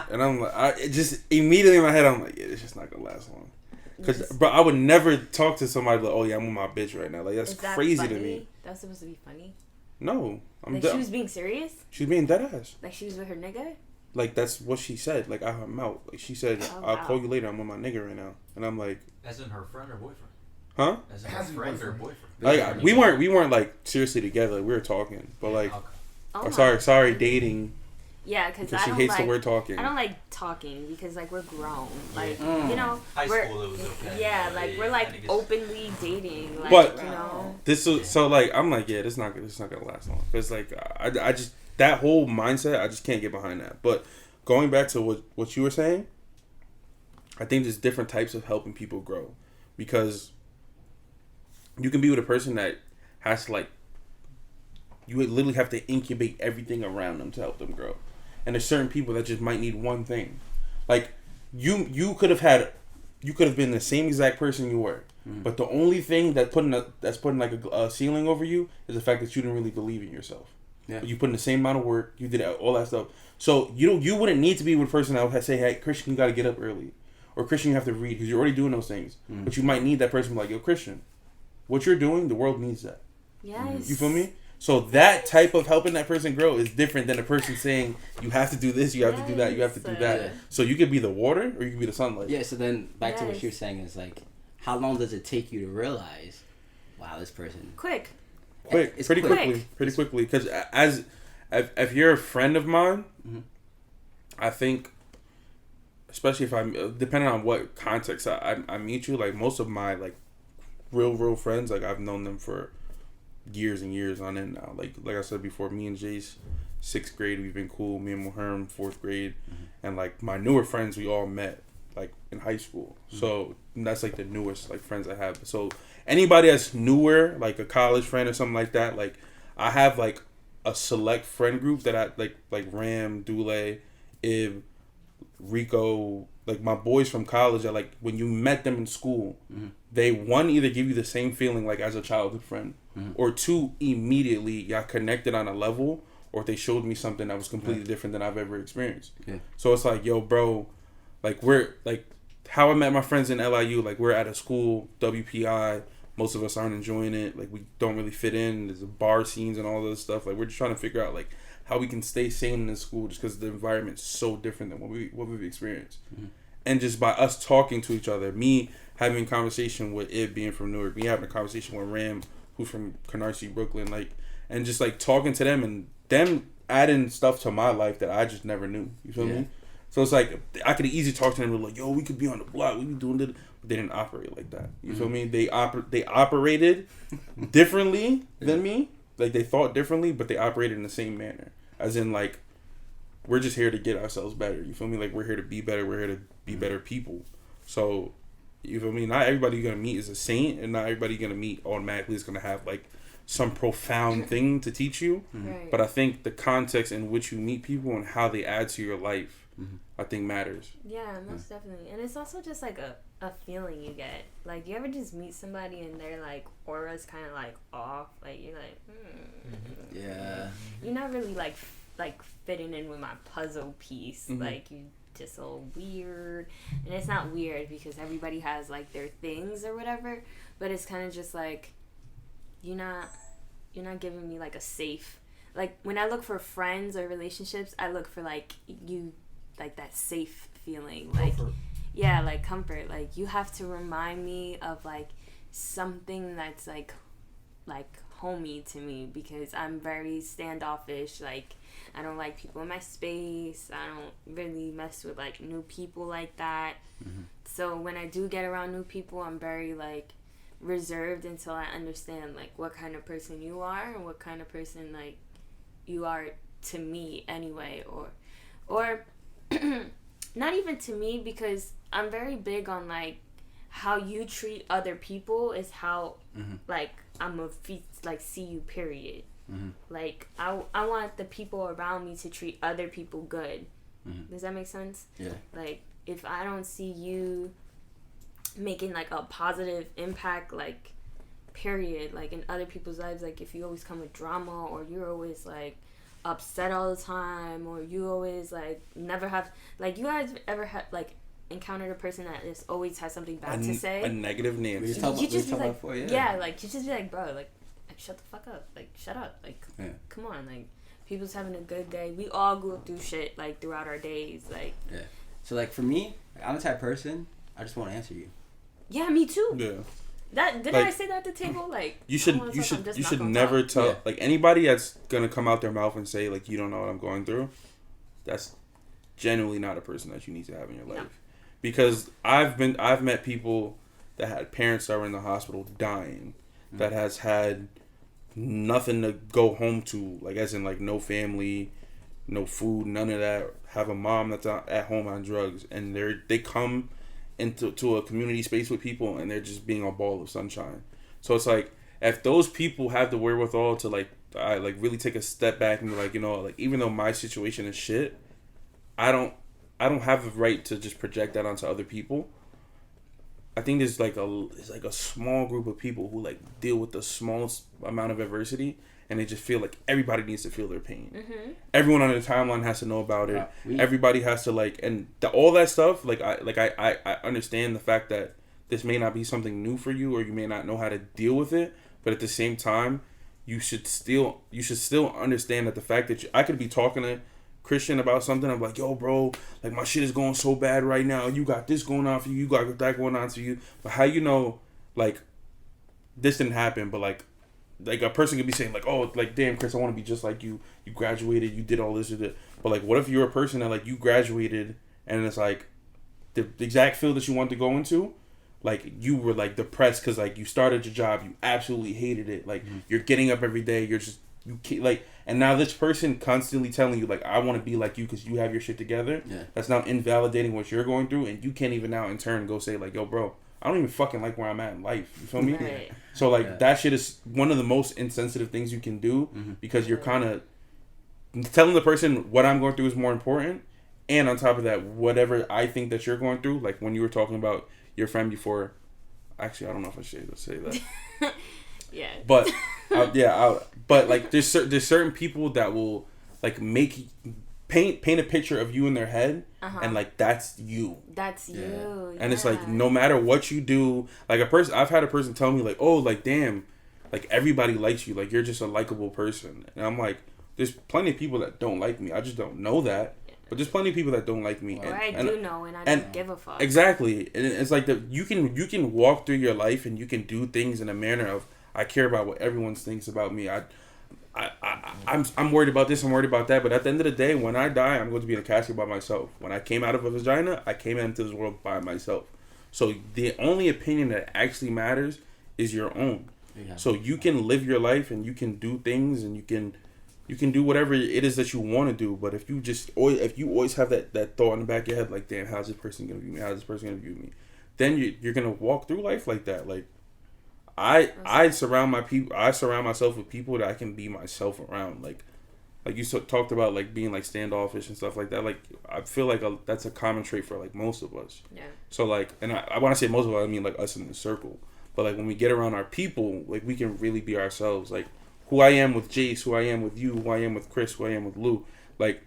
A: And I'm like, it just immediately in my head, I'm like, yeah, it's just not gonna last long. Cause, bro, I would never talk to somebody like, "Oh yeah, I'm with my bitch right now." Like, that's crazy
D: funny?
A: to me.
D: That's supposed to be funny.
A: No,
D: Like, she was being serious.
A: She was being dead ass.
D: Like, she was with her nigga.
A: Like, that's what she said. Like, out her mouth. Like, she said, "I'll call you later. I'm with my nigga right now." And I'm like,
E: As in her friend or boyfriend?
A: huh?
E: As in her friend or boyfriend?
A: Like, we weren't like seriously together. We were talking, but like,
E: Okay.
D: Oh
A: sorry, dating.
D: Yeah, because
A: She hates the word talking.
D: I don't like talking because, like, we're grown. Like, you know,
E: High
D: we're,
E: school it was okay.
D: yeah,
E: but
D: like,
E: yeah,
D: we're,
E: I
D: like,
E: think it's-
D: openly dating. Like,
A: But-
D: you know.
A: So like, I'm like, yeah, this not gonna last long. Cause like, I just, that whole mindset, I just can't get behind that. But going back to what you were saying, I think there's different types of helping people grow, because you can be with a person that has to, like, you would literally have to incubate everything around them to help them grow. And there's certain people that just might need one thing. Like, you could have been the same exact person you were, but the only thing that's putting like a ceiling over you is the fact that you didn't really believe in yourself.
B: Yeah.
A: You put in the same amount of work, you did all that stuff. So you wouldn't need to be with a person that would say, "Hey, Christian, you got to get up early," or "Christian, you have to read," because you're already doing those things. But you might need that person like, "Yo, Christian, what you're doing, the world needs that."
D: Yes.
A: You feel me? So that type of helping that person grow is different than a person saying, "You have to do this, you have to do that, you have to do that."
B: Yeah.
A: So you could be the water or you could be the sunlight.
B: Yeah, so then back to what
D: Yes.
B: you were saying is, like, how long does it take you to realize, wow, this person...
D: Quick.
B: It's
A: Pretty
B: quick.
A: quickly. Because if you're a friend of mine, I think, especially if I'm, depending on what context I meet you, like, most of my, like, real friends, like, I've known them for years and years on end now. Like I said before, me and Jace, 6th grade, we've been cool. Me and Muharram, 4th grade. And, like, my newer friends, we all met, like, in high school. So that's, like, the newest, like, friends I have. So anybody that's newer, like a college friend or something like that, like, I have, like, a select friend group that I like Ram, Dule, Ib, Rico, like, my boys from college. That, like, when you met them in school, they, one, either give you the same feeling, like, as a childhood friend, or 2, immediately y'all connected on a level, or they showed me something that was completely different than I've ever experienced.
B: Yeah.
A: So it's like, yo, bro, like, we're, like, how I met my friends in LIU, like, we're at a school, WPI, most of us aren't enjoying it, like, we don't really fit in, there's bar scenes and all this stuff, like, we're just trying to figure out, like, how we can stay sane in this school, just because the environment's so different than what we've experienced. And just by us talking to each other, me having a conversation with Ib being from Newark, me having a conversation with Ram, who's from Canarsie, Brooklyn, like, and just, like, talking to them and them adding stuff to my life that I just never knew. You feel me? So it's like I could easily talk to them and be like, yo, we could be on the block, we be doing it. But they didn't operate like that. You feel me? They operated differently than me. Like they thought differently, but they operated in the same manner. As in like, we're just here to get ourselves better. You feel me? Like we're here to be better. We're here to be better people. So, you feel me? Not everybody you're gonna meet is a saint, and not everybody you're gonna meet automatically is gonna have like some profound thing to teach you.
D: Right.
A: But I think the context in which you meet people and how they add to your life, I think matters.
D: Yeah, most definitely. And it's also just like a feeling you get. Like, you ever just meet somebody and their like aura's kind of like off? Like, you're like,
B: Yeah.
D: You're not really like fitting in with my puzzle piece. Like, you just a little weird. And it's not weird because everybody has like their things or whatever. But it's kind of just like, you're not giving me like a safe. Like, when I look for friends or relationships, I look for like you. Like that safe feeling, like comfort. Yeah, like comfort. Like you have to remind me of like something that's like homey to me, because I'm very standoffish. Like I don't like people in my space. I don't really mess with like new people like that. So when I do get around new people, I'm very like reserved until I understand like what kind of person you are and what kind of person like you are to me anyway, or not even to me, because I'm very big on like how you treat other people is how like I'm a see you, period. Like I want the people around me to treat other people good. Does that make sense?
B: Yeah.
D: Like if I don't see you making like a positive impact, like period, like in other people's lives, like if you always come with drama, or you're always like upset all the time, or you always like never have, like, you guys ever had like encountered a person that just always has something bad to say,
A: a negative Nancy.
D: You just be like, like you just be like, bro, like shut the fuck up, like shut up, like come on, like people's having a good day. We all go through shit like throughout our days, like
B: So like for me, I'm the type of person, I just want to answer you.
D: Yeah, me too.
A: Yeah.
D: That did
A: like,
D: I say that at the table? Like
A: you should never tell like anybody that's gonna come out their mouth and say like you don't know what I'm going through. That's genuinely not a person that you need to have in your life. Because I've met people that had parents that were in the hospital dying, that has had nothing to go home to, like as in like no family, no food, none of that. Have a mom that's at home on drugs, and they come into a community space with people and they're just being a ball of sunshine. So it's like, if those people have the wherewithal to like really take a step back and be like, you know, like even though my situation is shit, I don't have the right to just project that onto other people. I think there's like a small group of people who like deal with the smallest amount of adversity, and they just feel like everybody needs to feel their pain. Everyone on the timeline has to know about it. Everybody has to like, and all that stuff. Like I understand the fact that this may not be something new for you, or you may not know how to deal with it. But at the same time, you should still understand that the fact that I could be talking to Christian about something. I'm like, yo, bro, like my shit is going so bad right now. You got this going on for you. You got that going on for you. But how you know, like, this didn't happen, but like a person could be saying like, oh, like, damn, Chris, I want to be just like you. You graduated, you did all this or that. But like, what if you're a person that like you graduated and it's like the exact field that you want to go into, like you were like depressed because like you started your job, you absolutely hated it. Like you're getting up every day, you're just like, and now this person constantly telling you like, I want to be like you because you have your shit together. That's now invalidating what you're going through, and you can't even now in turn go say like, yo, bro, I don't even fucking like where I'm at in life. You feel me?
D: Right.
A: So like that shit is one of the most insensitive things you can do, because you're kind of telling the person what I'm going through is more important, and on top of that, whatever I think that you're going through, like when you were talking about your friend before, actually I don't know if I should say that. But but like there's certain people that will like paint a picture of you in their head, and like that's you. And it's like no matter what you do, like I've had a person tell me like, oh, like damn, like everybody likes you, like you're just a likable person, and I'm like, there's plenty of people that don't like me, I just don't know that. But there's plenty of people that don't like me.
D: Or I do know, and I don't give a fuck. Exactly.
A: And it's like you can walk through your life and you can do things in a manner of, I care about what everyone thinks about me. I I'm worried about this, I'm worried about that. But at the end of the day, when I die, I'm going to be in a casket by myself. When I came out of a vagina, I came into this world by myself. So the only opinion that actually matters is your own. Yeah. So you can live your life and you can do things and you can do whatever it is that you want to do. But if you always have that thought in the back of your head, like, damn, how's this person gonna view me? How's this person gonna view me? Then you're gonna walk through life like that. Like I surround myself with people that I can be myself around. Like you talked about, like, being like standoffish and stuff like that. Like, I feel like that's a common trait for like most of us. Yeah. So like, and I want to say most of us, I mean like us in the circle. But like when we get around our people, like we can really be ourselves. Like who I am with Jace, who I am with you, who I am with Chris, who I am with Lou. Like,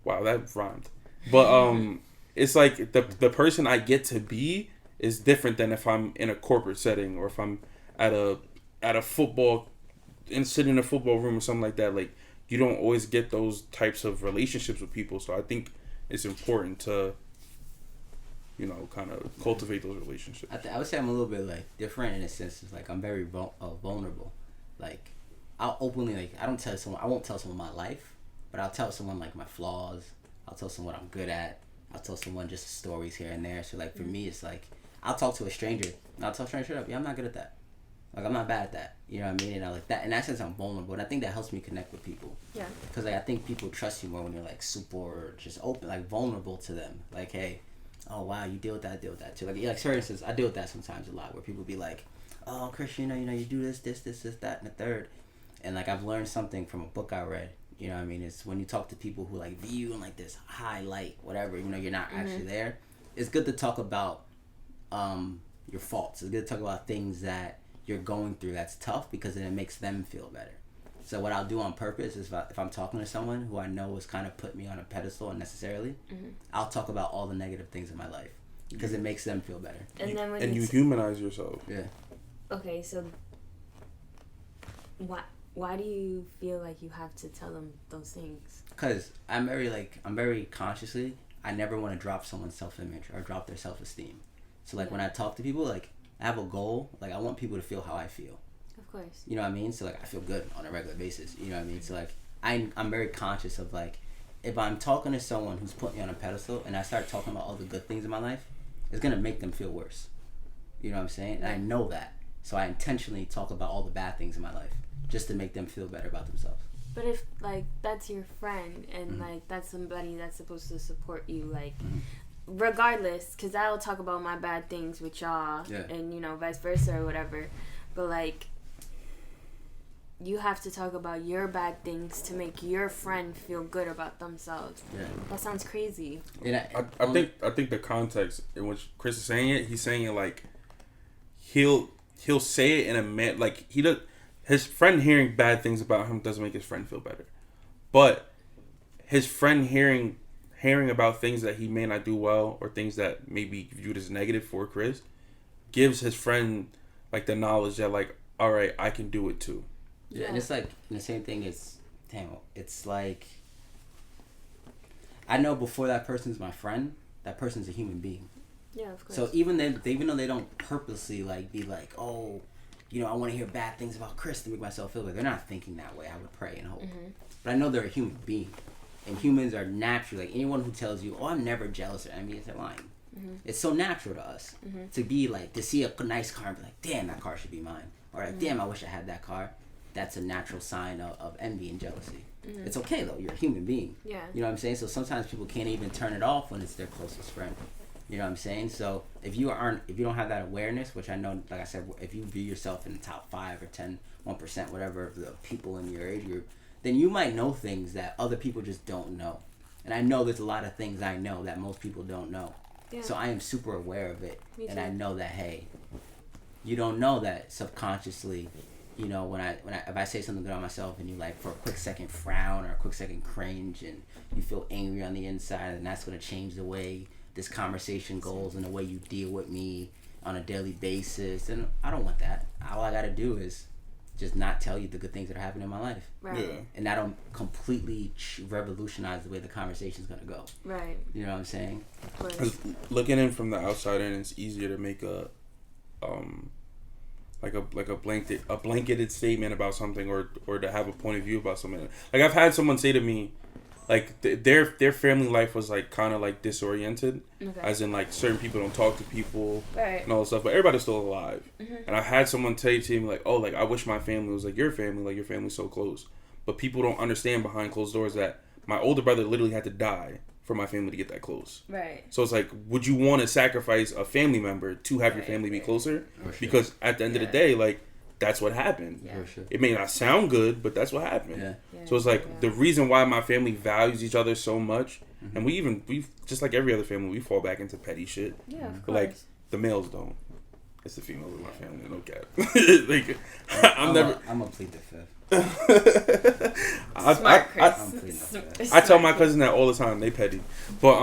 A: wow, that rhymed. But it's like the person I get to be is different than if I'm in a corporate setting or if I'm at a football and sitting in a football room or something like that. Like, you don't always get those types of relationships with people. So I think it's important to, you know, kind of cultivate those relationships.
B: I would say I'm a little bit like different in a sense. It's like I'm very vulnerable. Like, I'll openly, like, I won't tell someone my life, but I'll tell someone like my flaws. I'll tell someone what I'm good at. I'll tell someone just stories here and there. So like for me, it's like I'll talk to a stranger and I'll tell a stranger, straight up, yeah, I'm not good at that. Like, I'm not bad at that. You know what I mean? And I like that. In that sense, I'm vulnerable. And I think that helps me connect with people. Yeah. Because like, I think people trust you more when you're like super just open, like vulnerable to them. Like, hey, oh wow, you deal with that, I deal with that too. Like for instance, I deal with that sometimes a lot, where people be like, oh, Chris, you know, you do this, that, and the third. And like, I've learned something from a book I read. You know what I mean? It's when you talk to people who like view you in like this high light, whatever, even though you're not actually there. It's good to talk about your faults. It's good to talk about things that you're going through that's tough, because then it makes them feel better. So what I'll do on purpose is if I'm talking to someone who I know has kind of put me on a pedestal unnecessarily, I'll talk about all the negative things in my life, because it makes them feel better.
D: And then when
A: you humanize yourself. Yeah.
D: Okay, so why do you feel like you have to tell them those things?
B: Because I'm very consciously, I never want to drop someone's self-image or drop their self-esteem. So like when I talk to people, like I have a goal, like I want people to feel how I feel.
D: Of course.
B: You know what I mean? So like I feel good on a regular basis. You know what I mean? So like I'm very conscious of like, if I'm talking to someone who's put me on a pedestal and I start talking about all the good things in my life, it's gonna make them feel worse. You know what I'm saying? And I know that. So I intentionally talk about all the bad things in my life, just to make them feel better about themselves.
D: But if like that's your friend and like that's somebody that's supposed to support you, like regardless, because I'll talk about my bad things with y'all and you know vice versa or whatever, but like you have to talk about your bad things to make your friend feel good about themselves. Yeah, that sounds crazy.
A: And I think the context in which Chris is saying it, he's saying it like he'll say it in a man, like he does. His friend hearing bad things about him doesn't make his friend feel better. But his friend hearing about things that he may not do well or things that may be viewed as negative for Chris gives his friend like the knowledge that like, all right, I can do it too.
B: Yeah, and it's like the same thing. It's like I know before that person's my friend, that person's a human being.
D: Yeah, of course.
B: So even though they don't purposely like be like, oh, you know, I want to hear bad things about Chris to make myself feel better. They're not thinking that way. I would pray and hope. But I know they're a human being. And humans are naturally, like anyone who tells you, oh, I'm never jealous or envious, they're lying. It's so natural to us to be like, to see a nice car and be like, damn, that car should be mine. Or like, damn, I wish I had that car. That's a natural sign of envy and jealousy. It's okay though. You're a human being. Yeah. You know what I'm saying? So sometimes people can't even turn it off when it's their closest friend. You know what I'm saying? So if you don't have that awareness, which I know, like I said, if you view yourself in the top 5 or 10, 1%, whatever of the people in your age group, then you might know things that other people just don't know. And I know there's a lot of things I know that most people don't know. Yeah. So I am super aware of it. Me and too. I know that, hey, you don't know that subconsciously, you know, if I say something good on myself and you like for a quick second frown or a quick second cringe and you feel angry on the inside, and that's going to change the way this conversation goes and the way you deal with me on a daily basis. And I don't want that. All I got to do is just not tell you the good things that are happening in my life. Right. Yeah. And that'll completely revolutionize the way the conversation's going to go. Right. You know what I'm saying?
A: Looking in from the outside in, it's easier to make like a blanketed statement about something, or to have a point of view about something. Like I've had someone say to me, like their family life was like kind of like disoriented, as in like certain people don't talk to people and all that stuff, but everybody's still alive. And I had someone say to me like, oh, like I wish my family was like your family's so close, but people don't understand behind closed doors that my older brother literally had to die for my family to get that close.
D: Right.
A: So it's like, would you want to sacrifice a family member to have your family be closer?
B: Sure.
A: Because at the end of the day, like, that's what happened.
D: Yeah.
B: For sure.
A: It may not sound good, but that's what happened.
B: Yeah.
A: So it's like the reason why my family values each other so much, and we just like every other family, we fall back into petty shit.
D: Yeah, of
A: But
D: course.
A: like the males don't. It's the females in my family, no cap. Like I'm never.
B: I'm gonna plead the fifth.
D: Smart, Chris.
B: I'm pleading the fifth.
A: I tell my cousin that all the time. They petty, but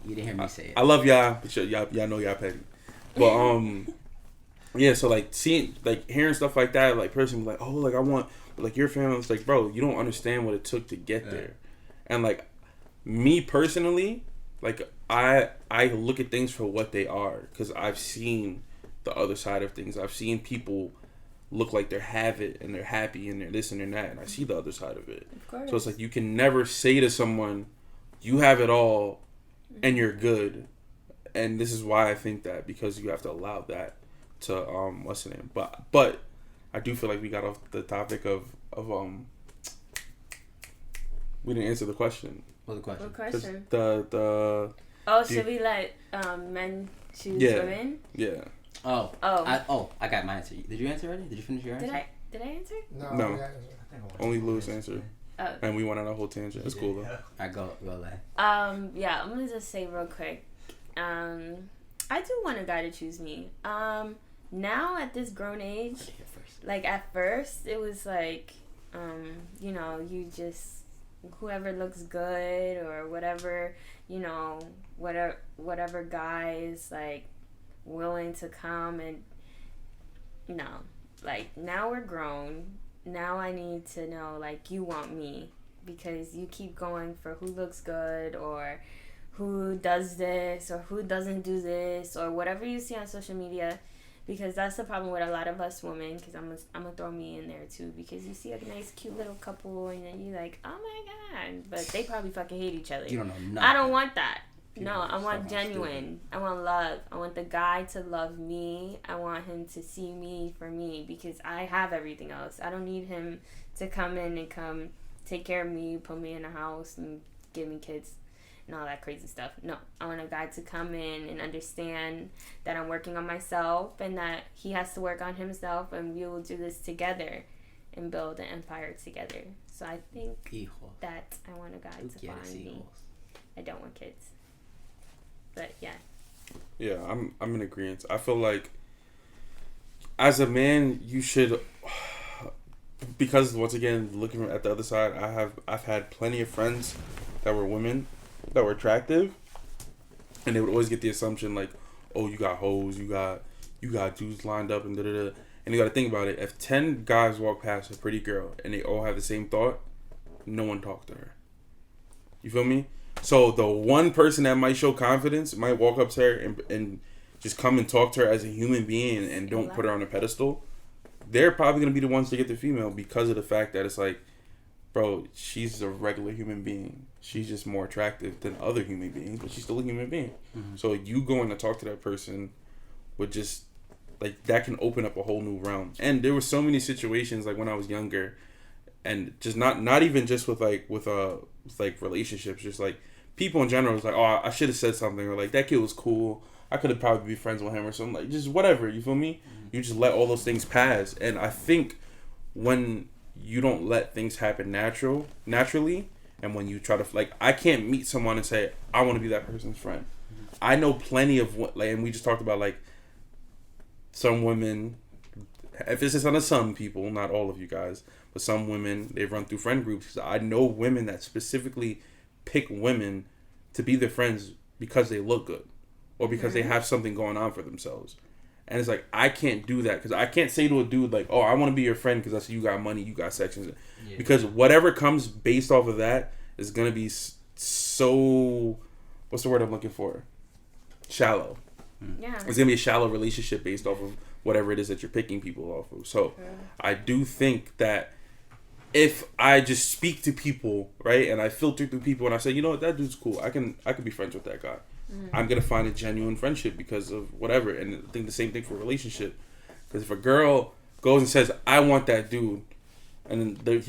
B: You didn't hear me say it.
A: I love y'all, but y'all know y'all petty. But yeah. So like hearing stuff like that, like person like, oh, like I want like your family. It's like, bro, you don't understand what it took to get there. And like me personally, like I look at things for what they are, because I've seen the other side of things. I've seen people look like they have it and they're happy and they're this and they're that, and I see the other side of it.
D: Of course.
A: So it's like you can never say to someone, you have it all and you're good. And this is why I think that, because you have to allow that to what's the name? But I do feel like we got off the topic of we didn't answer the question.
B: What's the question?
D: What
A: 'Cause
D: question?
A: the
D: Oh,
A: do
D: should
A: you-
D: we let men choose
A: Yeah.
D: women?
A: yeah.
D: Oh.
B: I got my answer. Did you answer already? Did you finish your answer?
D: Did I answer?
A: No.
C: yeah.
A: Only Lewis answered.
D: Oh.
A: And we went on a whole tangent. It's cool though.
B: I go like.
D: Yeah, I'm gonna just say real quick. I do want a guy to choose me. Now at this grown age, like at first it was like, you know, you just whoever looks good or whatever, you know, whatever guy is like willing to come and no, like now we're grown. Now I need to know like you want me, because you keep going for who looks good or who does this or who doesn't do this or whatever you see on social media, because that's the problem with a lot of us women, because I'm gonna throw me in there too, because you see a nice cute little couple and then you're like, oh my god, but they probably fucking hate each other.
B: You don't know nothing.
D: I don't want that.
B: People
D: No, I
B: are
D: want
B: fucking
D: genuine. I want love. I want the guy to love me. I want him to see me for me, because I have everything else. I don't need him to come in and come take care of me, put me in a house and give me kids and all that crazy stuff. No, I want a guy to come in and understand that I'm working on myself and that he has to work on himself, and we will do this together and build an empire together. So I think that I want a guy to find me. I don't want kids. But yeah.
A: Yeah, I'm in agreement. I feel like as a man, you should, because once again, looking at the other side, I've had plenty of friends that were women that were attractive, and they would always get the assumption like, oh, you got hoes, you got dudes lined up and da da da. And you got to think about it. If 10 guys walk past a pretty girl and they all have the same thought, no one talked to her. You feel me? So the one person that might show confidence might walk up to her and just come and talk to her as a human being and don't put her on a pedestal. They're probably going to be the ones to get the female, because of the fact that it's like, bro, she's a regular human being. She's just more attractive than other human beings, but she's still a human being. Mm-hmm. So you going to talk to that person would just, like, that can open up a whole new realm. And there were so many situations, like, when I was younger, and just not even just with relationships, just like people in general was like, oh, I should have said something, or like that kid was cool, I could have probably be friends with him or something, like just whatever, you feel me? Mm-hmm. You just let all those things pass. And I think when you don't let things happen naturally, and when you try to, like, I can't meet someone and say I want to be that person's friend. Mm-hmm. I know plenty of like, and we just talked about like some women, if this is on some people, not all of you guys, but some women, they run through friend groups. I know women that specifically pick women to be their friends because they look good or because they have something going on for themselves. And it's like, I can't do that, because I can't say to a dude like, oh, I want to be your friend because I see you got money, you got sections. Yeah. Because whatever comes based off of that is going to be so, what's the word I'm looking for? Shallow.
D: Yeah.
A: It's going to be a shallow relationship based off of whatever it is that you're picking people off of. So I do think that if I just speak to people, right, and I filter through people and I say, you know what, that dude's cool, I can be friends with that guy. I'm gonna find a genuine friendship because of whatever. And I think the same thing for a relationship. Because if a girl goes and says, I want that dude, and then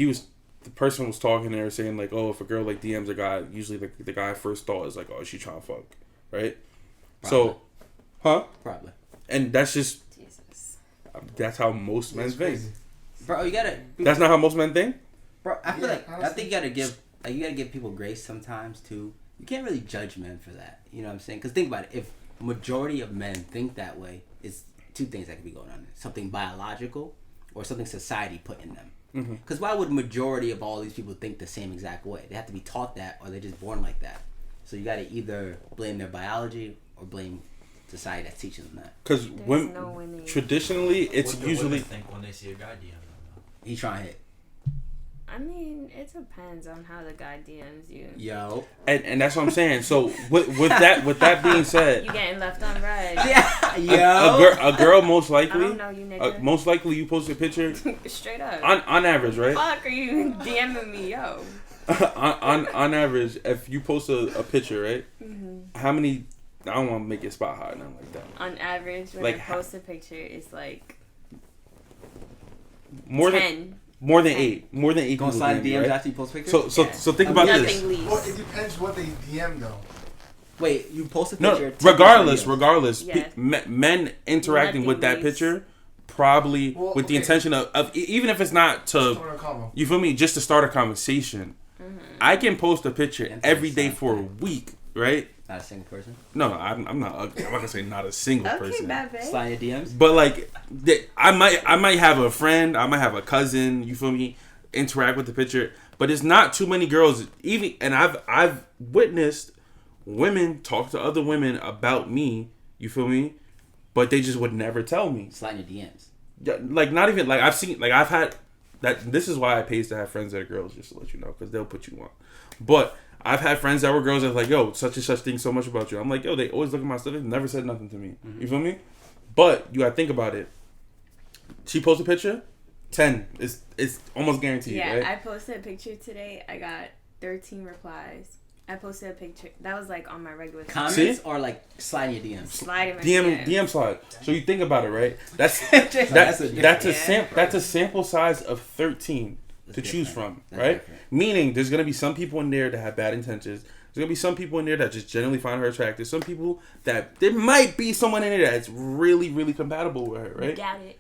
A: the person was talking there saying like, oh, if a girl like DMs a guy, usually the guy first thought is like, oh, she trying to fuck, right?
B: Probably.
A: So,
B: Probably.
A: and that's just
D: Jesus.
A: that's how most men think.
B: Bro, you gotta.
A: That's not how most men think.
B: Bro, I feel like
C: honestly.
B: I think you gotta give people grace sometimes too. You can't really judge men for that. You know what I'm saying? Because think about it. If majority of men think that way, it's two things that could be going on: something biological, or something society put in them. Because why would majority of all these people think the same exact way? They have to be taught that, or they're just born like that. So you gotta either blame their biology or blame society that's teaching them that.
A: Because
D: no winning.
A: traditionally, it's
E: What do
A: usually
E: women think when they see a guy DM them?
B: He's trying to hit.
D: I mean, it depends on how the guy DMs you.
B: Yo.
A: and that's what I'm saying. So with that being said,
D: You getting left on red.
B: Yeah. Yo.
A: a girl most
D: I
A: likely,
D: don't know you, nigga.
A: most likely you post a picture
D: Straight up.
A: on average, right?
D: Fuck are you DMing me, yo?
A: on average, if you post a picture, right? How many? I don't want to make it spot hot, nothing like that.
D: On average, when
A: Like,
D: I post a picture, it's like
A: More
D: 10.
A: More than 8. More than 8
B: Gonna
A: people
B: slide
A: DM you,
B: DMs
A: right?
B: after you post pictures?
A: So think about
D: Nothing
A: this.
D: leaves.
C: Well, it depends what they DM though.
B: Wait, you post a
A: No,
B: picture. take
A: regardless,
B: pictures.
D: Yeah.
A: men interacting
D: Nothing
A: with that
D: leaves.
A: picture probably
C: Well,
A: with the
C: okay.
A: intention of even if it's not to,
C: Start a combo.
A: you feel me, just to start a conversation. I can post a picture
B: Interesting.
A: every day for a week, right?
B: Not a single person.
A: No, I'm not ugly. I'm not gonna say not a single
D: Okay,
A: person.
D: bad babe.
B: Slide your DMs.
A: But like, I might have a friend, I might have a cousin. You feel me? Interact with the picture, but it's not too many girls. Even and I've witnessed women talk to other women about me. You feel me? But they just would never tell me.
B: Slide your DMs.
A: Yeah, like not even like I've had that. This is why I pays to have friends that are girls, just to let you know, because they'll put you on. But I've had friends that were girls that was like, yo, such and such thinks so much about you. I'm like, yo, they always look at my stuff. They've never said nothing to me. You feel me? But you gotta think about it. She posts a picture, 10. It's almost guaranteed,
D: Yeah,
A: right?
D: I posted a picture today. I got 13 replies. I posted a picture that was like on my regular
B: Comments
A: See?
B: or like sliding your DMs.
D: sliding my
A: DM slide. So you think about it, right? That's
B: That's a
A: that's a
B: different-
A: that's a sample size of 13 to
B: That's
A: choose
B: different.
A: from,
B: That's
A: right?
B: different.
A: Meaning there's gonna be some people in there that have bad intentions. There's gonna be some people in there that just generally find her attractive. Some people that there might be someone in there that's really, really compatible with her, right?
D: Got it.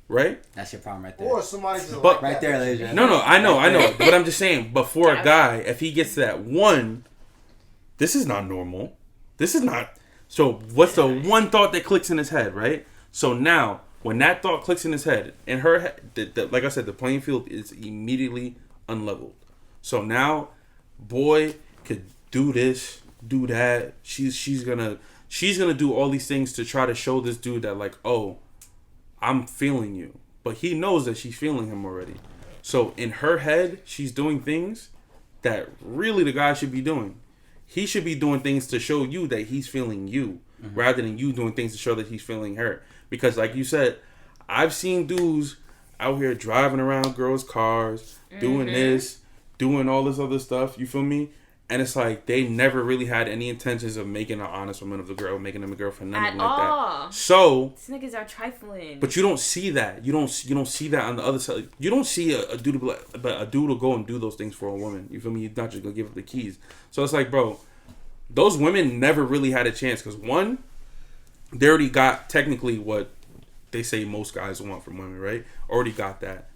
A: Right?
B: That's your problem right there.
C: Or somebody just
A: But-
C: like
B: Right
C: that
B: there,
C: picture.
B: ladies and gentlemen.
A: No, I know. But I'm just saying, but for a
D: Yeah.
A: guy, if he gets to that one, this is not normal. This is not. So what's the one thought that clicks in his head, right? So now, when that thought clicks in his head, in her head, like I said, the playing field is immediately unleveled. So now, boy could do this, do that. She's gonna do all these things to try to show this dude that like, oh, I'm feeling you. But he knows that she's feeling him already. So in her head, she's doing things that really the guy should be doing. He should be doing things to show you that he's feeling you, rather than you doing things to show that he's feeling her. Because like you said, I've seen dudes out here driving around girls' cars, doing this, doing all this other stuff, you feel me? And it's like they never really had any intentions of making an honest woman of the girl, making them a girlfriend, nothing
D: At
A: like
D: all.
A: that. So,
D: These niggas are trifling.
A: but you don't see that. You don't see that on the other side. You don't see a dude be like, but a dude will go and do those things for a woman. You feel me? You're not just gonna give up the keys. So it's like, bro, those women never really had a chance because one, they already got technically what they say most guys want from women, right? Already got that.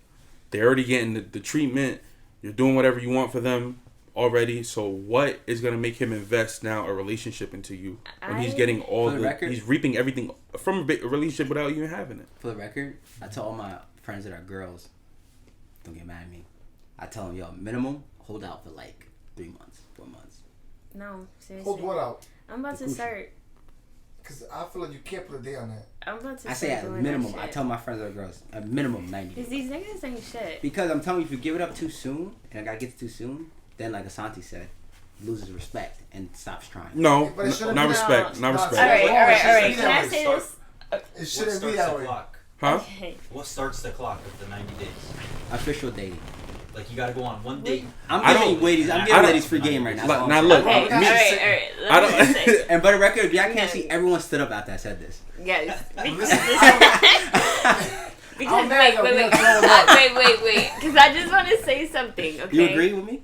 A: They're already getting the treatment. You're doing whatever you want for them already. So what is gonna make him invest now a relationship into you when he's getting all
B: For the record-
A: he's reaping everything from a relationship without even having it?
B: For the record, I tell all my friends that are girls, don't get mad at me. I tell them, yo, minimum, hold out for like 3 months, 4 months.
D: No, seriously.
C: Hold what out?
D: I'm about to start.
C: Because I feel like you can't put a day on that.
D: I'm about to
B: I
D: start
B: say at
D: doing
B: minimum,
D: that
B: I
D: shit.
B: tell my friends that are girls, a minimum 90
D: Because
B: days.
D: these niggas ain't shit.
B: Because I'm telling you, if you give it up too soon, and a guy gets too soon, then like Asante said, loses respect and stops trying.
A: No,
C: But it shouldn't
A: not
C: be
A: respect,
C: that-
A: not
C: no,
A: respect.
D: Alright,
C: It
D: alright.
C: shouldn't be
D: Can I
C: that
D: say
E: way.
D: this?
C: It shouldn't be that way.
A: Huh?
D: Okay.
E: What starts the clock of the 90 days?
B: Official dating.
E: Like you gotta go on one date.
B: I'm
A: I
B: giving
A: don't-
B: ladies. I'm
A: I
B: giving
A: don't-
B: ladies free game right now.
A: Like,
B: That's all
A: now
B: I'm
A: look,
B: saying.
D: Okay.
C: me-
D: All right.
A: I
D: Let
A: don't-
D: me say.
B: And for the record, if y'all can't
D: No.
B: see, everyone stood up after I said this.
D: Yes.
C: I'm
D: Because
C: mad that we
D: wait,
C: don't throw them up.
D: wait. Because I just want to say something. Okay.
B: You agree with me?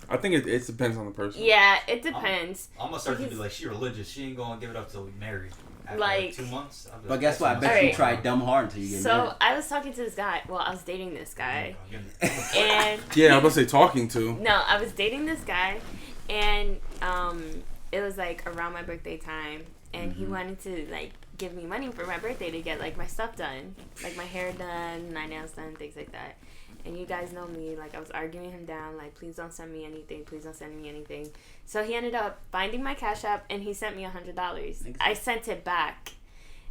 A: I think it depends on the person.
D: Yeah, it depends.
E: I'm gonna start to be
D: Because-
E: like, she religious. She ain't gonna give it up till we marry. After
D: Like-
E: 2 months. I'll be
B: But
E: like,
B: guess what? I
E: that's
B: bet
D: Alright.
B: you try dumb hard until you get
D: So
B: married.
D: I was talking to this guy. Well, I was dating this guy,
E: And
D: and
A: Yeah, I was about to say talking to.
D: no, I was dating this guy, and it was like around my birthday time, and he wanted to like give me money for my birthday to get like my stuff done, like my hair done, my nails done, things like that. And you guys know me, like I was arguing him down, like please don't send me anything, please don't send me anything. So he ended up finding my Cash App, and he sent me $100. I sent it back,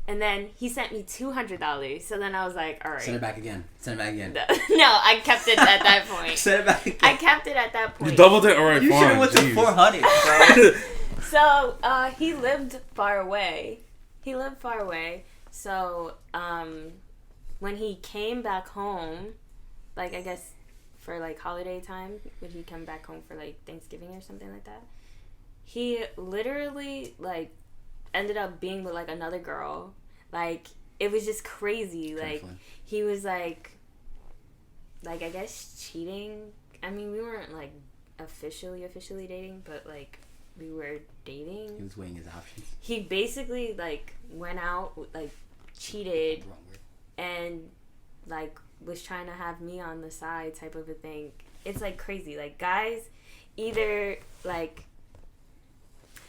D: and then he sent me $200. So then I was like, all right.
B: Send it back again. Send it back again.
D: No, I kept it at that point.
B: Send it back again.
D: I kept it at that point.
A: You doubled it? Alright,
B: You should
A: fine.
B: have went to
A: jeez.
B: 400, bro.
D: So he lived far away. So when he came back home, like I guess for like holiday time, when he come back home for like Thanksgiving or something like that, he literally like ended up being with like another girl. Like it was just crazy. Like
B: Trifling.
D: he was like I guess cheating. I mean, we weren't like officially dating, but like we were dating.
B: He was weighing his options.
D: He basically like went out, like cheated,
B: Wrong word.
D: and like was trying to have me on the side type of a thing. It's like crazy. Like guys either like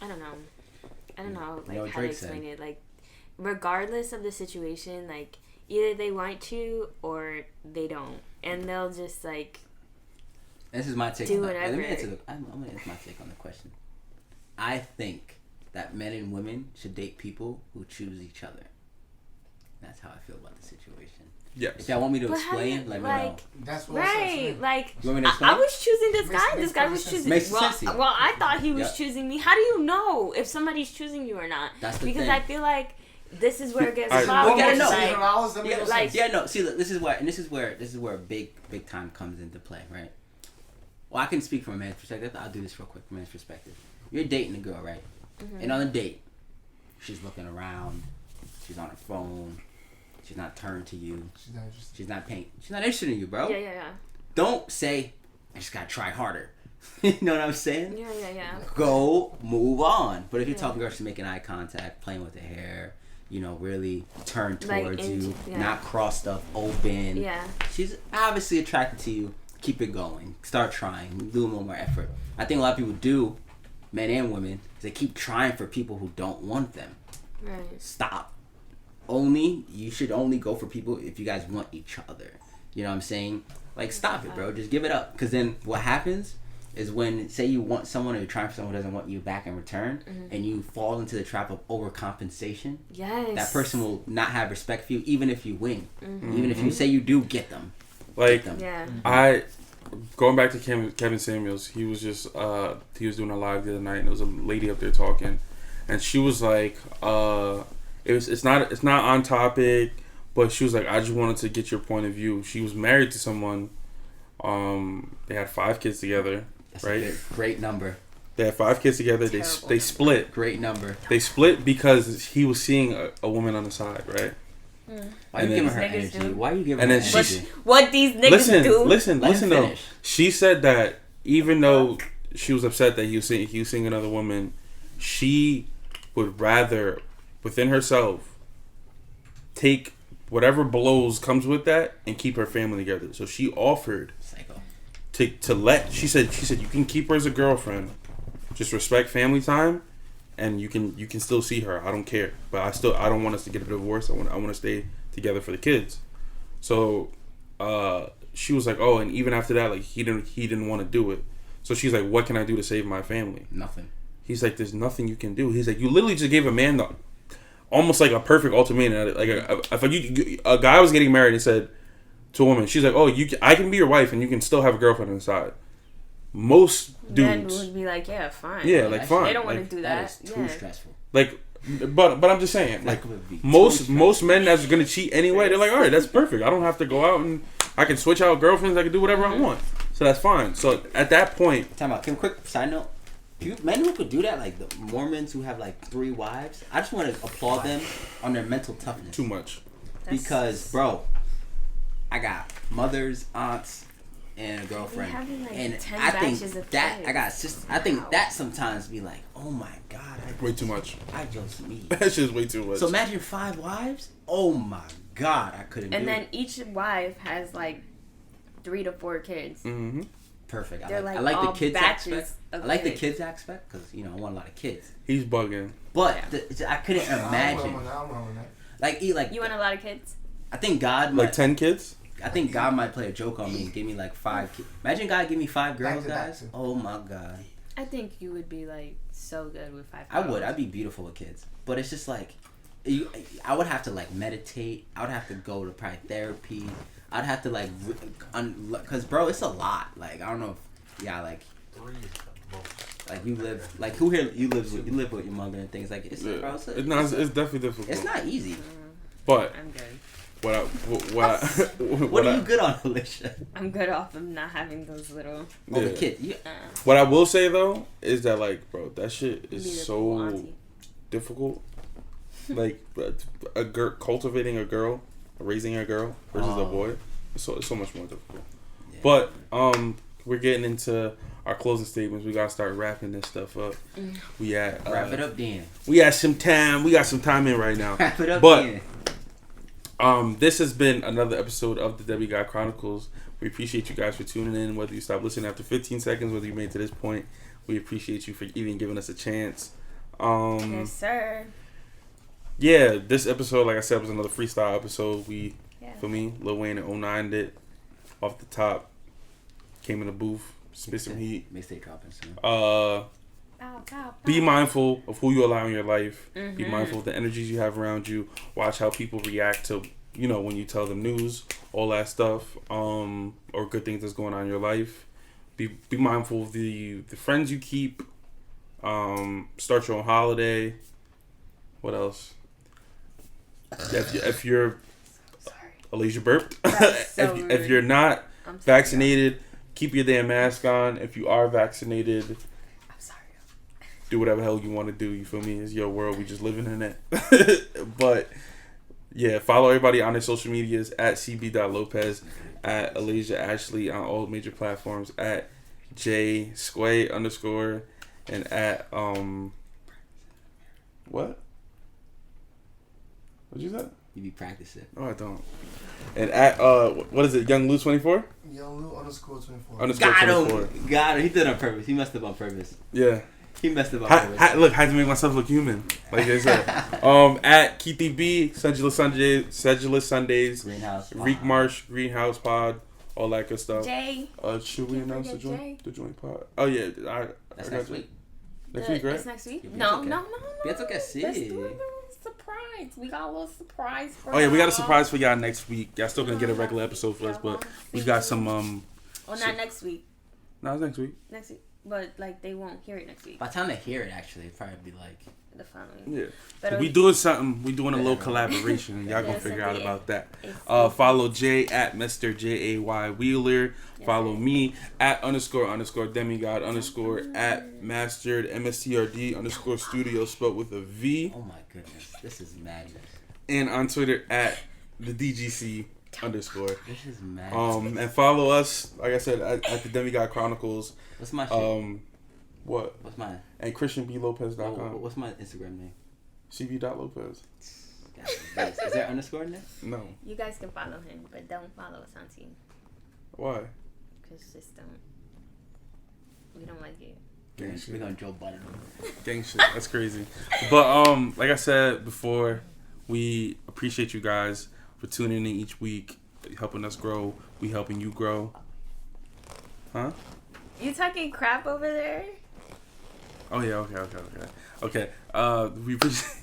D: I don't know like
B: You know what
D: how to
B: Drake said?
D: explain it. Like regardless of the situation, like either they want to or they don't, and they'll just like
B: This is my take.
D: Do
B: on that.
D: whatever.
B: Let me answer I'm gonna answer my take on the question. I think that men and women should date people who choose each other. That's how I feel about the situation.
A: Yes.
B: If y'all want me to
D: But how do
B: explain,
D: you,
B: let me know.
D: like,
C: That's what I'm
D: right,
C: saying.
D: like
B: You want me to
D: I
B: explain?
D: was choosing this
C: Makes-
D: guy.
C: makes
D: This guy was
C: perfect sense.
D: choosing.
B: Makes
D: well,
B: sense to you.
D: well, I thought he was
B: Yep.
D: choosing me. How do you know if somebody's choosing you or not?
B: That's the
D: because
B: thing.
D: I feel like this is where it gets
A: Alright.
D: problematic.
B: gotta know.
D: Like,
C: Hours, that makes no
D: like-
C: sense.
B: Yeah, no. See, look, this is where big time comes into play, right? Well, I can speak from a man's perspective. I'll do this real quick from a man's perspective. You're dating a girl, right?
D: Mm-hmm.
B: And on a date, she's looking around. She's on her phone. She's not turned to you.
C: She's not interested.
B: She's not paying. She's not interested in you, bro.
D: yeah.
B: Don't say, I just gotta try harder. You know what I'm saying?
D: Yeah.
B: Go, move on. But if you're talking girl, she's making eye contact, playing with her hair, really turned
D: Like,
B: towards you,
D: yeah.
B: not crossed up, open.
D: Yeah.
B: She's obviously attracted to you. Keep it going. Start trying. Do a little more effort. I think a lot of people do, men and women, is they keep trying for people who don't want them.
D: Right.
B: Stop. You should only go for people if you guys want each other. You know what I'm saying? Like, stop it, bro. Just give it up. Because then what happens is when, say you want someone or you're trying for someone who doesn't want you back in return, and you fall into the trap of overcompensation,
D: Yes.
B: that person will not have respect for you, even if you win. Even if you say you do get them.
A: Like,
B: Get them.
D: Yeah.
A: going back to Kevin Samuels, he was just he was doing a live the other night, and there was a lady up there talking, and she was like, it's not on topic, but she was like, I just wanted to get your point of view. She was married to someone. They had 5 kids together.
B: That's
A: Right.
B: a great number.
A: They had 5 kids together.
D: Terrible.
A: They split.
B: Great number.
A: They split because he was seeing a woman on the side, right?
B: Why
A: And
B: you
A: then-
B: giving her
D: Niggas
B: energy?
D: do.
B: Why you giving
A: And
B: her
A: then
B: energy?
D: What these niggas do.
A: Listen
B: Let him
A: though.
B: finish.
A: She said that even though she was upset that he was seeing another woman, she would rather, within herself, take whatever blows comes with that and keep her family together. So she offered
B: Psycho.
A: to let. She said you can keep her as a girlfriend, just respect family time, and you can still see her. I don't care, but I don't want us to get a divorce. I want to stay together for the kids. So she was like, oh, and even after that, like he didn't want to do it. So she's like, what can I do to save my family?
B: Nothing.
A: He's like, there's nothing you can do. He's like, you literally just gave a man almost like a perfect ultimatum. Like a guy was getting married and said to a woman, she's like, oh, I can be your wife and you can still have a girlfriend on the side. most
D: Men
A: dudes,
D: would be like, yeah, fine.
A: yeah, like fine.
D: They don't want
A: Like,
D: to do
B: That
D: that.
B: is too
D: Yeah.
B: stressful.
A: Like, but I'm just saying, like
B: That would be too
A: most
B: stressful.
A: men that's gonna cheat anyway, they're like, all right, that's perfect. I don't have to go out and I can switch out girlfriends. I can do whatever I want. So that's fine. So at that point,
B: Time out. Can quick side note? Men who could do that, like the Mormons who have like 3 wives, I just want to applaud them on their mental toughness.
A: too much.
B: Because, bro, I got mothers, aunts, and a girlfriend,
D: having, like,
B: and
D: 10
B: I think
D: batches of
B: that
D: kids.
B: I got sisters. I think
D: Wow.
B: that sometimes be like, oh my god,
A: Way too much.
B: I just me.
A: That shit's way too much.
B: So imagine 5 wives. Oh my god, I couldn't.
D: And
B: do
D: then
B: it.
D: each wife has like 3 to 4 kids.
A: Mm-hmm.
B: Perfect. I
D: They're
B: like,
D: like
B: I like the
D: all
B: kids
D: batches
B: aspect.
D: of
B: I like the
D: kids.
B: kids aspect because I want a lot of kids.
A: He's bugging.
B: But
D: Yeah.
B: I couldn't imagine. Like,
D: You want a lot of kids?
B: I think God
A: Like
B: might.
A: 10 kids.
B: I think God might play a joke on me and give me like 5 kids. Imagine God give me 5 girls,
C: Back to back
B: guys.
C: to.
B: Oh my god.
D: I think you would be like so good with 5
B: I
D: girls.
B: would. I'd be beautiful with kids. But it's just like, I would have to like meditate. I would have to go to probably therapy. I'd have to like, cause bro, it's a lot. Like I don't know if, yeah, like
E: 3 is the most.
B: you live like who here you live with your mother and things like it's
A: Yeah.
B: bro,
A: It's definitely difficult.
B: it's not easy.
A: But
D: I'm good.
B: What are you good on, Alicia?
D: I'm good off of not having those little.
B: Oh, the
A: Yeah.
B: kid. You,
A: What I will say though is that like, bro, that shit
D: Be
A: is
D: the
A: so
D: cool auntie.
A: difficult. Like a girl cultivating a girl, raising a girl versus a
B: Oh.
A: boy, it's so much more difficult.
B: Yeah.
A: But we're getting into our closing statements. We gotta start wrapping this stuff up. We at
B: wrap it up, then.
A: We got some time. We got some time in right now.
B: Wrap it up,
A: But
B: then.
A: this has been another episode of the Debbie God Chronicles. We appreciate you guys for tuning in. Whether you stop listening after 15 seconds, whether you made it to this point, we appreciate you for even giving us a chance.
D: Yes, sir.
A: Yeah, this episode, like I said, was another freestyle episode. We,
D: Yeah.
A: for me, Lil Wayne and 09 did off the top. Came in the booth, spit some heat.
B: Mixtape dropping soon.
D: Bow, bow,
A: Be
D: bow.
A: mindful of who you allow in your life. Be
D: Mhm.
A: mindful of the energies you have around you. Watch how people react to, when you tell them news, all that stuff, or good things that's going on in your life. Be mindful of the friends you keep. Start your own holiday. What else? If you're Alicia burped.
D: That's so
A: if
D: rude.
A: you're not
D: I'm sorry,
A: vaccinated, keep your damn mask on. If you are vaccinated,
D: I'm sorry.
A: do whatever the hell you want to do. You feel me? It's your world. We just living in it. But yeah, follow everybody on their social medias at cb.lopez, at Alasia Ashley on all major platforms, at jsquay_, and at what? What'd you say?
B: You be practicing.
A: Oh, I don't. And at what is it? Young Lou 24
C: Young Lou _24.
A: underscore
B: Got
A: 24.
B: him. Got him. He did it on purpose. He messed up on purpose.
A: Yeah.
B: He messed up on purpose.
A: Look, had to make myself look human, like I said. At Keithy B, Sedulous Sundays,
B: Greenhouse.
A: Reek Marsh, Greenhouse Pod, all that good stuff.
D: Jay.
A: Should we
D: Can't
A: announce the
D: forget
A: joint?
D: Jay.
A: The joint pod. Oh yeah,
B: That's
A: I got
B: next
A: you.
B: week.
A: Next week, right?
D: It's next week?
B: Yeah,
D: No,
B: it's okay.
D: no.
B: That's okay,
D: Let's do
B: sis.
D: a little surprise. We got a little surprise for
A: Oh yeah, we got a
D: y'all.
A: surprise for y'all next week. Y'all still gonna get a regular episode for us, but we got some
D: Oh, not next week.
A: No, it's next week.
D: Next week. But, like, they won't hear it next week.
B: By the time they hear it, actually, it'd probably be like.
D: The following.
A: Yeah.
D: But
A: We doing something. We doing a little collaboration. Y'all gonna
D: Yes,
A: figure out
D: indeed.
A: about that.
D: It's-
A: Follow Jay at Mr. Jay Wheeler. Follow me at _ demigod _ at mastered MSTRD _ studio spelled with a V.
B: Oh my goodness, this is madness.
A: And on Twitter at the DGC _
B: This is madness.
A: and follow us, like I said, at the Demigod Chronicles.
B: What's my shit?
A: What?
B: What's mine?
A: And ChristianBLopez.com.
B: What's my Instagram name?
A: CB.Lopez.
B: God, is there underscore in there?
A: No.
D: You guys can follow him, but don't follow us on team.
A: Why?
D: Because just don't. We don't like it.
A: Gang
B: We're
A: shit.
B: gonna Joe Budden him.
A: Gang shit. That's crazy. But like I said before, we appreciate you guys for tuning in each week, helping us grow. We helping you grow. Huh?
D: You talking crap over there?
A: Oh yeah. Okay. We appreciate.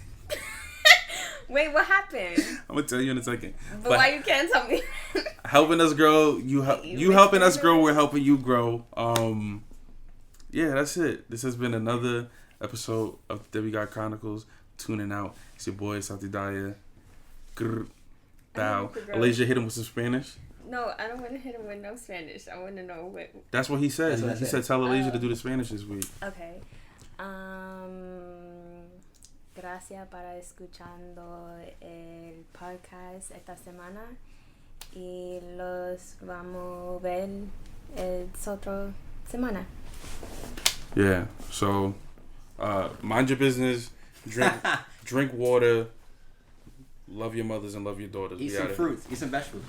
D: Wait, what happened?
A: I'm gonna tell you in a second.
D: But why you can't tell me?
A: Helping us grow, you helping us grow. We're helping you grow. yeah, that's it. This has been another episode of the Demigod Chronicles. Tuning out. It's your boy Santi Daya. Bow. Alasia hit him with some Spanish.
D: No, I don't want to hit him with no Spanish. I want to know what.
A: That's what he said.
B: That's what
A: He
B: I
A: said,
B: said.
A: tell Alasia to do the Spanish this week.
D: Okay. Gracias para escuchando el podcast esta semana y los vamos a ver el otro semana.
A: Yeah. So, mind your business. Drink water. Love your mothers and love your daughters.
B: Eat some fruits. Eat some vegetables.